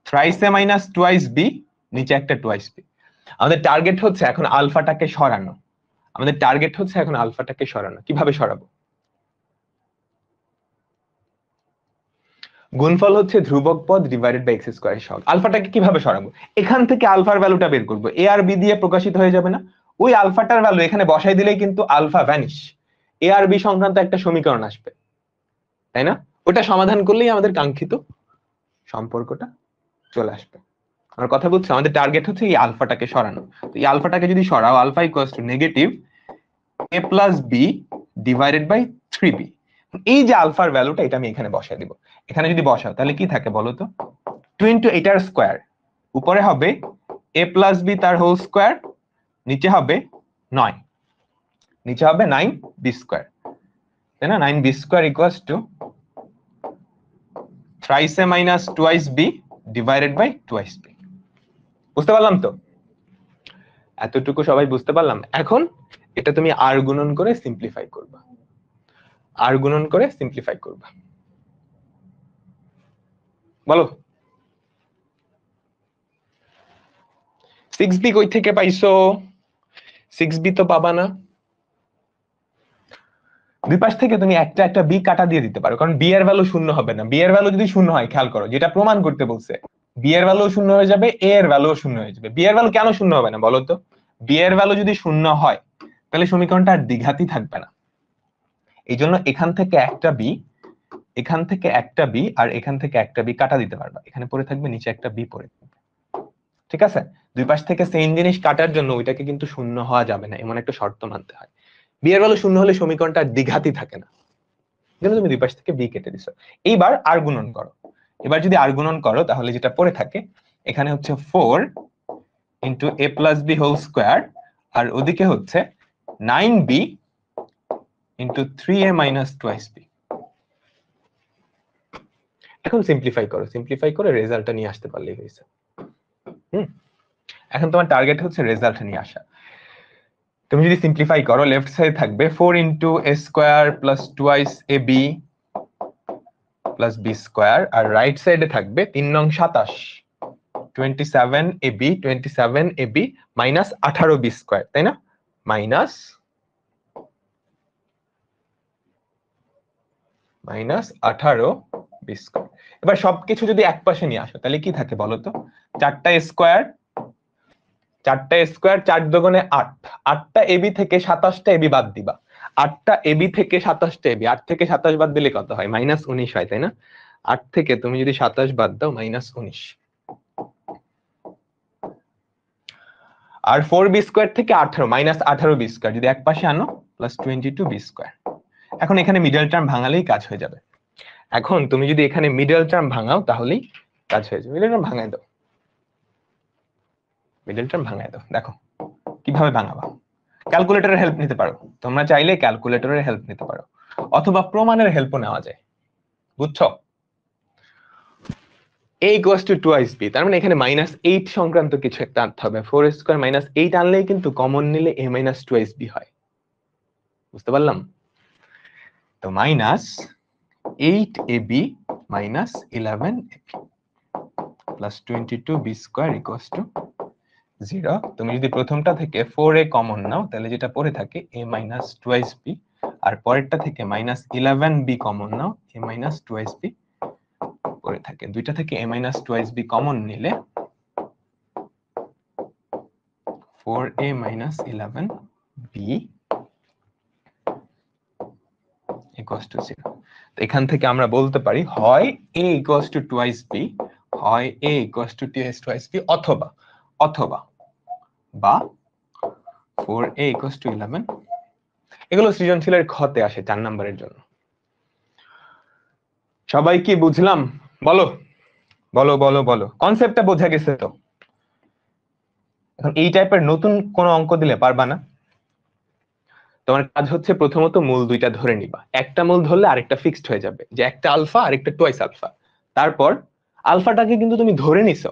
থ্রাইসে মাইনাস টুয়াইস বি, নিচে একটা টুয়াইস বি। আমাদের টার্গেট হচ্ছে এখন আলফাটাকে সরানো। আমাদের টার্গেট হচ্ছে এখন আলফাটাকে সরানো। কিভাবে সরাবো? গুণফল হচ্ছে ধ্রুবক পদ ডিভাইডেড বাই এক্স স্কয়ার সহগ। আলফাটাকে কিভাবে সরাবো? এখান থেকে আলফার ভ্যালুটা বের করবো, এ আর বি দিয়ে প্রকাশিত হয়ে যাবে না? ওই আলফাটার ভ্যালু এখানে বসাই দিলেই কিন্তু আলফা ভ্যানিশ, এ আর বি সংক্রান্ত একটা সমীকরণ আসবে, তাই না? ওটা সমাধান করলেই আমাদের কাঙ্ক্ষিত সম্পর্কটা চলে আসবে। আমার কথা বুঝছো? আমাদের টার্গেট হচ্ছে এই আলফাটাকে সরানো। তো এই আলফাটাকে যদি সরাও, alpha equals to negative a plus b divided by 3b। এই যে আলফার ভ্যালুটা, এটা আমি এখানে বসাই দিব। এখানে যদি বসাও তাহলে কি থাকে বলো তো? 2 ইন্টু এটার স্কোয়ার, উপরে হবে a প্লাস বি তার হোল স্কোয়ার, নিচে হবে 9, নিচে হবে 9b স্কোয়ার, তাই না? 9b square equals to thrice a minus twice b divided by twice b। বুঝতে পারলাম তো? এতটুকু সবাই বুঝতে পারলাম? এখন এটা তুমি আর গুণন করে সিম্পলিফাই করবা, আর গুণন করে সিম্পলিফাই করবা। বলো 6b কই থেকে পাইছো? 6b তো পাবা না। দুই পাশ থেকে তুমি একটা একটা বি কাটা দিয়ে দিতে পারো, কারণ বি এর ভ্যালু শূন্য হবে না। বি এর ভ্যালু যদি শূন্য হয়, খেয়াল করো, যেটা প্রমাণ করতে বলছে, বি এর ভ্যালু শূন্য হয়ে যাবে, এ এর ভ্যালু শূন্য হয়ে যাবে। বি এর ভ্যালু কেন শূন্য হবে না বলো তো? বি এর ভ্যালু যদি শূন্য হয় তাহলে সমীকরণটা আর দ্বিঘাতই থাকবে না। এই জন্য এখান থেকে একটা বি, এখান থেকে একটা বি, আর এখান থেকে একটা বি কাটা দিতে পারবা। এখানে পড়ে থাকবে, নিচে একটা বি পড়ে থাকবে, ঠিক আছে? দুই পাশ থেকে সেম জিনিস কাটার জন্য ওইটাকে কিন্তু শূন্য হওয়া যাবে না, এমন একটা শর্ত মানতে হয়। বি এর ভ্যালু শূন্য হলে সমীকরণটা দ্বিঘাতই থাকে না, যেন তুমি দুই পাশ থেকে বি কেটে দিছো। এইবার আর গুণন করো। এবার যদি আর গুণন করো তাহলে যেটা পড়ে থাকে, এখানে হচ্ছে 4 into a plus b whole square, আর ওদিকে হচ্ছে 9b into 3a minus twice b. এখন সিম্পলিফাই করো, সিম্পলিফাই করে রেজাল্টটা নিয়ে আসতে পারলেই হয়েছে। এখন তোমার টার্গেট হচ্ছে রেজাল্ট নিয়ে আসা। তুমি যদি সিম্পলিফাই করো, লেফট সাইড থাকবে 4 into A square plus twice A B plus B square, R right সাইডে থাকবে 3 নং 27 27ab 27ab minus 18b square, তাই না? Minus 18b square. এবার সবকিছু যদি এক পাশে নিয়ে আসো তাহলে কি থাকে বলো তো? 4টা স্কোয়ার, 4টা স্কোয়ার, 4 দুগুণে 8, 8টা এবি থেকে 27টা এবি বাদ দিবা। 8টা এবি থেকে 27টা এবি, 8 থেকে 27 বাদ দিলে কত হয়? -19 হয়, তাই না? 8 থেকে তুমি যদি 27 বাদ দাও, -19। আর 4b স্কোয়ার থেকে 18, -18b স্কোয়ার যদি এক পাশে আনো, প্লাস 22b স্কোয়ার। এখন এখানে মিডল টার্ম ভাঙালেই কাজ হয়ে যাবে। এখন তুমি যদি এখানে মিডল টার্ম ভাঙাও তাহলেই কাজ হয়ে যাবে। মিডল টার্ম ভাঙাই দাও, মিডল টার্ম ভাঙাই দাও। দেখো কিভাবে ভাঙাবা। ক্যালকুলেটরের হেল্প নিতে পারো, তোমরা চাইলে ক্যালকুলেটরের হেল্প নিতে পারো, অথবা প্রমাণের হেল্পও নেওয়া যায়, বুঝছো? a equals to 2b, তার মানে এখানে -8 সংক্রান্ত কিছু একটা আনতে হবে। 4 স্কয়ার -8 আনলেই কিন্তু কমন নিলে a - 2b হয়, বুঝতে পারলাম? তো -8ab - 11ab plus 22b square equals to 0। তুমি যদি প্রথমটা থেকে 4a কমন নাও তাহলে যেটা পড়ে থাকে a - 2b, আর পরেরটা থেকে -11b common now a - 2b পড়ে থাকে। দুইটা থেকে a - 2b কমন নিলে 4a - 11b ইকুয়ালস টু 0। তো এখান থেকে আমরা বলতে পারি হয় a ইকুয়ালস টু 2b, হয় a ইকুয়ালস টু 2b, অথবা অথবা বা 4a ইকুয়ালস টু 11। এগুলো সৃজনশীলের খতে আসে 4 নম্বরের জন্য। সবাই কি বুঝলাম? বলো বলো বলো বলো, কনসেপ্টটা বোঝা গেছে তো? এখন এই টাইপের নতুন কোন অঙ্ক দিলে পারবা না। তোমার কাজ হচ্ছে প্রথমত মূল দুইটা ধরে নিবা, একটা মূল ধরলে আরেকটা ফিক্সড হয়ে যাবে, যে একটা আলফা আর একটা টুয়াইস আলফা। তারপর আলফাটাকে কিন্তু তুমি ধরে নিছো,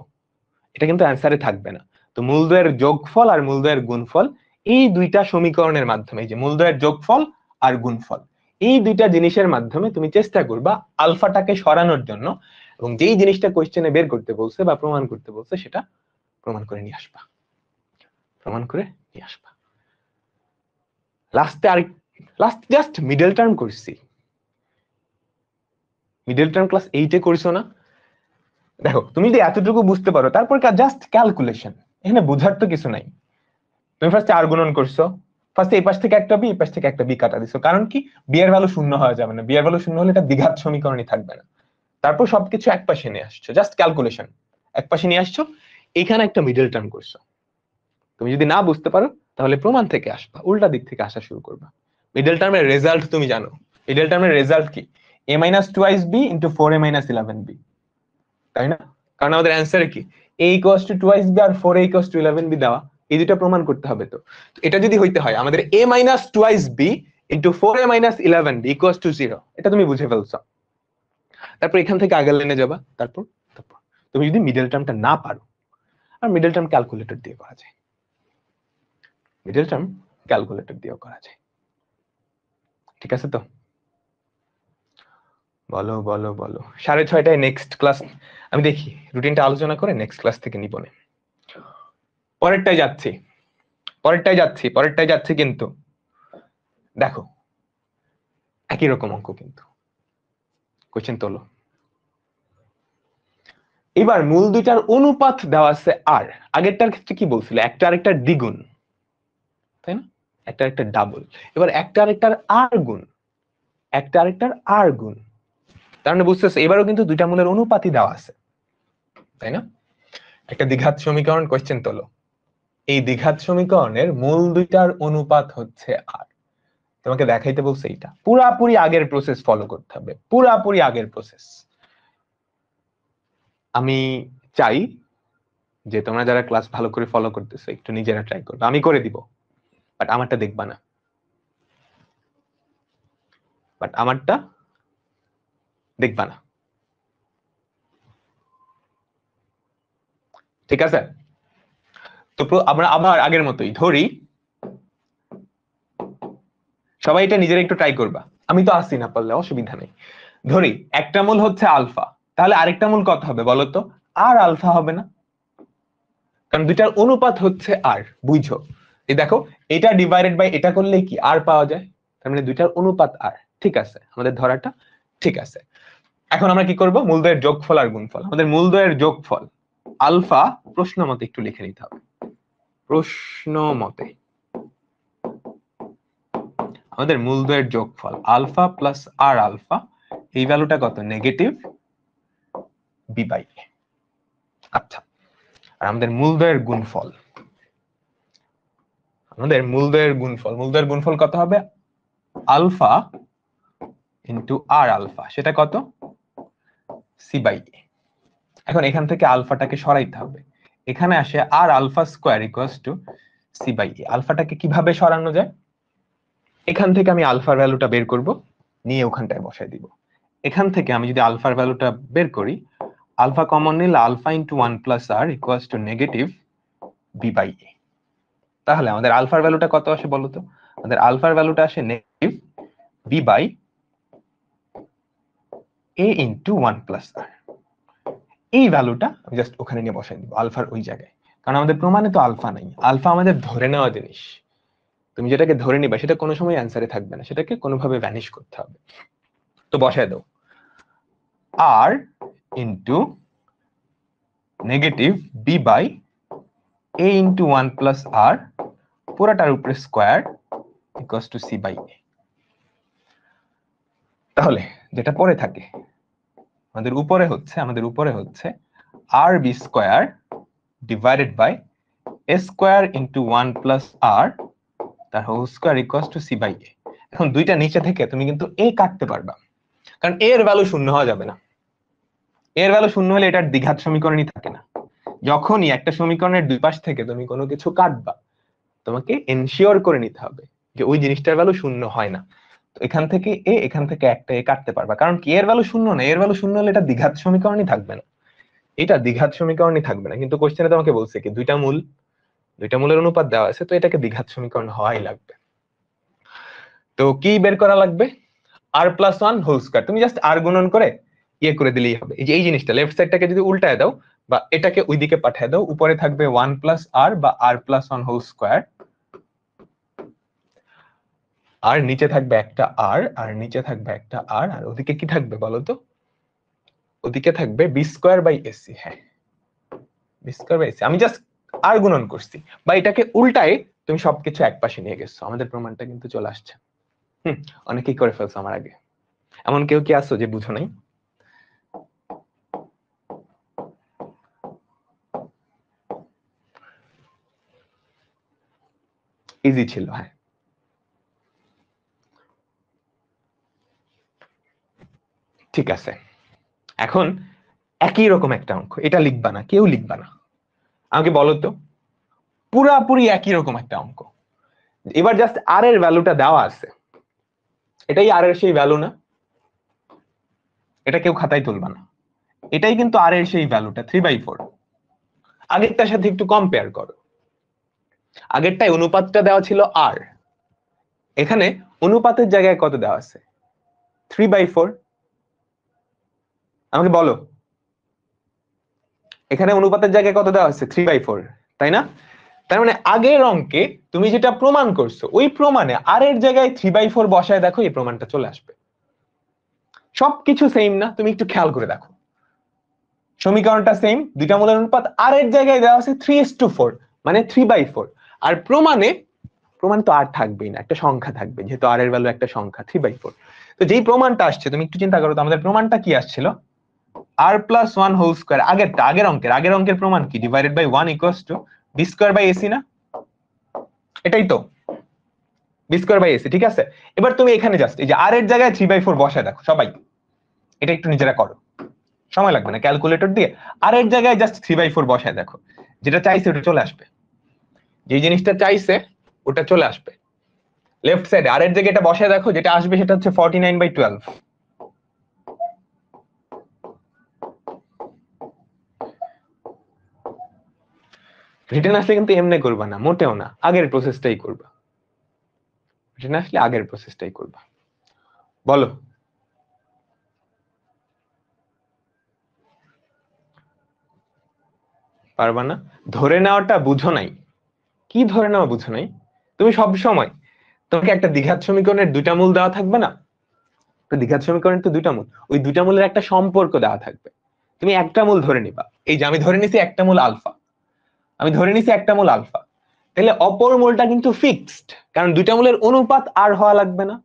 এটা কিন্তু অ্যান্সারে থাকবে না। তো মূলদ্বয়ের যোগফল আর মূলদ্বয়ের গুণফল, এই দুইটা সমীকরণের মাধ্যমে, যে মূলদ্বয়ের যোগফল আর গুণফল, এই দুইটা জিনিসের মাধ্যমে তুমি চেষ্টা করবা আলফাটাকে সরানোর জন্য, এবং যেই জিনিসটা কোশ্চেনে বের করতে বলছে বা প্রমাণ করতে বলছে সেটা প্রমাণ করে নিয়ে আসবা, প্রমাণ করে নিয়ে আসবা। লাস্ট জাস্ট মিডল টার্ম করছি, মিডল টার্ম ক্লাস 8-এ করছো না? দেখো তুমি যদি এতটুকু বুঝতে পারো, তারপর জাস্ট ক্যালকুলেশন, এখানে বুঝার তো কিছু নাই। তুমি ফার্স্টে আর গুণন করছো, ফার্স্টে এই পাশ থেকে একটা বি, এই পাশ থেকে একটা বি কাটা দিছো, কারণ কি বি এর ভ্যালু শূন্য হয়ে যাবে না, বি এর ভ্যালু শূন্য হলে এটা দ্বিঘাত সমীকরণই থাকবে না। তারপর সবকিছু এক পাশে নিয়ে আসছো, জাস্ট ক্যালকুলেশন এক পাশে নিয়ে আসছো, এখানে একটা মিডল টার্ম করছো। তুমি যদি না বুঝতে পারো তাহলে প্রমাণ থেকে আসবা, উল্টা দিক থেকে আসা শুরু করবা। মিডল টার্মের রেজাল্ট তুমি জানো, মিডল টার্মের রেজাল্ট কি? a - 2b into 4a - 11b, তাই না? কারণ আমাদের অ্যান্সারে কি a ইকুয়ালস টু 2b আর 4a ইকুয়ালস টু 11b দেওয়া, এই দুটো প্রমাণ করতে হবে। তো এটা যদি হইতে হয় আমাদের a - 2b into 4a - 11b equals to 0, এটা তুমি বুঝে ফেলছো। তারপর এখান থেকে আগের লাইনে যাবা, তারপর তারপর তুমি যদি মিডল টার্মটা না পারো, আর মিডল টার্ম ক্যালকুলেটর দিয়ে করা যায়, মিডল টার্ম ক্যালকুলেটর দিয়েও করা যায়। ঠিক আছে তো? বলো বলো বলো। 6:30টায় নেক্সট ক্লাস, আমি দেখি রুটিনটা আলোচনা করে নেক্সট ক্লাস থেকে নিব না। পরেরটাই যাচ্ছি, পরেরটাই যাচ্ছি, পরেরটাই যাচ্ছি, কিন্তু দেখো একই রকম অঙ্ক, কিন্তু কোশ্চেন তোলো। এবার মূল দুইটার অনুপাত দেওয়া আছে আর, আগেরটার ক্ষেত্রে কি বলছিল, একটা আরেকটার দ্বিগুণ, তাই না? একটা আরেকটার ডাবল। এবার একটা আরেকটার আর গুণ, একটা আরেকটার আর গুণ, তার মানে বুঝতেছে এবারও কিন্তু দুইটা মূলের অনুপাতই দেওয়া আছে, তাই না? একটা দ্বিঘাত সমীকরণ কোশ্চেন তোলো, এই দ্বিঘাত সমীকরণের মূল দুইটার অনুপাত হচ্ছে আর। তোমাকে দেখাইতে বলছে এটা পুরাপুরি আগের প্রসেস ফলো করতে হবে, পুরাপুরি আগের প্রসেস। আমি চাই যে তোমরা যারা ক্লাস ভালো করে ফলো করতেছো একটু নিজেরা ট্রাই করবে, আমি করে দিব, বাট আমারটা দেখবা না, বাট আমারটা দেখবা না, ঠিক আছে? তো আমরা আবার আগের মতোই ধরি, সবাই এটা নিজেরা একটু ট্রাই করবা, আমি তো আসি না পারলে অসুবিধা নেই। ধরি একটা মূল হচ্ছে আলফা, তাহলে আরেকটা মূল কত হবে বলতো? আর আলফা হবে না? কারণ দুইটার অনুপাত হচ্ছে আর, বুঝছো? এই দেখো এটা ডিভাইডেড বাই এটা করলে কি আর পাওয়া যায়, তার মানে দুইটার অনুপাত আর। ঠিক আছে, আমাদের ধরাটা ঠিক আছে। এখন আমরা কি করব, মূলদ্বয়ের যোগফল আর গুণফল। আমাদের মূলদ্বয়ের যোগফল আলফা, প্রশ্ন মতে একটু লিখে নিতে হবে, প্রশ্ন মতে আমাদের মূলদ্বয়ের যোগফল আলফা প্লাস আর আলফা, এই ভ্যালুটা কত? নেগেটিভ বি বাই এ। আচ্ছা, আর আমাদের মূলদ্বয়ের গুণফল, আমাদের মূলদ্বয়ের গুণফল, মূলদ্বয়ের গুণফল কত হবে? আলফা ইন্টু আর আলফা, সেটা কত? C by A. এখন এখান থেকে আলফাটাকে সরাইতে হবে, এখানে আসে আর alpha square equals to C by A. আলফাটাকে কিভাবে সরানো যায়? এখান থেকে আমি আলফার ভ্যালুটা বের করব, নিয়ে ওখানটায় বসাই দিব। এখান থেকে আমি যদি আলফার ভ্যালুটা বের করি, আলফা কমন নিলে alpha into 1 plus R equals to negative B by A. তাহলে আমাদের আলফার ভ্যালুটা কত আসে বলো তো? আমাদের আলফার ভ্যালুটা আসে negative B by A into 1 plus R. এই ভ্যালুটা আমি জাস্ট ওখানে নিয়ে বসাই দিব আলফার ওই জায়গায়, কারণ আমাদের প্রমাণে তো আলফা নাই। আলফা আমাদের ধরে নেওয়া জিনিস, তুমি যেটাকে ধরে নিবা সেটা কোনো সময় অ্যান্সারে থাকবে না, সেটাকে কোনোভাবে ভ্যানিশ করতে হবে। তো বসায় দাও R into negative B by A into 1 plus R পুরাটার উপরে square equals to C by A. তাহলে যেটা পরে থাকে আমাদের উপরে হচ্ছে R B square divided by A square into 1 plus R তার whole square equals to C by A. এখন দুইটা নিচে থেকে তুমি কিন্তু এ কাটতে পারবা, কারণ এ এর ভ্যালু শূন্য হওয়া যাবে না। এর ভ্যালু শূন্য হলে এটার দ্বিঘাত সমীকরণই থাকে না। যখনই একটা সমীকরণের দুই পাশ থেকে তুমি কোনো কিছু কাটবা, তোমাকে এনশিওর করে নিতে হবে যে ওই জিনিসটার ভ্যালু শূন্য হয় না। তো এখান থেকে এখান থেকে একটা এ কাটতে পারবা, কারণ কি এর ভ্যালু শূন্য না। এর ভ্যালু শূন্য হলে এটা দ্বিঘাত সমীকরণই থাকবে না, এটা দ্বিঘাত সমীকরণই থাকবে না। কিন্তু কোশ্চেনে তোমাকে বলছে কি দুইটা মূলের অনুপাত দেওয়া আছে, তো এটাকে দ্বিঘাত সমীকরণ হওয়াই লাগবে। তো কি বের করা লাগবে? আর প্লাস 1 হোল স্কয়ার। তুমি জাস্ট আর গুণন করে ইয়ে করে দিলেই হবে। এই যে এই জিনিসটা লেফট সাইডটাকে যদি উল্টায় দাও বা এটাকে ওইদিকে পাঠিয়ে দাও, উপরে থাকবে 1 প্লাস আর বা আর প্লাস 1 হোল স্কয়ার, আর নিচে থাকবে একটা আর, আর নিচে থাকবে একটা আর, আর ওদিকে কি থাকবে বলো তো? ওদিকে থাকবে বি স্কয়ার বাই এসি। হ্যাঁ, বি স্কয়ার বাই এসি। আমি জাস্ট আর গুণন করছি, বা এটাকে উল্টায় তুমি সবকিছু এক পাশে নিয়ে গেছো, আমাদের প্রমাণটা কিন্তু চলে আসছে। অনেকেই করে ফেলছো আমার আগে। এমন কেউ কি আছো যে বুঝো নাই? ইজি ছিল। হ্যাঁ, ঠিক আছে। এখন একই রকম একটা অঙ্ক, এটা লিখবা না, কেউ লিখবা না। আমাকে বলো তো, পুরাপুরি একই রকম একটা অঙ্ক। এবার জাস্ট আর এর ভ্যালুটা দেওয়া আছে, এটাই আর এর সেই ভ্যালু না? এটা কেউ খাতায় তুলবা না। এটাই কিন্তু আর এর সেই ভ্যালুটা 3/4। আগেরটার সাথে একটু কম্পেয়ার করো। আগেরটাই অনুপাতটা দেওয়া ছিল আর, এখানে অনুপাতের জায়গায় কত দেওয়া আছে? 3/4। আমাকে বলো, এখানে অনুপাতের জায়গায় কত দেওয়া আছে? 3/4, তাই না? তার মানে আগের অঙ্কে তুমি যেটা প্রমাণ করছো, ওই প্রমাণে আর এর জায়গায় 3/4 বসায় দেখো, এই প্রমাণটা চলে আসবে। সবকিছু সেম না? তুমি একটু খেয়াল করে দেখো, সমীকরণটা সেম, দুইটা মূলের অনুপাত, আর এর জায়গায় দেওয়া আছে 3:4, মানে 3/4। আর প্রমাণে তো আর থাকবেই না, একটা সংখ্যা থাকবে, যেহেতু আর এর ভ্যালু একটা সংখ্যা 3/4। তো যেই প্রমাণটা আসছে, তুমি একটু চিন্তা করো তো, আমাদের প্রমাণটা কি আসছিল? R plus 1 whole square. আগের অঙ্কের প্রমাণ কি? Divided by 1 equals to b square by ac না? এটাই তো, বি স্কয়ার বাই এসি। ঠিক আছে, এবার তুমি এখানে জাস্ট এই যে আর এর জায়গায় 3/4 বসায় দেখো সবাই। এটা একটু নিজেরা করো, সময় লাগবে না, ক্যালকুলেটর দিয়ে আর এর জায়গায় জাস্ট 3/4 বসায় দেখো। যেটা চাইছে ওটা চলে আসবে, যে জিনিসটা চাইছে ওটা চলে আসবে। লেফট সাইডে আর এর জায়গায় এটা বসায় দেখো, যেটা আসবে সেটা হচ্ছে 49/12। রিটেন আসলে কিন্তু এমনি করবা না, মোটেও না, আগের প্রসেসটাই করবা। রিটেন আসলে আগের প্রসেসটাই করবা। বলো, পারবা না? ধরে নেওয়াটা বুঝো নাই। কি ধরে নেওয়া বুঝো নাই? তুমি সব সময়, তোমাকে একটা দ্বিঘাত সমীকরণের দুইটা মূল দেওয়া থাকবে না? তো দ্বিঘাত সমীকরণের তো দুইটা মূল, ওই দুইটা মূলের একটা সম্পর্ক দেওয়া থাকবে। তুমি একটা মূল ধরে নিবা, এই যে আমি ধরে নিছি একটা মূল আলফা, আমি ধরে নিছি একটা মূল আলফা, তাহলে অপর মূলটা কিন্তু ফিক্সড, কারণ দুইটা মূলের অনুপাত আর হওয়া লাগবে না।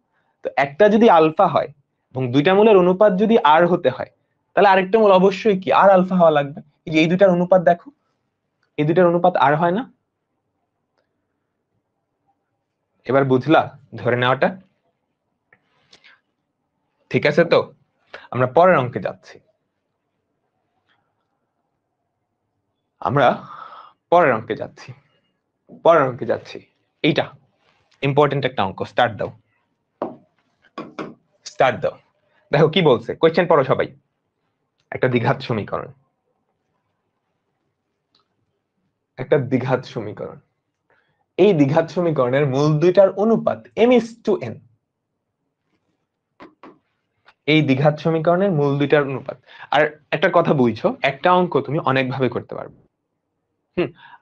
তো একটা যদি আলফা হয় এবং দুইটা মূলের অনুপাত যদি আর হতে হয়, তাহলে আরেকটা মূল অবশ্যই কি আর আলফা হওয়া লাগবে। এই যে এই দুইটার অনুপাত দেখো, এই দুইটার অনুপাত আর হয় না? এবার বুঝলা ধরে নেওয়াটা? ঠিক আছে, তো আমরা পরের অঙ্কে যাচ্ছি। আমরা পরের অঙ্কে যাচ্ছি। পরের অঙ্কে যাচ্ছি। এইটা ইম্পর্টেন্ট একটা অঙ্ক, স্টার্ট দাও। দেখো কি বলছে, কোয়েশ্চেন পড়ো সবাই। একটা দ্বিঘাত সমীকরণ, এই দ্বিঘাত সমীকরণের মূল দুইটার অনুপাত m:n। এই দ্বিঘাত সমীকরণের মূল দুইটার অনুপাত। আর একটা কথা বুঝছো, একটা অঙ্ক তুমি অনেক ভাবে করতে পারবে।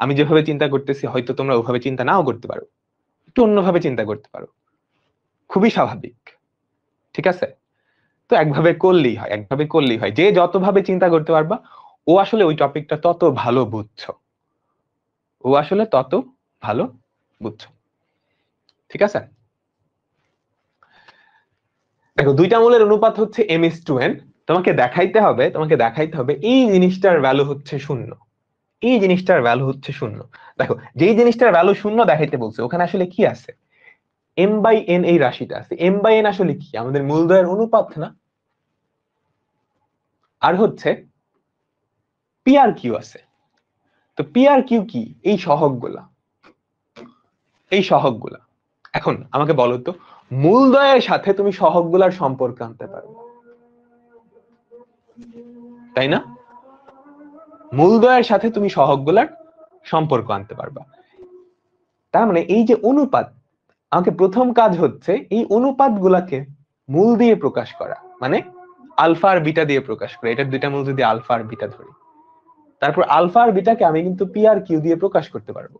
আমি যেভাবে চিন্তা করতেছি হয়তো তোমরা ওভাবে চিন্তা নাও করতে পারো, একটু অন্যভাবে চিন্তা করতে পারো, খুবই স্বাভাবিক। ঠিক আছে? তো একভাবে করলেই হয়, যে যতভাবে চিন্তা করতে পারবা ও আসলে ওই টপিকটা তত ভালো বুঝছো, ঠিক আছে? দেখো দুইটা মূলের অনুপাত হচ্ছে m:n। তোমাকে দেখাইতে হবে এই জিনিসটার ভ্যালু হচ্ছে শূন্য, দেখো যেই জিনিসটার ভ্যালু শূন্য দেখাইতে বলছে ওখানে আসলে কি আছে, m/n এই রাশিটা আছে। m/n আসলে কি, আমাদের মূলদ্বয়ের অনুপাত না? আর হচ্ছে পি আর কিউ আছে। তো পি আর কিউ কি? এই সহগগুলা। এখন আমাকে বলো তো, মূলদ্বয়ের সাথে তুমি সহগগুলার সম্পর্ক আনতে পারো, তাই না? মূলদ্বয়ের সাথে তুমি সহগগুলার সম্পর্ক আনতে পারবা। তার মানে এই যে অনুপাত, আমাকে প্রথম কাজ হচ্ছে এই অনুপাত গুলাকে মূল দিয়ে প্রকাশ করা, মানে আলফা আর বিটা দিয়ে প্রকাশ করা। এটার দুইটা মূল যদি আলফা আর বিটা ধরি, তারপর আলফা আর বিটাকে আমি কিন্তু পি আর কিউ দিয়ে প্রকাশ করতে পারবো।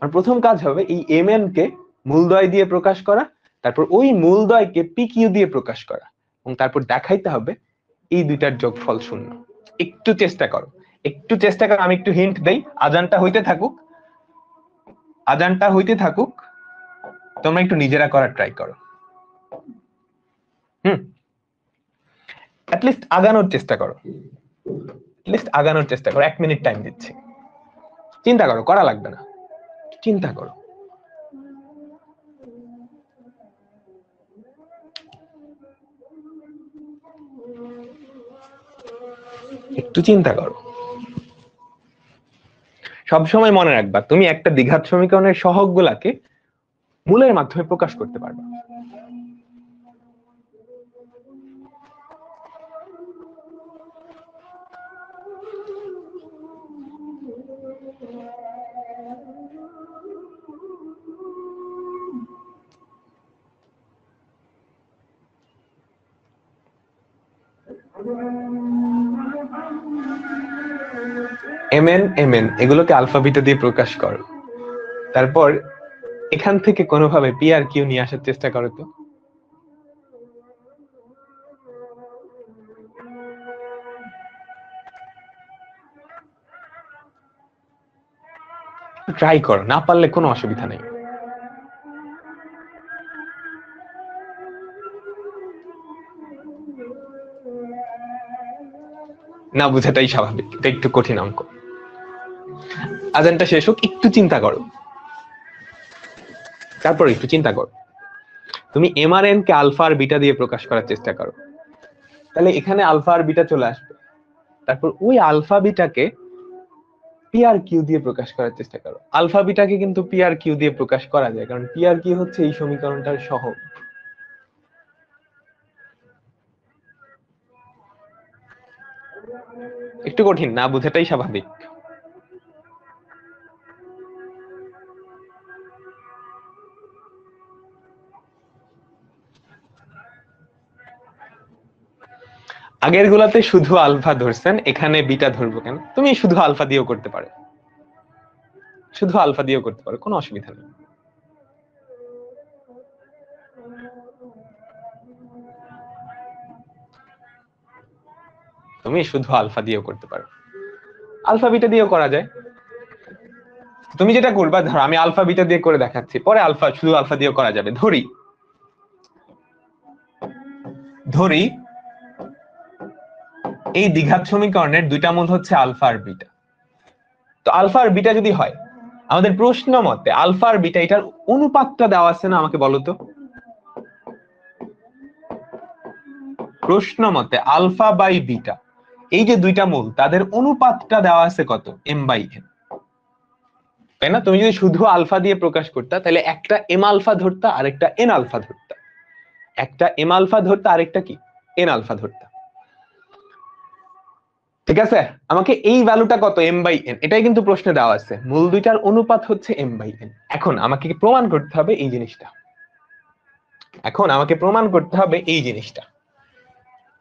আর প্রথম কাজ হবে এই mn কে মূলদ্বয় দিয়ে প্রকাশ করা, তারপর ওই মূলদ্বয়কে পি কিউ দিয়ে প্রকাশ করা, এবং তারপর দেখাইতে হবে এই দুইটার যোগফল শূন্য। একটু চেষ্টা করো, আমি একটু হিন্ট দেই। আজানটা হইতে থাকুক, তোমরা একটু নিজেরা করার ট্রাই করো। অ্যাটলিস্ট আগানোর চেষ্টা করো, 1 মিনিট টাইম দিচ্ছি। চিন্তা করো, করা লাগবে না, চিন্তা করো। একটু চিন্তা করো। সবসময় মনে রাখবা, তুমি একটা দ্বিঘাত সমীকরণের সহগগুলাকে মূলের মাধ্যমে প্রকাশ করতে পারবা। mn এগুলোকে আলফা বিটা দিয়ে প্রকাশ করো, তারপর এখান থেকে কোনোভাবে পি আর কিউ নিয়ে আসার চেষ্টা করো। তো ট্রাই করো, না পারলে কোনো অসুবিধা নেই। না বুঝাটাই স্বাভাবিক, এটা একটু কঠিন অঙ্ক। আজানটা শেষ হোক, একটু চিন্তা করো, তারপর একটু চিন্তা করো। তুমি mrn কে আলফা আর বিটা দিয়ে প্রকাশ করার চেষ্টা করো, তাহলে এখানে আলফা আর বিটা চলে আসবে। তারপর ওই আলফা বিটাকে পি আর কিউ দিয়ে প্রকাশ করার চেষ্টা করো। আলফা বিটাকে কিন্তু পি আর কিউ দিয়ে প্রকাশ করা যায়, কারণ পি আর কিউ হচ্ছে এই সমীকরণটার সহগ। একটু কঠিন, না বুঝাটাই স্বাভাবিক। আগের গুলাতে শুধু আলফা ধরছেন, এখানে বিটা ধরবো কেন? তুমি শুধু আলফা দিয়েও করতে পারো, কোনো অসুবিধা নেই। তুমি শুধু আলফা দিয়েও করতে পারো, আলফা বিটা দিয়েও করা যায়। তুমি যেটা করবা, ধরো আমি আলফা বিটা দিয়ে করে দেখাচ্ছি, পরে শুধু আলফা দিয়েও করা যাবে। ধরি এই দ্বিঘাত সমীকরণের দুইটা মূল হচ্ছে আলফা আর বিটা। তো আলফা আর বিটা যদি হয়, আমাদের প্রশ্ন মতে আলফা আর বিটা এটার অনুপাতটা দেওয়া আছে না? আমাকে বলো তো, প্রশ্ন মতে আলফা বাই বিটা, এই যে দুইটা মূল তাদের অনুপাতটা দেওয়া আছে কত? m/n। তাই না? তুমি যদি শুধু আলফা দিয়ে প্রকাশ করতা তাহলে একটা এম আলফা ধরতা আর একটা এন আলফা ধরতা, একটা এম আলফা ধরতা আরেকটা কি এন আলফা ধরতা। ঠিক আছে, আমাকে এই ভ্যালুটা কত এম বাই এন, এটাই কিন্তু প্রশ্নে দেওয়া আছে, মূল দুইটার অনুপাত হচ্ছে এম বাই এন। এখন আমাকে প্রমাণ করতে হবে এই জিনিসটা, এখন আমাকে প্রমাণ করতে হবে এই জিনিসটা।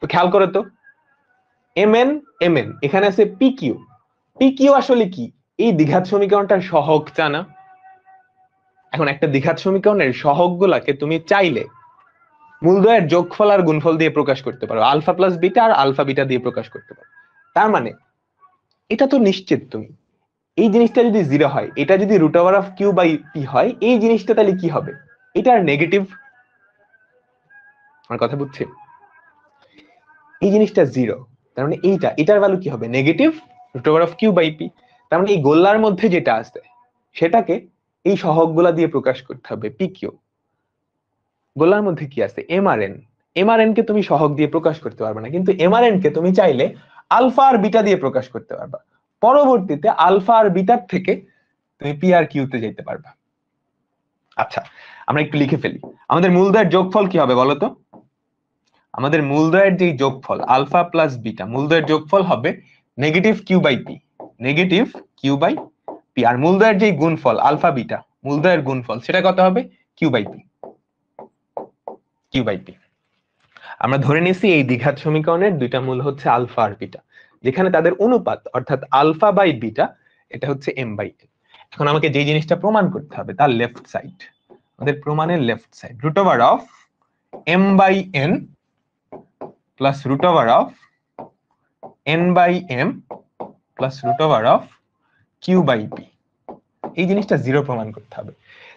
তো খেয়াল করো তো, এম এন এম এন, এখানে আছে পি কিউ, পি কিউ আসলে কি? এই দ্বিঘাত সমীকরণটার সহগ জানা। এখন একটা দ্বিঘাত সমীকরণের সহগ গুলাকে তুমি চাইলে মূলদ্বয়ের যোগফল আর গুণফল দিয়ে প্রকাশ করতে পারো, আলফা প্লাস বিটা আর আলফা বিটা দিয়ে প্রকাশ করতে পারো। তার মানে এটা তো নিশ্চিত তুমি, এই জিনিসটা যদি জিরো হয়, এটা যদি root over of Q by p হয়, এই জিনিসটা তাহলে কি হবে? এটা আর নেগেটিভ। আমার কথা বুঝছে? এই জিনিসটা জিরো, তার মানে এটার ভ্যালু কি হবে? Negative root over of Q by p. তার মানে এই গোল্লার মধ্যে যেটা আছে সেটাকে এই সহগগুলা দিয়ে প্রকাশ করতে হবে, পি কিউ। গোলার মধ্যে কি আছে? এমআরএন। এমআরএন কে তুমি সহগ দিয়ে প্রকাশ করতে পারবে না, কিন্তু এমআরএন কে তুমি চাইলে আলফা আর বিটা দিয়ে প্রকাশ করতে পারবা। পরবর্তীতে আলফা আর বিটার থেকে তুমি পি আর কিউ তে যেতে পারবা। আচ্ছা, আমরা একটু লিখে ফেলি, আমাদের মূলদ্বয়ের যোগফল কি হবে বলতো? আমাদের মূলদ্বয়ের যে যোগফল আলফা প্লাস বিটা, মূলদ্বয়ের যোগফল হবে negative Q by P, negative Q by P. আর মূলদ্বয়ের যে গুণফল আলফা বিটা, মূলদ্বয়ের গুণফল সেটা কত হবে? Q by P, Q by P. আমরা ধরে নিছি এই দ্বিঘাত সমীকরণের দুইটা মূল হচ্ছে আলফা আর বিটা, যেখানে তাদের অনুপাত অর্থাৎ আলফা বাই বিটা এটা হচ্ছে এম বাই এন। এখন আমাকে যে জিনিসটা প্রমাণ করতে হবে তার লেফট সাইড, আমাদের প্রমাণের left side, root over of m by n plus root over of n by m plus root over of Q by P, এই জিনিসটা জিরো প্রমাণ করতে হবে।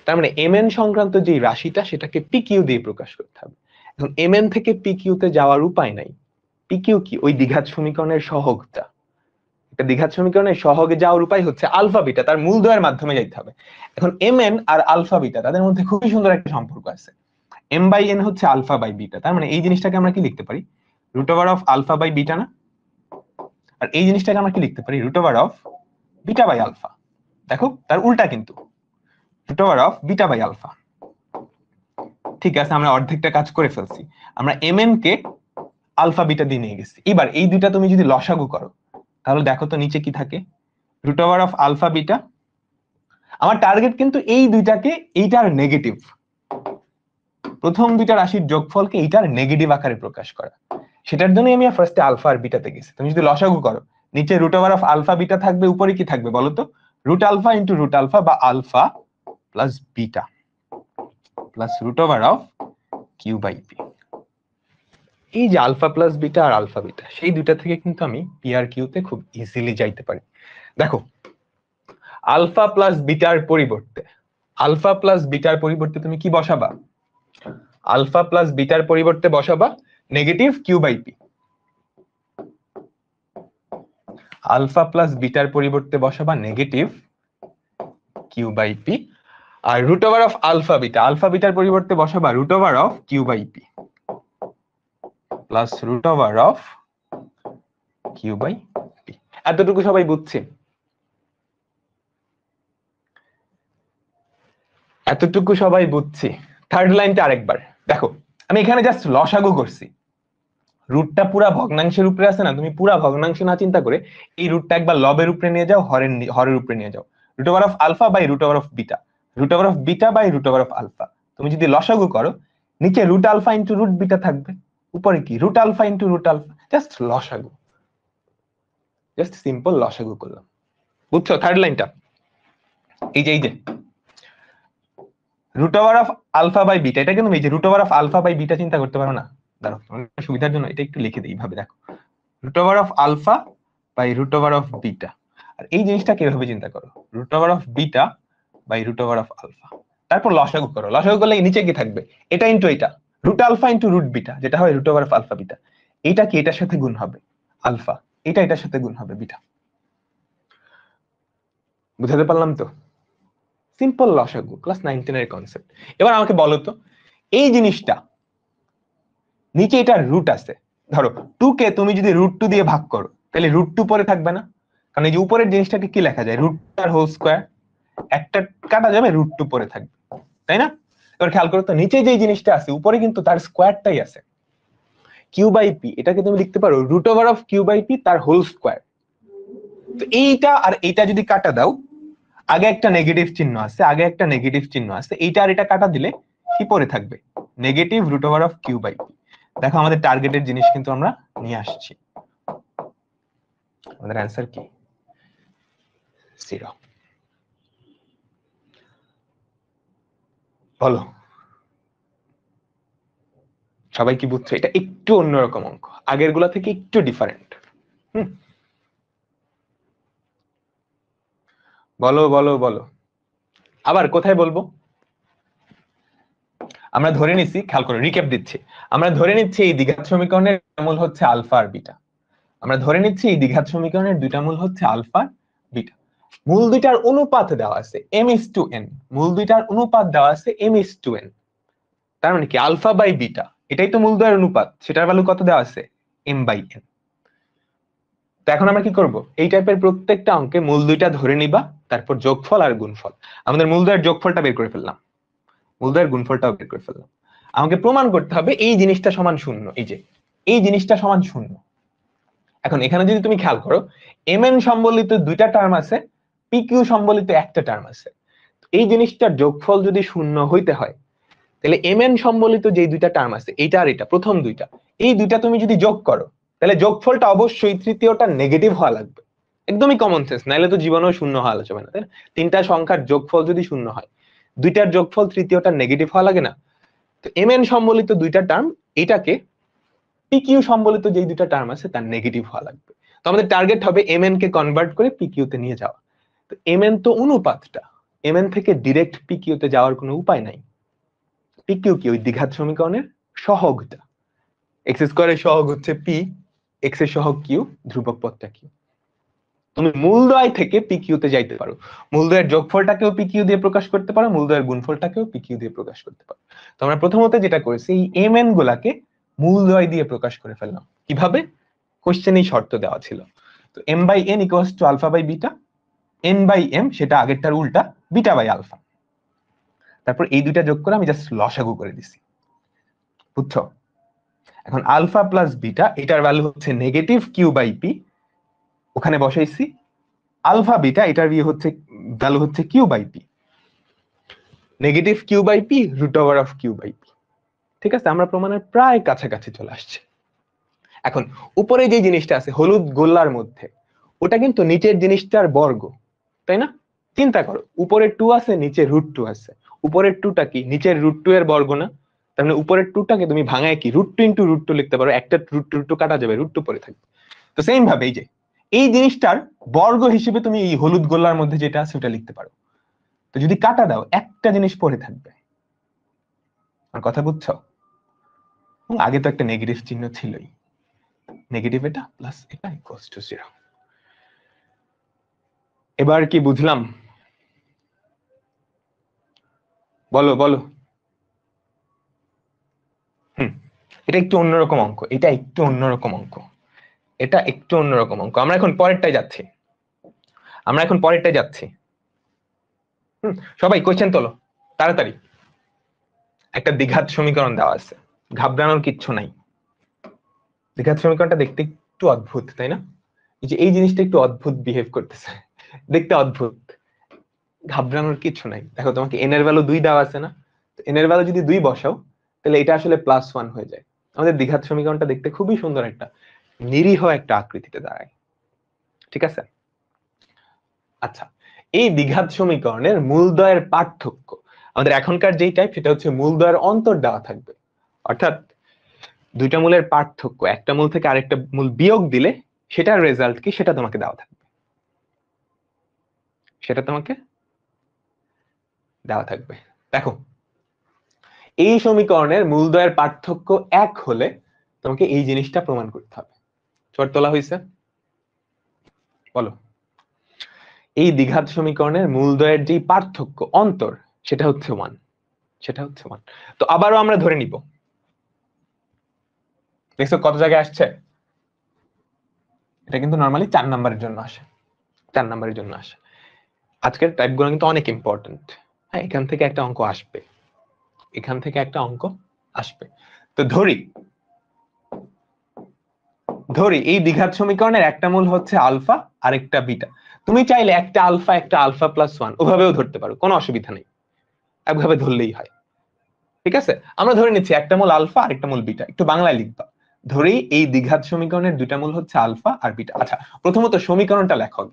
তার মানে এম এন সংক্রান্ত যে রাশিটা সেটাকে পি কিউ দিয়ে প্রকাশ করতে হবে। এখন এম এন থেকে পি কিউ তে যাওয়ার উপায় নাই, পি কিউ কি? ওই দ্বিঘাত সমীকরণের সহগটা। একটা দ্বিঘাত সমীকরণের সহগে যাওয়ার উপায় হচ্ছে আলফা বিটা, তার মূলদ্বয়ের মাধ্যমে যাইতে হবে। এখন এম এন আর আলফা বিটা তাদের মধ্যে খুবই সুন্দর একটা সম্পর্ক আছে, এম বাই এন হচ্ছে আলফা বাই বিটা। তার মানে এই জিনিসটাকে আমরা কি লিখতে পারি? Root over of alpha by beta না? আর এই জিনিসটাকে আমরা কি লিখতে পারি? Root over of beta by alpha. দেখো তার উল্টা কিন্তু, root over of beta by alpha. ঠিক আছে, আমরা অর্ধেকটা কাজ করে ফেলছি, আমরা M N K alpha beta দিয়ে নিয়ে গেছি। এবার এই দুইটা তুমি যদি লসাগু করো তাহলে দেখো তো নিচে কি থাকে? Root over of alpha beta. আমার টার্গেট কিন্তু এই দুইটাকে এইটার নেগেটিভ, প্রথম দুইটা রাশির যোগফলকে এইটার নেগেটিভ আকারে প্রকাশ করা। সেটার জন্য আমি ফার্স্টে আলফা আর বিটাতে গেছি। তুমি যদি লসাগু করো নিচে root over of alpha beta থাকবে, উপরে কি থাকবে বলো তো? Root alpha into root alpha বা alpha plus beta plus root over of Q by P. এই যে আলফা প্লাস বিটা আর আলফা বিটা, সেই দুইটা থেকে কিন্তু আমি পি আর কিউ তে খুব ইজিলি যাইতে পারি। দেখো আলফা প্লাস বিটার পরিবর্তে, আলফা প্লাস বিটার পরিবর্তে তুমি কি বসাবা? আলফা প্লাস বিটার পরিবর্তে বসাবা negative Q by P. Alpha plus বিটার পরিবর্তে বসাবা নেগেটিভ কিউ বাই পি। আর root over of alpha beta, alpha বিটার পরিবর্তে বসাবা root over of Q by P plus root over of Q by P. এতটুকু সবাই বুঝছে? এতটুকু সবাই বুঝছি? থার্ড লাইনটা আরেকবার দেখো, আমি এখানে জাস্ট লসাগু করছি, রুটটা পুরা ভগ্নাংশের উপরে আছে না, তুমি পুরা ভগ্নাংশ না চিন্তা করে এই রুটটা একবার লবের উপরে নিয়ে যাও, হরের উপরে নিয়ে যাও। Root over of alpha by root over of beta, root over of beta by root over of alpha. তুমি যদি লসাগু করো নিচে root alpha into root beta থাকবে, উপরে কি? Root alpha into root alpha. Just লসাগু, জাস্ট সিম্পল লসাগু করলাম। বুঝছো থার্ড লাইনটা? এই যে root over of alpha by beta, এটা কিন্তু এই যে root over of alpha by beta চিন্তা করতে পারো না? দাঁড়াও সুবিধার জন্য এটা একটু লিখে দিই এইভাবে, দেখো root over of alpha by root over of beta. আর এই জিনিসটা কিভাবে চিন্তা করো? Root over of beta by root over of alpha. তারপর লসাগু করো, লসাগু করলে নিচে কি থাকবে? এটা ইন্টু এটা, root alpha into root beta, যেটা হয় root over of alpha beta. এইটা কি এটার সাথে গুণ হবে আলফা, এটা এটার সাথে গুণ হবে বিটা। বুঝাতে পারলাম তো? সিম্পল লসাগু, ক্লাস 9-10 এর কনসেপ্ট। এবার আমাকে বলো তো, এই জিনিসটা নিচে এটার রুট আছে, ধরো 2 কে তুমি যদি রুট 2 দিয়ে ভাগ করো তাহলে রুট 2 পরে থাকবে না? কারণ এই যে উপরের জিনিসটাকে কি লেখা যায়? রুট আর হোল স্কয়ার। একটা কাটা যাবে, √2 পরে থাকবে, তাই না? এবার খেয়াল করো তো, নিচে যে জিনিসটা আছে উপরে কিন্তু তার স্কোয়ারটাই আছে, q/p, এটাকে তুমি লিখতে পারো √/q/p তার হোল স্কোয়ার। তো এইটা আর এইটা যদি কাটা দাও, আগে একটা নেগেটিভ চিহ্ন আছে, এইটা আর এটা কাটা দিলে কি পড়ে থাকবে? -√/q/p। দেখো আমাদের টার্গেটের জিনিস কিন্তু আমরা নিয়ে আসছি। আমাদের অ্যান্সার কি? 0। বলো সবাই কি বুঝছো? এটা একটু অন্যরকম অঙ্ক, আগের গুলা থেকে একটু ডিফারেন্ট। বলো বলো বলো, আবার কোথায় বলবো? আমরা ধরে নিচ্ছি, খেয়াল করে রিক্যাপ দিচ্ছি, আমরা ধরে নিচ্ছি এই দ্বিঘাত সমীকরণের মূল হচ্ছে আলফা আর বিটা। আমরা ধরে নিচ্ছি এই দ্বিঘাত সমীকরণের দুইটা মূল হচ্ছে আলফা বিটা। মূল দুইটার অনুপাত দেওয়া আছে m:n, মূল দুইটার অনুপাত দেওয়া আছে m:n। তার মানে কি আলফা বাই বিটা, এটাই তো মূল দ্বয়ের অনুপাত, সেটার ভ্যালু কত দেওয়া আছে? m/n। তো এখন আমরা কি করব? এই টাইপের প্রত্যেকটা অঙ্কে মূল দুইটা ধরে নিবা, তারপর যোগফল আর গুণফল। আমাদের মূল দ্বয়ের যোগফলটা বের করে ফেললাম, মূল দ্বয়ের গুণফলটাও বের করে ফেললাম। আমাকে প্রমাণ করতে হবে এই জিনিসটা সমান শূন্য, এই যে এই জিনিসটা সমান শূন্য। এখন এখানে যদি তুমি খেয়াল করো, mn সম্বলিত দুইটা টার্ম আছে, pq সম্বলিত একটা টার্ম আছে। এই জিনিসটার যোগফল যদি শূন্য হইতে হয়, তাহলে mn সম্বলিত যে দুইটা টার্ম আছে, এইটা আর এটা প্রথম দুইটা, এই দুইটা তুমি যদি যোগ করো, তাহলে যোগফলটা অবশ্যই তৃতীয়টা নেগেটিভ হওয়া লাগবে। একদমই কমন সেন্স, নাইলে তো জীবনেও শূন্য হওয়া যাবে না, তাই না? তিনটা সংখ্যার যোগফল যদি শূন্য হয়, দুইটার যোগফল তৃতীয়টা নেগেটিভ হওয়া লাগে না? তো mn সম্বলিত দুইটা টার্ম, এটাকে pq সম্বলিত যে দুইটা টার্ম আছে তার নেগেটিভ হওয়া লাগবে। তো আমাদের টার্গেট হবে mn কে কনভার্ট করে pq তে নিয়ে যাওয়া। তো mn তো অনুপাতটা, mn থেকে ডিরেক্ট pq তে যাওয়ার কোনো উপায় নাই। pq কি ওই দ্বিঘাত সমীকরণের সহগটা, x স্কয়ারের সহগ হচ্ছে p, x এর সহগ q, ধ্রুবক পদটা q। তুমি মূলদ্বয় থেকে pq তে যাইতে পারো, মূলদ্বয়ের যোগফলটাকেও pq দিয়ে প্রকাশ করতে পারো, মূলদ্বয়ের গুণফলটাকেও pq দিয়ে প্রকাশ করতে পারো। তো আমরা প্রথমত যেটা করেছি, এই mn গুলাকে মূলদ্বয় দিয়ে প্রকাশ করে ফেললাম। কিভাবে? কোশ্চেনেই শর্ত দেওয়া ছিল। তো m/n equals to alpha by beta, n/m সেটা আগেরটার উল্টা, বিটা বাই আলফা। তারপর এই দুইটা যোগ করে আমি জাস্ট লসাগু করে দিছি, বুঝছো? এখন আলফা প্লাস বিটা, এটার ভ্যালু হচ্ছে নেগেটিভ q/p, ওখানে বসাইছি। আলফা বিটা, এটার ভ্যালু হচ্ছে q/p, নেগেটিভ q/p √/q/p। ঠিক আছে, আমরা প্রমাণের প্রায় কাছাকাছি চলে আসছে। এখন উপরে যে জিনিসটা আছে হলুদ গোল্লার মধ্যে, ওটা কিন্তু নিচের জিনিসটার বর্গ, তাই না? চিন্তা করো, উপরের 2 আছে, নিচে √2 আছে। উপরের 2টা কি? নিচের √2 এর বর্গ না? তার মানে উপরের 2টাকে তুমি ভাঙায় কি √2 × √2 লিখতে পারো, একটা √2 কাটা যাবে, √2 পরে থাকবে। তো সেম ভাবে এই যে এই জিনিসটার বর্গ হিসেবে তুমি এই হলুদ গোল্লার মধ্যে যেটা আছে ওটা লিখতে পারো। তো যদি কাটা দাও, একটা জিনিস পরে থাকবে। আর কথা বুঝছো? আগে তো একটা নেগেটিভ চিহ্ন ছিলই, নেগেটিভ এটা প্লাস এটা ইকুয়ালস টু 0। এবার কি বুঝলাম? বলো বলো। এটা একটু অন্যরকম অঙ্ক, এটা একটু অন্যরকম অঙ্ক, এটা একটু অন্যরকম অঙ্ক। আমরা এখন পরেরটাই যাচ্ছি, আমরা এখন পরেরটাই যাচ্ছি। সবাই কোশ্চেন তোলো তাড়াতাড়ি। একটা দ্বিঘাত সমীকরণ দেওয়া আছে, ঘাবড়ানোর কিচ্ছু নাই। দ্বিঘাত সমীকরণটা দেখতে একটু অদ্ভুত, তাই না? এই যে এই জিনিসটা একটু অদ্ভুত বিহেভ করতেছে, দেখতে অদ্ভুত, ঘাবড়ানোর কিছু নাই। দেখো তোমাকে n এর ভ্যালু 2 দেওয়া আছে না? তো n এর ভ্যালু যদি 2 বসাও, তাহলে এটা আসলে +1 হয়ে যায়। আমাদের দ্বিঘাত সমীকরণটা দেখতে খুবই সুন্দর, একটা নিরীহ একটা আকৃতিতে দাঁড়ায়। ঠিক আছে? আচ্ছা, এই দ্বিঘাত সমীকরণের মূলদ্বয়ের পার্থক্য, আমাদের এখনকার যেই টাইপ সেটা হচ্ছে মূলদ্বয়ের অন্তর দেওয়া থাকবে। অর্থাৎ দুইটা মূলের পার্থক্য, একটা মূল থেকে আরেকটা মূল বিয়োগ দিলে সেটার রেজাল্ট কি সেটা তোমাকে দেওয়া থাকবে, সেটা তোমাকে দেওয়া থাকবে। দেখো, এই সমীকরণের মূলদ্বয়ের পার্থক্য 1 হলে তোমাকে এই জিনিসটা প্রমাণ করতে হবে। চট তোলা হয়েছে? বলো। এই দ্বিঘাত সমীকরণের মূলদ্বয়ের যে পার্থক্য অন্তর, সেটা হচ্ছে 1, সেটা হচ্ছে 1। তো আবারও আমরা ধরে নিব, দেখছো কত জায়গায় আসছে? এটা কিন্তু নরমালি 4 নাম্বারের জন্য আসে, 4 নাম্বারের জন্য আসে। আজকের টাইপগুলো কিন্তু অনেক ইম্পর্টেন্ট। হ্যাঁ, এখান থেকে একটা অঙ্ক আসবে, এখান থেকে একটা অঙ্ক আসবে। তো ধরি এই দ্বিঘাত সমীকরণের একটা মূল হচ্ছে আলফা আর একটা বিটা। তুমি চাইলে একটা আলফা প্লাস ওয়ান ওভাবেও ধরতে পারো, কোনো অসুবিধা নেই, একভাবে ধরলেই হয়। ঠিক আছে, আমরা ধরে নিচ্ছি একটা মূল আলফা আর একটা মূল বিটা। একটু বাংলায় লিখবা, ধরেই এই দ্বিঘাত সমীকরণের দুইটা মূল হচ্ছে আলফা আর বিটা। আচ্ছা, প্রথমত সমীকরণটা লেখো।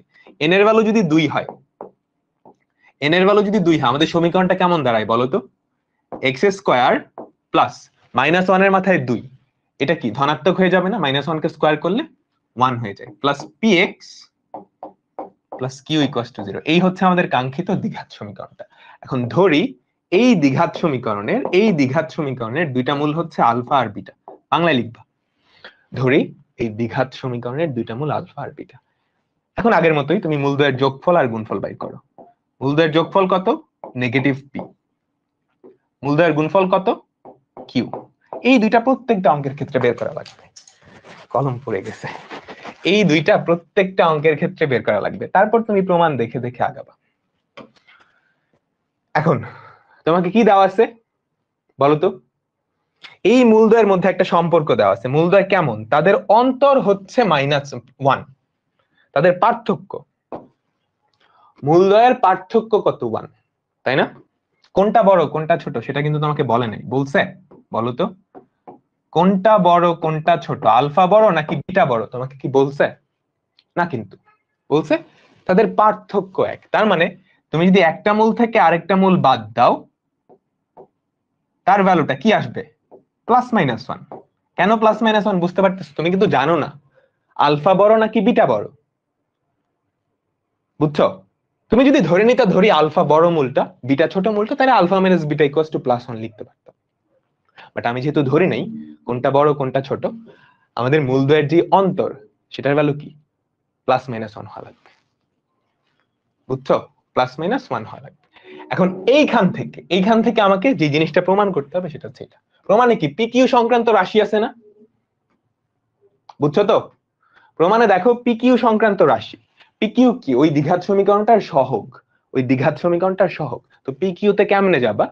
এন এর ভ্যালু যদি 2 হয়, এন এর ভ্যালু যদি 2 হয়, আমাদের সমীকরণটা কেমন দাঁড়ায় বলো তো? X square plus minus one এর মাথায় 2, এটা কি ধনাত্মক হয়ে যাবে না? মাইনাস ওয়ান কে স্কোয়ার করলে 1 হয়ে যায়, plus p x plus q equals to 0। এই হচ্ছে আমাদের কাঙ্ক্ষিত দ্বিঘাত সমীকরণটা। এখন ধরি এই দ্বিঘাত সমীকরণের দুইটা মূল হচ্ছে আলফা আর বিটা। বাংলায় লিখবা, ধরি এই দ্বিঘাত সমীকরণের দুইটা মূল আলফা আর বিটা। এখন আগের মতোই তুমি মূলদ্বয়ের যোগফল আর গুণফল বাই করো। মূলদ্বয়ের যোগফল কত? Negative P. মূলদ্বয়ের গুণফল কত? কিউ। এই দুইটা প্রত্যেকটা অঙ্কের ক্ষেত্রে বের করা লাগবে। কলম পড়ে গেছে। এই দুইটা প্রত্যেকটা অঙ্কের ক্ষেত্রে বের করা লাগবে, তারপর তুমি প্রমাণ দেখে দেখে আগাবা। এখন তোমাকে কি দেওয়া আছে বলো তো? এই মূলদ্বয়ের মধ্যে একটা সম্পর্ক দেওয়া আছে। মূলদ্বয় কেমন? তাদের অন্তর হচ্ছে -1, তাদের পার্থক্য, মূলদ্বয়ের পার্থক্য কত? 1, তাই না? কোনটা বড় কোনটা ছোট সেটা কিন্তু তোমাকে বলে নাই, বলছে? বলো তো কোনটা বড় কোনটা ছোট, আলফা বড় নাকি বিটা বড়, তোমাকে কি বলছে? না, কিন্তু বলছে তাদের পার্থক্য 1। তার মানে তুমি যদি একটা মূল থেকে আরেকটা মূল বাদ দাও, তার ভ্যালুটা কি আসবে? +-1। কেন +-1 বুঝতে পারতেছো? তুমি কিন্তু জানো না আলফা বড় নাকি বিটা বড়, বুঝছো? তুমি যদি ধরে নিতে ধরি আলফা বড় মূলটা, বিটা ছোট মূলটা, তাহলে alpha minus beta equals to +1 লিখতে পারতাম। বাট আমি যেহেতু ধরি নাই কোনটা বড় কোনটা ছোট, আমাদের মূলদ্বয়ের যে অন্তর সেটার ভ্যালু কি? +-1 হওয়া লাগবে, বুঝছো? +-1 হওয়া লাগবে। এখন এইখান থেকে আমাকে যে জিনিসটা প্রমাণ করতে হবে সেটা হচ্ছে এটা। প্রমাণে কি পি কিউ সংক্রান্ত রাশি আছে না? বুঝছো তো? প্রমাণে দেখো পি কিউ সংক্রান্ত রাশি। পি কিউ কি? ওই দ্বিঘাত সমীকরণটার সহগ, তো পি কিউ তে কেমনে যাবা?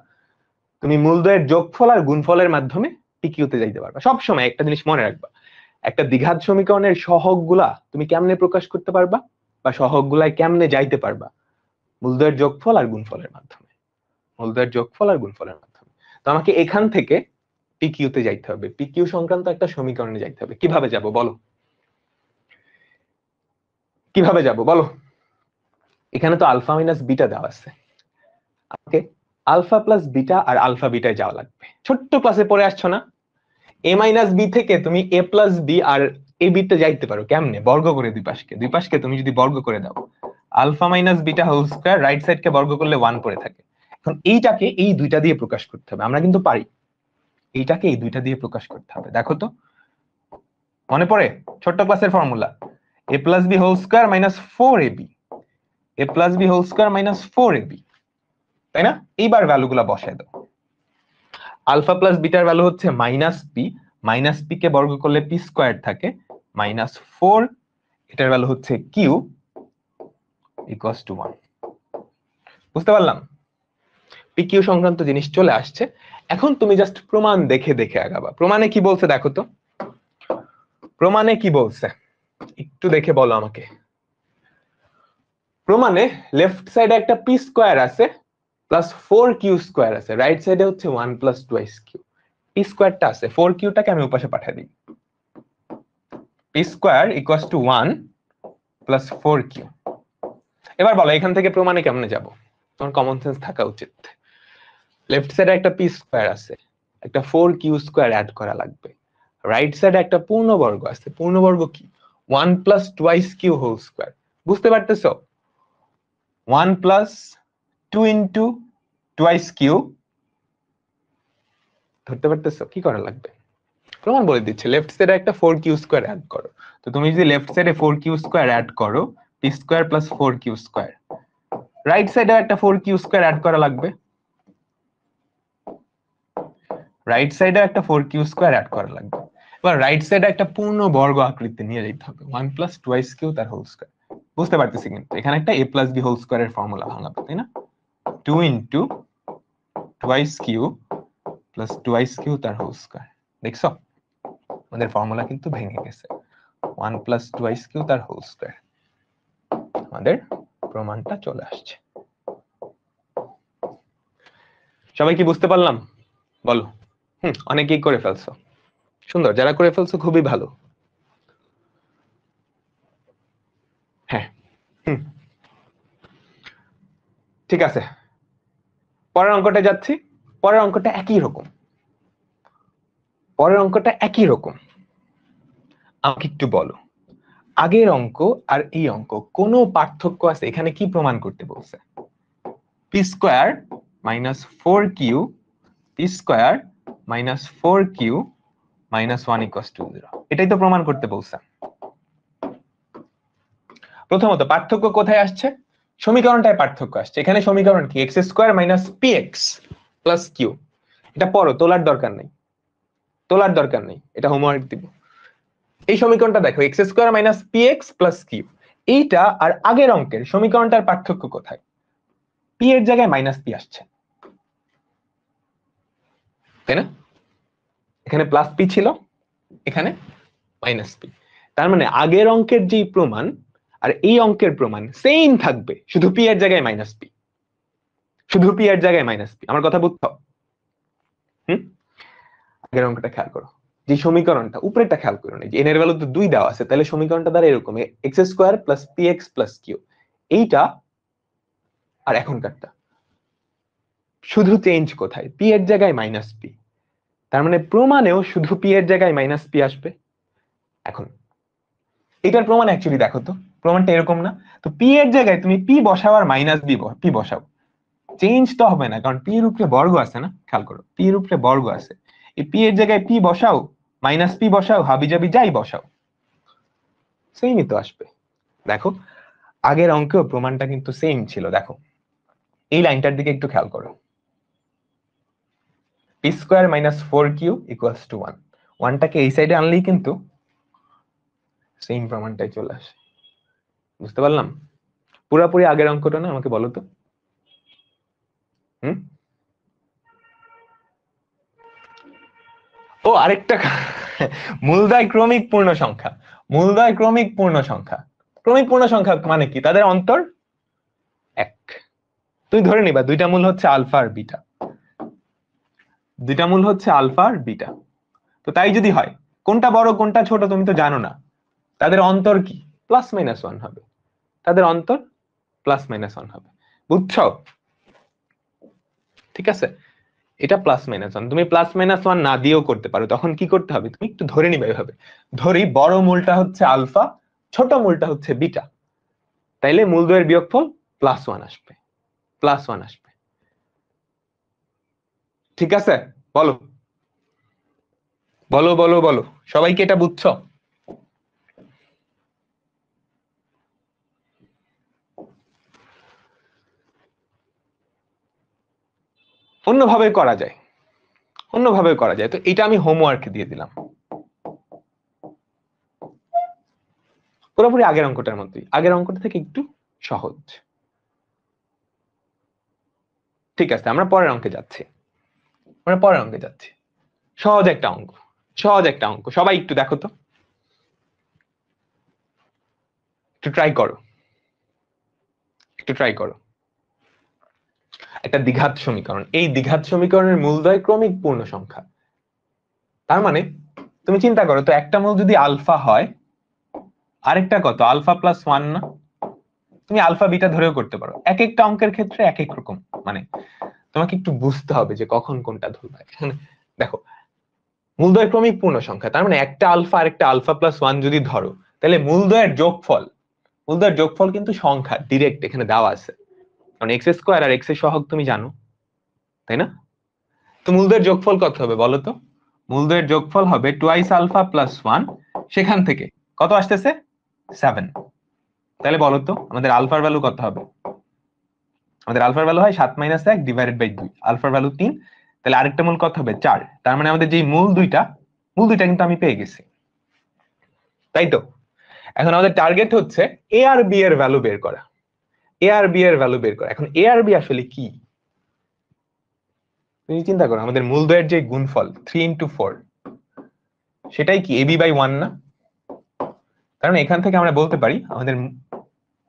তুমি মূলদ্বয়ের যোগফল আর গুণফলের মাধ্যমে পি কিউ তে যাইতে পারবা। সবসময় একটা জিনিস মনে রাখবা, একটা দ্বিঘাত সমীকরণের সহগ গুলা তুমি কেমনে প্রকাশ করতে পারবা বা সহগ গুলায় কেমনে যাইতে পারবা? মূলদ্বয়ের যোগফল আর গুণফলের মাধ্যমে, তো আমাকে এখান থেকে পিকিউ তে যাইতে হবে, পিকিউ সংক্রান্ত একটা সমীকরণে যাইতে হবে। কিভাবে যাব বলো? এখানে তো আলফা মাইনাস বিটা দেওয়া আছে, আমাকে আলফা প্লাস বিটা আর আলফা বিটায় যাওয়া লাগবে। ছোট্ট ক্লাসে পড়ে আসছো না? এ মাইনাস বি থেকে তুমি এ প্লাস বি আর এ বিতে যাইতে পারো কেমনে? বর্গ করে দুই পাশকে তুমি যদি বর্গ করে দাও, alpha minus beta whole square, right side কে বর্গ করলে 1 পড়ে থাকে। এখন এইটাকে এই দুইটা দিয়ে প্রকাশ করতে হবে, আমরা কিন্তু পারি। এইটাকে এই দুইটা দিয়ে প্রকাশ করতে হবে। দেখো তো মনে পড়ে ছোট্ট ক্লাসের formula, a plus b whole square minus 4ab, a plus b whole square minus 4ab, তাই না? এইবার ভ্যালুগুলা বসায় দাও। আলফা প্লাস বিটার ভ্যালু হচ্ছে মাইনাস পি কে বর্গ করলে পি স্কয়ার থাকে, -4, এটার ভ্যালু হচ্ছে কিউ ইকুয়ালস টু 1। বুঝতে পারলাম? পি কিউ সংক্রান্ত জিনিস চলে আসছে। এখন তুমি জাস্ট প্রমাণ দেখে দেখে আগাবা। প্রমাণে কি বলছে দেখো তো, প্রমাণে কি বলছে একটু দেখে বলো আমাকে। প্রমাণে লেফট সাইডে একটা পি স্কয়ার আছে প্লাস 4q স্কয়ার আছে, রাইট সাইডে হচ্ছে 1 প্লাস 2q। পি স্কয়ারটা আছে, 4q টাকে আমি ওপাশে পাঠিয়ে দিই। P square equals to 1 plus 4q। এবার বলো এখান থেকে প্রমাণে কেমনে যাব? তোমার কমন সেন্স থাকা উচিত। লেফট সাইডে একটা পি স্কয়ার আছে, একটা 4q স্কয়ার অ্যাড করা লাগবে। রাইট সাইডে একটা পূর্ণবর্গ আছে, পূর্ণবর্গ কি? 1 প্লাস 2q হোল স্কয়ার। বুঝতে পারতেছো? 1 প্লাস 2 ইন্টু 2q, ধরতে পারতেছো কি করা লাগবে? প্রমাণ বলে দিচ্ছে, লেফট সাইডে একটা 4q স্কয়ার অ্যাড করো। তো তুমি যদি লেফট সাইডে 4q স্কয়ার অ্যাড করো, P square plus 4q square, right সাইডে একটা 4q স্কয়ার অ্যাড করা লাগবে, রাইট সাইডে একটা 4q স্কয়ার অ্যাড করা লাগবে। এবার রাইট সাইডে একটা পূর্ণ বর্গ আকৃতি নিয়ে যেতে হবে, 1 প্লাস 2q তার হোল স্কয়ার। বুঝতে পারতেছি কিন্তু এখানে একটা a প্লাস বি হোল স্কোয়ারের ফর্মুলা ভাঙাবো, তাই না? 2 into twice Q plus twice Q তার হোল স্কোয়ার। দেখছো আমাদের ফর্মুলা কিন্তু ভেঙে গেছে। 1 প্লাস টুয়াইস কিউ তার হোল স্কোয়ার, আমাদের প্রমাণটা চলে আসছে। সবাই কি বুঝতে পারলাম? বলো। অনেকেই করে ফেলছো, সুন্দর। যারা করে ফেলছো খুবই ভালো। হ্যাঁ, ঠিক আছে, পরের অঙ্কটা যাচ্ছি। পরের অঙ্কটা একই রকম, পরের অঙ্কটা একই রকম। আমাকে একটু বলো, আগের অঙ্ক আর এই অঙ্ক কোনো পার্থক্য আছে? এখানে কি প্রমাণ করতে বলছে? P square minus 4q P square minus 4q minus 1 equals to 0, এটাই তো প্রমাণ করতে বলছে। প্রথমত পার্থক্য কোথায় আসছে? সমীকরণটায় পার্থক্য আসছে। এখানে সমীকরণ কি? X square minus p x plus q. এটা পড়ো, তোলার দরকার নেই, তোলার দরকার নেই, এটা হোমওয়ার্ক দিব। এই সমীকরণটা দেখো, x square minus p x plus q. এইটা আর আগের অঙ্কের সমীকরণটার পার্থক্য কোথায়? পি এর জায়গায় মাইনাস পি আসছে, তাই না? এখানে প্লাস পি ছিল, এখানে মাইনাস পি। তার মানে আগের অঙ্কের যেই প্রমাণ আর এই অঙ্কের প্রমাণ সেম থাকবে, শুধু পি এর জায়গায় মাইনাস পি, শুধু পি এর জায়গায় মাইনাস পি। আমার কথা বুঝছো? আগের অঙ্কটা খেয়াল করো, যে সমীকরণটা উপরেরটা খেয়াল করো, যে এন এর ভ্যালু তো 2 দেওয়া আছে, তাহলে সমীকরণটা দ্বারা এরকম x square plus p x plus q. এইটা আর এখনকারটা শুধু চেঞ্জ কোথায়? পি এর জায়গায় মাইনাস পি। তার মানে প্রমাণেও শুধু পি এর জায়গায় মাইনাস পি আসবে। এখন এটার প্রমাণ অ্যাকচুয়ালি দেখো তো, প্রমাণটা এরকম না? তো পি এর জায়গায় তুমি পি বসাও আর মাইনাস বি পি বসাও, চেঞ্জ তো হবে না, কারণ পি এর উপরে বর্গ আছে না। খেয়াল করো, পি এর উপরে বর্গ আছে, এই পি এর জায়গায় পি বসাও, মাইনাস পি বসাও, হাবি জাবি যাই বসাও, সেমই তো আসবে। দেখো আগের অঙ্কেও প্রমাণটা কিন্তু সেম ছিল। দেখো এই লাইনটার দিকে একটু খেয়াল করো, P square minus 4q equals to 1, 1টাকে এই সাইডে আনলেই কিন্তু সেম প্রমাণটাই চলে আসে। বুঝতে পারলাম? পুরাপুরি আগের অঙ্কটা না? আমাকে বলো তো। ও আরেকটা, মূলদয় ক্রমিক পূর্ণ সংখ্যা। মূলদয় ক্রমিক পূর্ণ সংখ্যা, ক্রমিক পূর্ণ সংখ্যা মানে কি? তাদের অন্তর 1। তুমি ধরে নিবা দুইটা মূল হচ্ছে আলফা আর বিটা, দুইটা মূল হচ্ছে আলফা আর বিটা। তো তাই যদি হয়, কোনটা বড় কোনটা ছোট তুমি তো জানো না। তাদের অন্তর কি? প্লাস মাইনাস 1 হবে, তাদের অন্তর প্লাস মাইনাস 1 হবে। বুঝছো? ঠিক আছে, এটা প্লাস মাইনাস 1, তুমি প্লাস মাইনাস 1 না দিয়েও করতে পারো। তখন কি করতে হবে? তুমি একটু ধরে নিবে এভাবে, ধরি বড় মূলটা হচ্ছে আলফা, ছোট মূলটা হচ্ছে বিটা, তাইলে মূলদ্বয়ের বিয়োগফল প্লাস 1 আসবে, প্লাস 1 আসবে। ঠিক আছে, বলো বলো বলো বলো, সবাইকে এটা বুঝছো? অন্যভাবে করা যায়, অন্যভাবে করা যায়। তো এটা আমি হোমওয়ার্ক দিয়ে দিলাম, পুরোপুরি আগের অঙ্কটার মতোই, আগের অঙ্কটা থেকে একটু সহজ। ঠিক আছে, আমরা পরের অঙ্কে যাচ্ছি, আমরা পরের অঙ্কে যাচ্ছি। সহজ একটা অঙ্ক, সহজ একটা অঙ্ক, সবাই একটু দেখো তো, একটু ট্রাই করো, একটু ট্রাই করো। একটা দ্বিঘাত সমীকরণ, এই দ্বিঘাত সমীকরণের মূলদ্বয় ক্রমিক পূর্ণ সংখ্যা। তার মানে তুমি চিন্তা করো তো, একটা মূল যদি আলফা হয়, আরেকটা কত? আলফা প্লাস 1 না? তুমি আলফা বিটা ধরেও করতে পারো, এক একটা অঙ্কের ক্ষেত্রে এক এক রকম। মানে তোমাকে একটু বুঝতে হবে যে কখন কোনটা ধরবে। দেখো মূলদ্বয় ক্রমিক পূর্ণ সংখ্যা, তার মানে একটা আলফা আর একটা আলফা প্লাস 1 যদি ধরো, তাহলে মূলদ্বয়ের যোগফল, মূলদ্বয়ের যোগফল কিন্তু সংখ্যা ডিরেক্ট এখানে দেওয়া আছে, কারণ এক্স স্কোয়ার আর এক্স এর সহগ তুমি জানো, তাই না? তো মূলদ্বয়ের যোগফল কত হবে বলো তো? মূলদ্বয়ের যোগফল হবে টুয়াইস আলফা প্লাস 1, সেখান থেকে কত আসতেছে? 7। তাহলে বলো তো আমাদের আলফার ভ্যালু কত হবে? আমাদের আলফার ভ্যালু হয় 7 মাইনাস 1 ডিভাইডেড বাই 2, আলফার ভ্যালু 3। তাহলে আরেকটা মূল কত হবে? 4। তার মানে আমাদের যে মূল দুইটা, মূল দুইটা কিন্তু আমি পেয়ে গেছি, তাই তো? এখন আমাদের টার্গেট হচ্ছে এ আর বি এর ভ্যালু বের করা। এ আর বি এর ভ্যালু বের করা। এখন এ আর বি আসলে কি? তুমি চিন্তা করো, আমাদের মূলদ্বয়ের যে গুণফল 3 × 4, সেটাই কি এবি বাই 1 না? কারণ এখান থেকে আমরা বলতে পারি আমাদের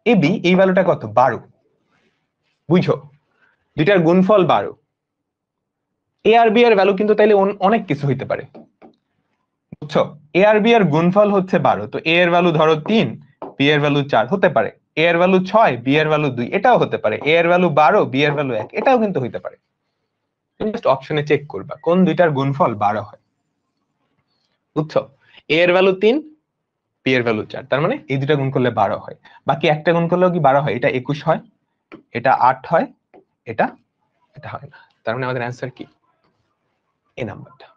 এবি এই ভ্যালুটা কত? 12। বুঝছো, দুইটার গুণফল 12। এ আর বি এর ভ্যালু কিন্তু তাইলে অনেক কিছু হইতে পারে, বুঝছো? এ আর বি এর গুণফল হচ্ছে 12, তো এ এর ভ্যালু ধরো 3, বি এর ভ্যালু 4 হতে পারে। এ এর ভ্যালু 6, বি এর ভ্যালু 2, এটাও হতে পারে। এ এর ভ্যালু 12, বি এর ভ্যালু 1, এটাও কিন্তু হইতে পারে। তুমি জাস্ট অপশনে চেক করবা কোন দুইটার গুণফল 12 হয়, বুঝছো? এ এর ভ্যালু 3, বি এর ভ্যালু 4, তার মানে এই দুইটা গুণ করলে 12 হয়। বাকি একটা গুণ করলেও কি 12 হয়? এটা 21 হয়, এটা 8 হয়, এটা এটা হয় না। তার মানে আমাদের অ্যান্সার কি? এই নাম্বারটা।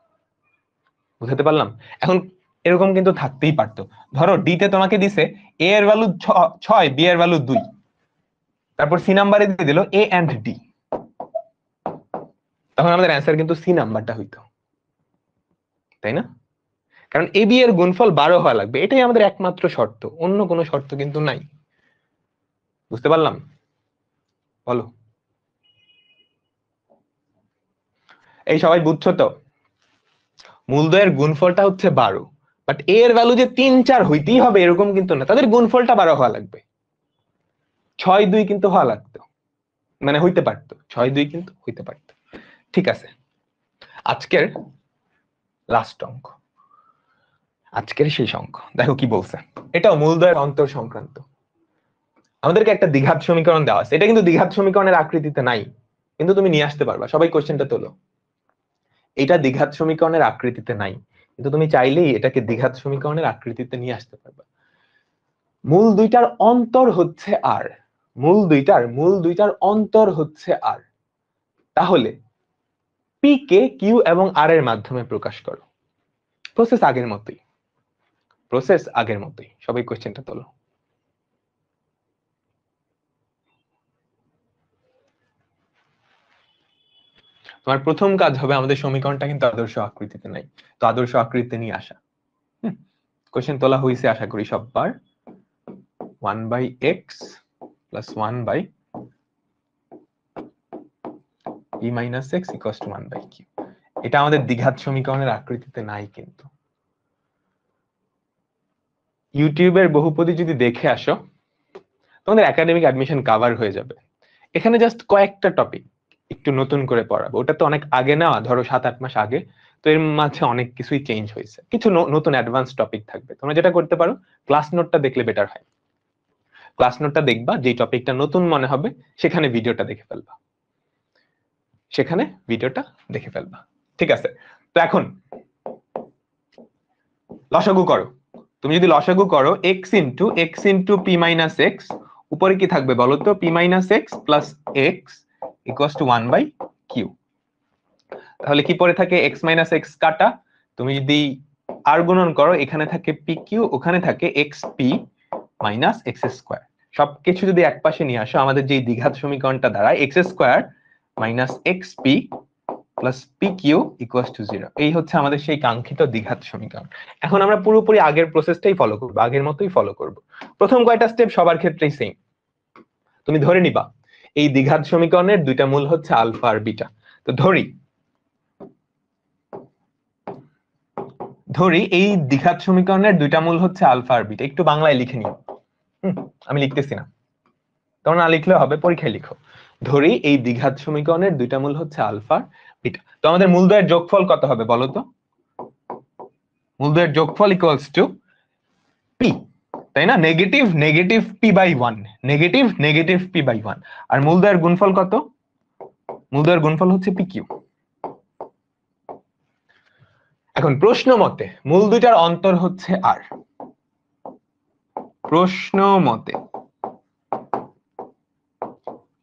বুঝতে পারলাম? এখন এরকম কিন্তু থাকতেই পারতো। ধরো ডি তে তোমাকে দিছে এ এর ভ্যালু 6, বি এর ভ্যালু 2, তারপর সি নাম্বারে দিয়ে দিল এ এন্ড ডি, তখন আমাদের অ্যান্সার কিন্তু সি নাম্বারটা হইতো, তাই না? কারণ এ বি এর গুণফল 12 হওয়া লাগবে, এটাই আমাদের একমাত্র শর্ত, অন্য কোনো শর্ত কিন্তু নাই। বুঝতে পারলাম? বলো, এই সবাই বুঝছো তো? মূলদ্বয়ের গুণফলটা হচ্ছে 12, বাট এ এর ভ্যালু যে 3, 4 হইতেই হবে এরকম কিন্তু না, তাদের গুণফলটা 12 হওয়া লাগবে। 6, 2 কিন্তু হওয়া লাগতো, মানে হইতে পারতো, 6, 2 কিন্তু হইতে পারতো। ঠিক আছে, আজকের লাস্ট অঙ্ক, আজকের শেষ অঙ্ক, দেখো কি বলছে। এটাও মূলদ্বয়ের অন্তর সংক্রান্ত। আমাদেরকে একটা দ্বিঘাত সমীকরণ দেওয়া আছে, এটা কিন্তু দ্বিঘাত সমীকরণের আকৃতিতে নাই, কিন্তু তুমি নিয়ে আসতে পারবা। সবাই কোশ্চেনটা তোলো। এটা দ্বিঘাত সমীকরণের আকৃতিতে নাই, কিন্তু তুমি চাইলেই এটাকে দ্বিঘাত সমীকরণের আকৃতিতে নিয়ে আসতে পারবা। মূল দুইটার অন্তর হচ্ছে আর, মূল দুইটার অন্তর হচ্ছে আর। তাহলে পি কে কিউ এবং আর এর মাধ্যমে প্রকাশ করো। প্রসেস আগের মতোই, সবাই কোশ্চেনটা তোলো। তোমার প্রথম কাজ হবে আমাদের সমীকরণটা কিন্তু আদর্শ আকৃতিতে নাই, তো আদর্শ আকৃতিতে নিয়ে আসা। কোশ্চেন তোলা হয়েছে আশা করি সববার। 1/x plus 1/p-x equals to 1/q, এটা আমাদের দ্বিঘাত সমীকরণের আকৃতিতে নাই। কিন্তু ইউটিউবের বহুপদী যদি দেখে আসো, তোমাদের একাডেমিক অ্যাডমিশন কভার হয়ে যাবে। এখানে জাস্ট কয়েকটা টপিক একটু নতুন করে পড়াবো, ওটা তো অনেক আগে নেওয়া, ধরো 7-8 মাস আগে, তো এর মাঝে অনেক কিছুই চেঞ্জ হয়েছে, কিছু নতুন অ্যাডভান্স টপিক থাকবে। তোমরা যেটা করতে পারো, ক্লাস নোটটা দেখলে বেটার হয়। ক্লাস নোটটা দেখবা, যে টপিকটা নতুন মনে হবে সেখানে ভিডিওটা দেখে ফেলবা, ঠিক আছে? তো এখন লসাগু করো। তুমি যদি লসাগু করো x p মাইনাস এক্স, উপরে কি থাকবে বলো তো? p minus x plus x equals two 1/q। তাহলে কি পরে থাকে? x মাইনাস এক্স কাটা, তুমি যদি আর গুণন করো, এখানে থাকে pq, ওখানে থাকে xp মাইনাস এক্স স্কোয়ার। সবকিছু যদি এক পাশে নিয়ে আসো, আমাদের যে দ্বিঘাত সমীকরণটা দাঁড়ায় x square minus xp plus pq equals to 0। এই হচ্ছে আমাদের সেই কাঙ্ক্ষিত দ্বিঘাত সমীকরণ। এখন আমরা পুরোপুরি আগের প্রসেসটাই ফলো করবো, আগের মতোই ফলো করব। প্রথম কয়টা স্টেপ সবার ক্ষেত্রেই সেম। তুমি ধরে নিবা এই দ্বিঘাত সমীকরণের দুইটা মূল হচ্ছে আলফা আর বিটা। তো ধরি এই দ্বিঘাত সমীকরণের দুইটা মূল হচ্ছে আলফা আর বিটা। একটু বাংলায় লিখে নিও, আমি লিখতেছি না, তোমরা না লিখলেও হবে, পরীক্ষায় লিখো। ধরি এই দ্বিঘাত সমীকরণের দুইটা মূল হচ্ছে আলফা বিটা, তো আমাদের মূলদ্বয়ের যোগফল কত হবে বলো তো? মূলদ্বয়ের যোগফল ইকুয়ালস টু পি, তাই না? Negative p/1, negative p/1। আর মূলদ্বয়ের গুণফল কত? মূলদ্বয়ের গুণফল হচ্ছে pq। এখন প্রশ্ন মতে মূল দুইটার অন্তর হচ্ছে আর। প্রশ্ন মতে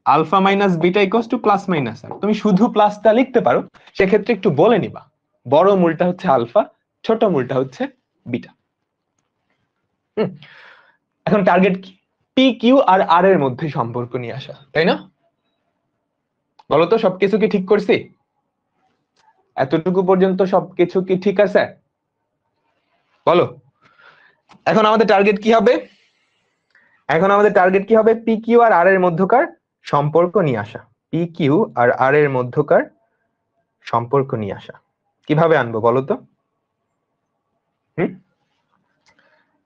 alpha minus beta equals to plus minus R. তুমি শুধু প্লাসটা লিখতে পারো, সেক্ষেত্রে একটু বলে নিবা বড় মূলটা হচ্ছে আলফা, ছোট মূলটা হচ্ছে বিটা। এখন টার্গেট কি? পি কিউ আর আর এর মধ্যে সম্পর্ক নিয়ে আসা, তাই না? বলতো সবকিছু কি ঠিক করছি? এতটুকু পর্যন্ত সবকিছু কি ঠিক আছে? বলো। এখন আমাদের টার্গেট কি হবে? এখন আমাদের টার্গেট কি হবে? পি কিউ আর আর এর মধ্যকার সম্পর্ক নিয়ে আসা। পি কিউ আর আর এর মধ্যকার সম্পর্ক নিয়ে আসা কিভাবে আনবো বলো তো?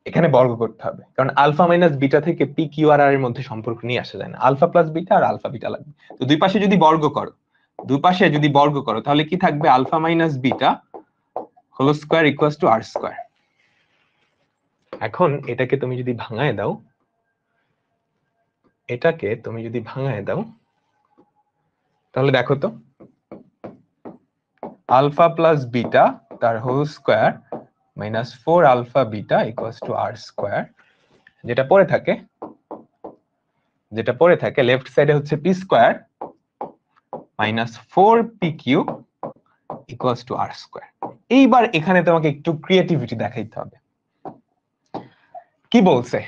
এখানে বর্গ করতে হবে, কারণ আলফা মাইনাস বিটা থেকে পি কিউ আর আর এর মধ্যে সম্পর্ক নিয়ে আসা যায় না। আলফা প্লাস বিটা আর আলফা বিটা লাগবে। তো দুই পাশে যদি বর্গ করো, দুই পাশে যদি বর্গ করো তাহলে কি থাকবে? Alpha minus beta whole square equals to R square. এখন এটাকে তুমি যদি ভাঙায় দাও, এটাকে তুমি যদি ভাঙায় দাও তাহলে দেখো তো, আলফা প্লাস বিটা তার whole square minus 4 alpha beta equals to R square, যেটা পড়ে থাকে লেফট সাইডে হচ্ছে p square minus 4 P q equals to R square. এইবার এখানে তোমাকে একটু ক্রিয়েটিভিটি দেখাইতে হবে। কি বলছে?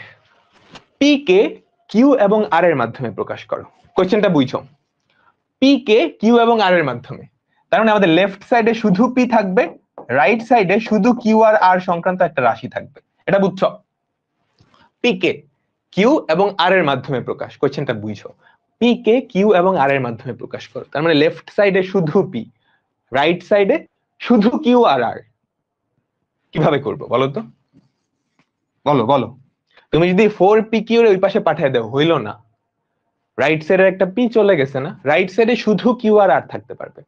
পি কে কিউ এবং আর এর মাধ্যমে প্রকাশ করো। কোশ্চেনটা বুঝছো? পি কে কিউ এবং আর এর মাধ্যমে, তার মানে আমাদের লেফট সাইডে শুধু পি থাকবে, রাইট সাইডে শুধু কিউ আর আর সংক্রান্ত একটা রাশি থাকবে। এটা বুঝছো? পি কে কিউ এবং আর এর মাধ্যমে প্রকাশ। কোশ্চেনটা বুঝছো? পি কে কিউ এবং আর এর মাধ্যমে প্রকাশ করো, তার মানে লেফট সাইডে শুধু পি, রাইট সাইডে শুধু কিউ আর আর। কিভাবে করব বলো তো? বলো বলো। তুমি যদি 4 পি কিউ এর ওই পাশে পাঠিয়ে দাও, হইলো না? রাইট সাইডের একটা পি চলে গেছে না? রাইট সাইডে শুধু কিউ আর আর থাকতে পারবে।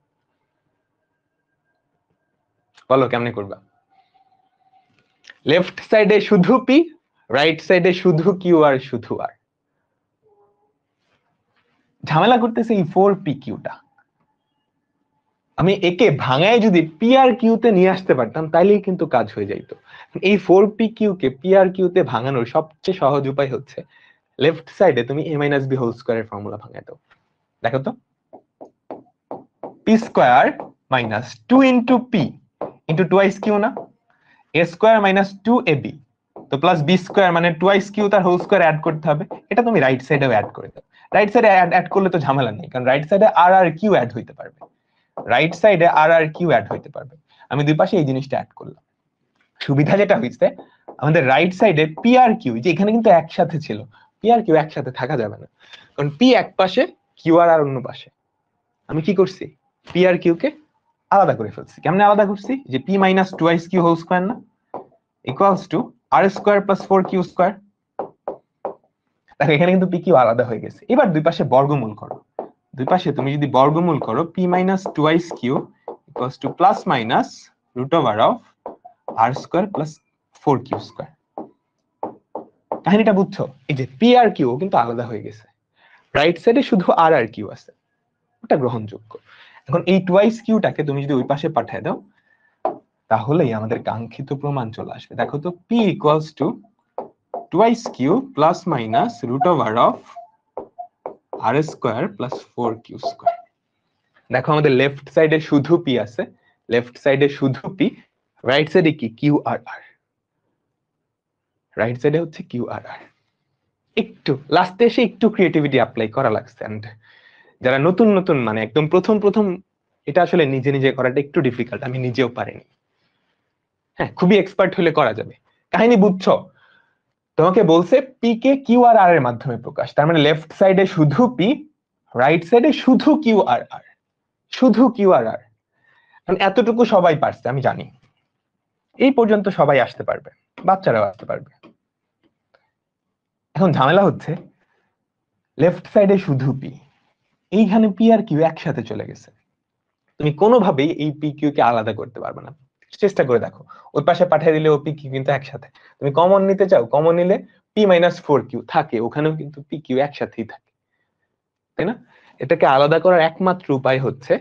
বলো কেমনে করবা? লেফট সাইডে শুধু পি, রাইট সাইডে শুধু কিউ আর শুধু আর। ঝামেলা করতেছে এই 4 পি কিউটা। আমি একে ভাঙায় যদি পি আর কিউতে নিয়ে আসতে পারতাম তাইলেই কিন্তু কাজ হয়ে যাইতো। এই 4 পি কিউ কে পি আর কিউতে ভাঙানোর সবচেয়ে সহজ উপায় হচ্ছে লেফট সাইডে তুমি a মাইনাস বি হোল স্কয়ারের ফর্মুলা ভাঙায় দাও। দেখো তো, P square minus 2 into P into twice Q না? A square minus 2 A B, তো প্লাস বি স্কয়ার মানে টুয়াইস কিউ তার হোল স্কয়ার অ্যাড করতে হবে। এটা তুমি রাইট সাইডেও অ্যাড করে দাও। রাইট সাইডে অ্যাড করলে তো ঝামেলা নেই, কারণ রাইট সাইডে আর আর কিউ অ্যাড হইতে পারবে। রাইট সাইডে আর আর কিউ অ্যাড হইতে পারবে। আমি দুই পাশে এই জিনিসটা অ্যাড করলাম। সুবিধা যেটা হইছে, আমাদের রাইট সাইডে পি আর কিউ, যে এখানে কিন্তু একসাথে ছিল, পি আর কিউ একসাথে থাকা যাবে না, কারণ পি এক পাশে, কিউ আর আর অন্য পাশে। আমি কি করছি? পি আর কিউ কে আলাদা করে ফেলছি। কেমনে আলাদা করছি? যে P minus twice Q whole square না equals to R square plus 4 Q square. দেখো এখানে কিন্তু পি কিউ আলাদা হয়ে গেছে। এবার দুই পাশে বর্গমূল করো। দুই পাশে তুমি যদি বর্গমূল করো, p minus twice q equals to plus minus root over of r square plus 4 Q square. কাহিনীটা বুঝছো? এই যে পি আর কিউ কিন্তু আলাদা হয়ে গেছে, রাইট সাইডে শুধু আর আর কিউ আছে, ওটা গ্রহণযোগ্য। এখন এই টুয়াইস কিউটাকে তুমি যদি ওই পাশে পাঠিয়ে দাও তাহলেই আমাদের কাঙ্ক্ষিত প্রমাণ চলে আসবে। দেখো তো, p equals to twice Q plus minus root over of r square plus 4 Q square. দেখো আমাদের লেফট সাইডে শুধু পি আছে, লেফট সাইডে শুধু পি, রাইট সাইডে কি? কিউ আর আর। রাইট সাইডে হচ্ছে কিউ আর আর। একটু লাস্টে এসে একটু ক্রিয়েটিভিটি অ্যাপ্লাই করা লাগছে। এন্ড যারা নতুন নতুন মানে একদম প্রথম প্রথম, এটা আসলে নিজে নিজে করাটা একটু ডিফিকাল্ট, আমি নিজেও পারিনি। হ্যাঁ, খুবই এক্সপার্ট হলে করা যাবে। কাহিনী বুঝছো? তোমাকে বলছে পি কে কিউ আর আর এর মাধ্যমে প্রকাশ, তার মানে লেফট সাইডে শুধু পি, রাইট সাইডে শুধু কিউ আর আর, শুধু কিউ আর আর। এতটুকু সবাই পারছে আমি জানি, এই পর্যন্ত সবাই আসতে পারবে, বাচ্চারাও আসতে পারবে। এখন ঝামেলা হচ্ছে লেফট সাইডে শুধু পি, এইখানে পি আর কিউ একসাথে চলে গেছে। তুমি কোনোভাবেই এই পি কিউ কে আলাদা করতে পারবে না। চেষ্টা করে দেখো, ওই পাশে পাঠিয়ে দিলে ও পি কিউ কিন্তু একসাথে। তুমি কমন নিতে চাও, কমন নিলে পি মাইনাস 4 কিউ থাকে, ওখানেও কিন্তু পি কিউ একসাথেই থাকে, তাই না? এটাকে আলাদা করার একমাত্র উপায় হচ্ছে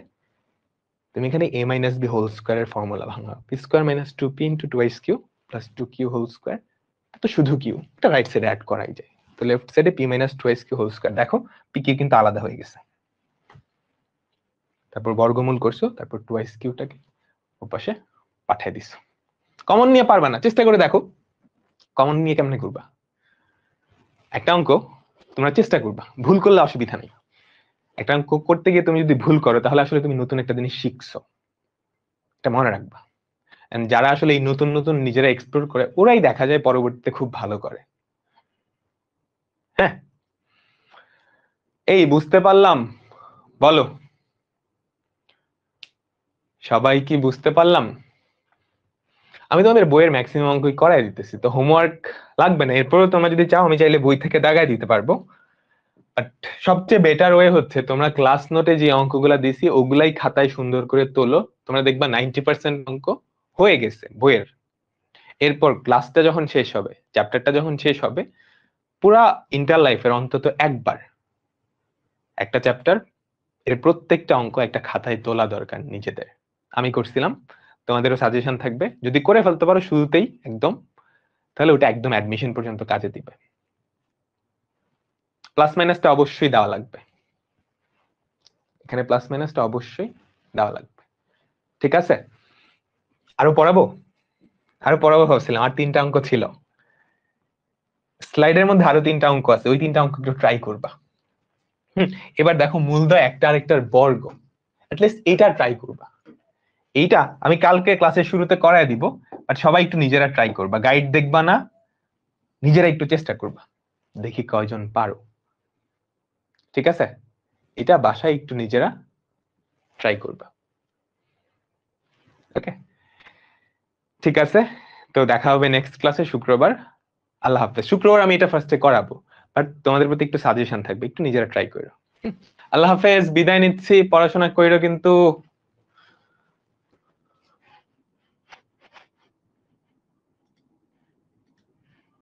তুমি এখানে a মাইনাস বি হোল স্কয়ারের ফর্মুলা ভাঙা। P square minus 2p into twice Q plus 2q whole square, তো শুধু কিউ, এটা রাইট সাইডে অ্যাড করাই যায়। তো লেফট সাইডে p minus twice Q whole square, দেখো পি কিউ কিন্তু আলাদা হয়ে গেছে। তারপর বর্গমূল করছো, তারপর টুয়াইস কিউটাকে ওপাশে পাঠিয়ে দিছো। কমন নিয়ে পারবা না, চেষ্টা করে দেখো কমন নিয়ে কেমনে করবা। একটা অঙ্ক তোমরা চেষ্টা করবা, ভুল করলে অসুবিধা নেই। একটা অঙ্ক করতে গিয়ে তুমি যদি ভুল করো তাহলে আসলে তুমি নতুন একটা জিনিস শিখছো, এটা মনে রাখবা। And যারা আসলে এই নতুন নতুন নিজেরা এক্সপ্লোর করে ওরাই দেখা যায় পরবর্তীতে খুব ভালো করে। হ্যাঁ, এই বুঝতে পারলাম, বলো সবাই কি বুঝতে পারলাম? আমি তোমাদের বইয়ের ম্যাক্সিমাম অঙ্কই করাই দিতেছি, তো হোমওয়ার্ক লাগবে না। এরপরেও তোমরা যদি চাও আমি চাইলে বই থেকে দাগায় দিতে পারবো। বাট সবচেয়ে বেটার ওয়ে হচ্ছে তোমরা ক্লাস নোটে যে অঙ্কগুলা দিছি ওগুলাই খাতায় সুন্দর করে তোলো। তোমরা দেখবা 90% অঙ্ক হয়ে গেছে বইয়ের। এরপর ক্লাসটা যখন শেষ হবে, চ্যাপ্টারটা যখন শেষ হবে, পুরা ইন্টার লাইফের অন্তত একবার একটা চ্যাপ্টার এর প্রত্যেকটা অঙ্ক একটা খাতায় তোলা দরকার নিজেদের। আমি করছিলাম, তোমাদেরও সাজেশন থাকবে। যদি করে ফেলতে পারো শুরুতেই একদম, তাহলে ওটা একদম অ্যাডমিশন পর্যন্ত কাজে দিবে। প্লাস মাইনাসটা অবশ্যই দেওয়া লাগবে, এখানে প্লাস মাইনাসটা অবশ্যই দেওয়া লাগবে। ঠিক আছে, আরো পড়াবো? আরো পড়াবো ভাবছিলাম, আর 3টা অঙ্ক ছিল স্লাইডের মধ্যে, আরো 3টা অঙ্ক আছে, ওই 3টা অঙ্ক একটু ট্রাই করবা। এবার দেখো মূলদয় একটা আরেকটার বর্গ, অ্যাটলিস্ট এইটা ট্রাই করবা। এইটা আমি কালকে ক্লাসের শুরুতে করায় দিব, বাট সবাই একটু নিজেরা ট্রাই করবা, গাইড দেখবা না, নিজেরা একটু চেষ্টা করবা, দেখি কয়জন পারো। ঠিক আছে, এটা বাসায় একটু নিজেরা ট্রাই করবা। ওকে, ঠিক আছে, তো দেখা হবে নেক্সট ক্লাসে শুক্রবার। আল্লাহ হাফেজ। শুক্রবার আমি এটা ফার্স্টে করাবো, বাট তোমাদের প্রতি একটু সাজেশন থাকবে, একটু নিজেরা ট্রাই করো। আল্লাহ হাফেজ, বিদায় নিচ্ছি, পড়াশোনা কইরো কিন্তু।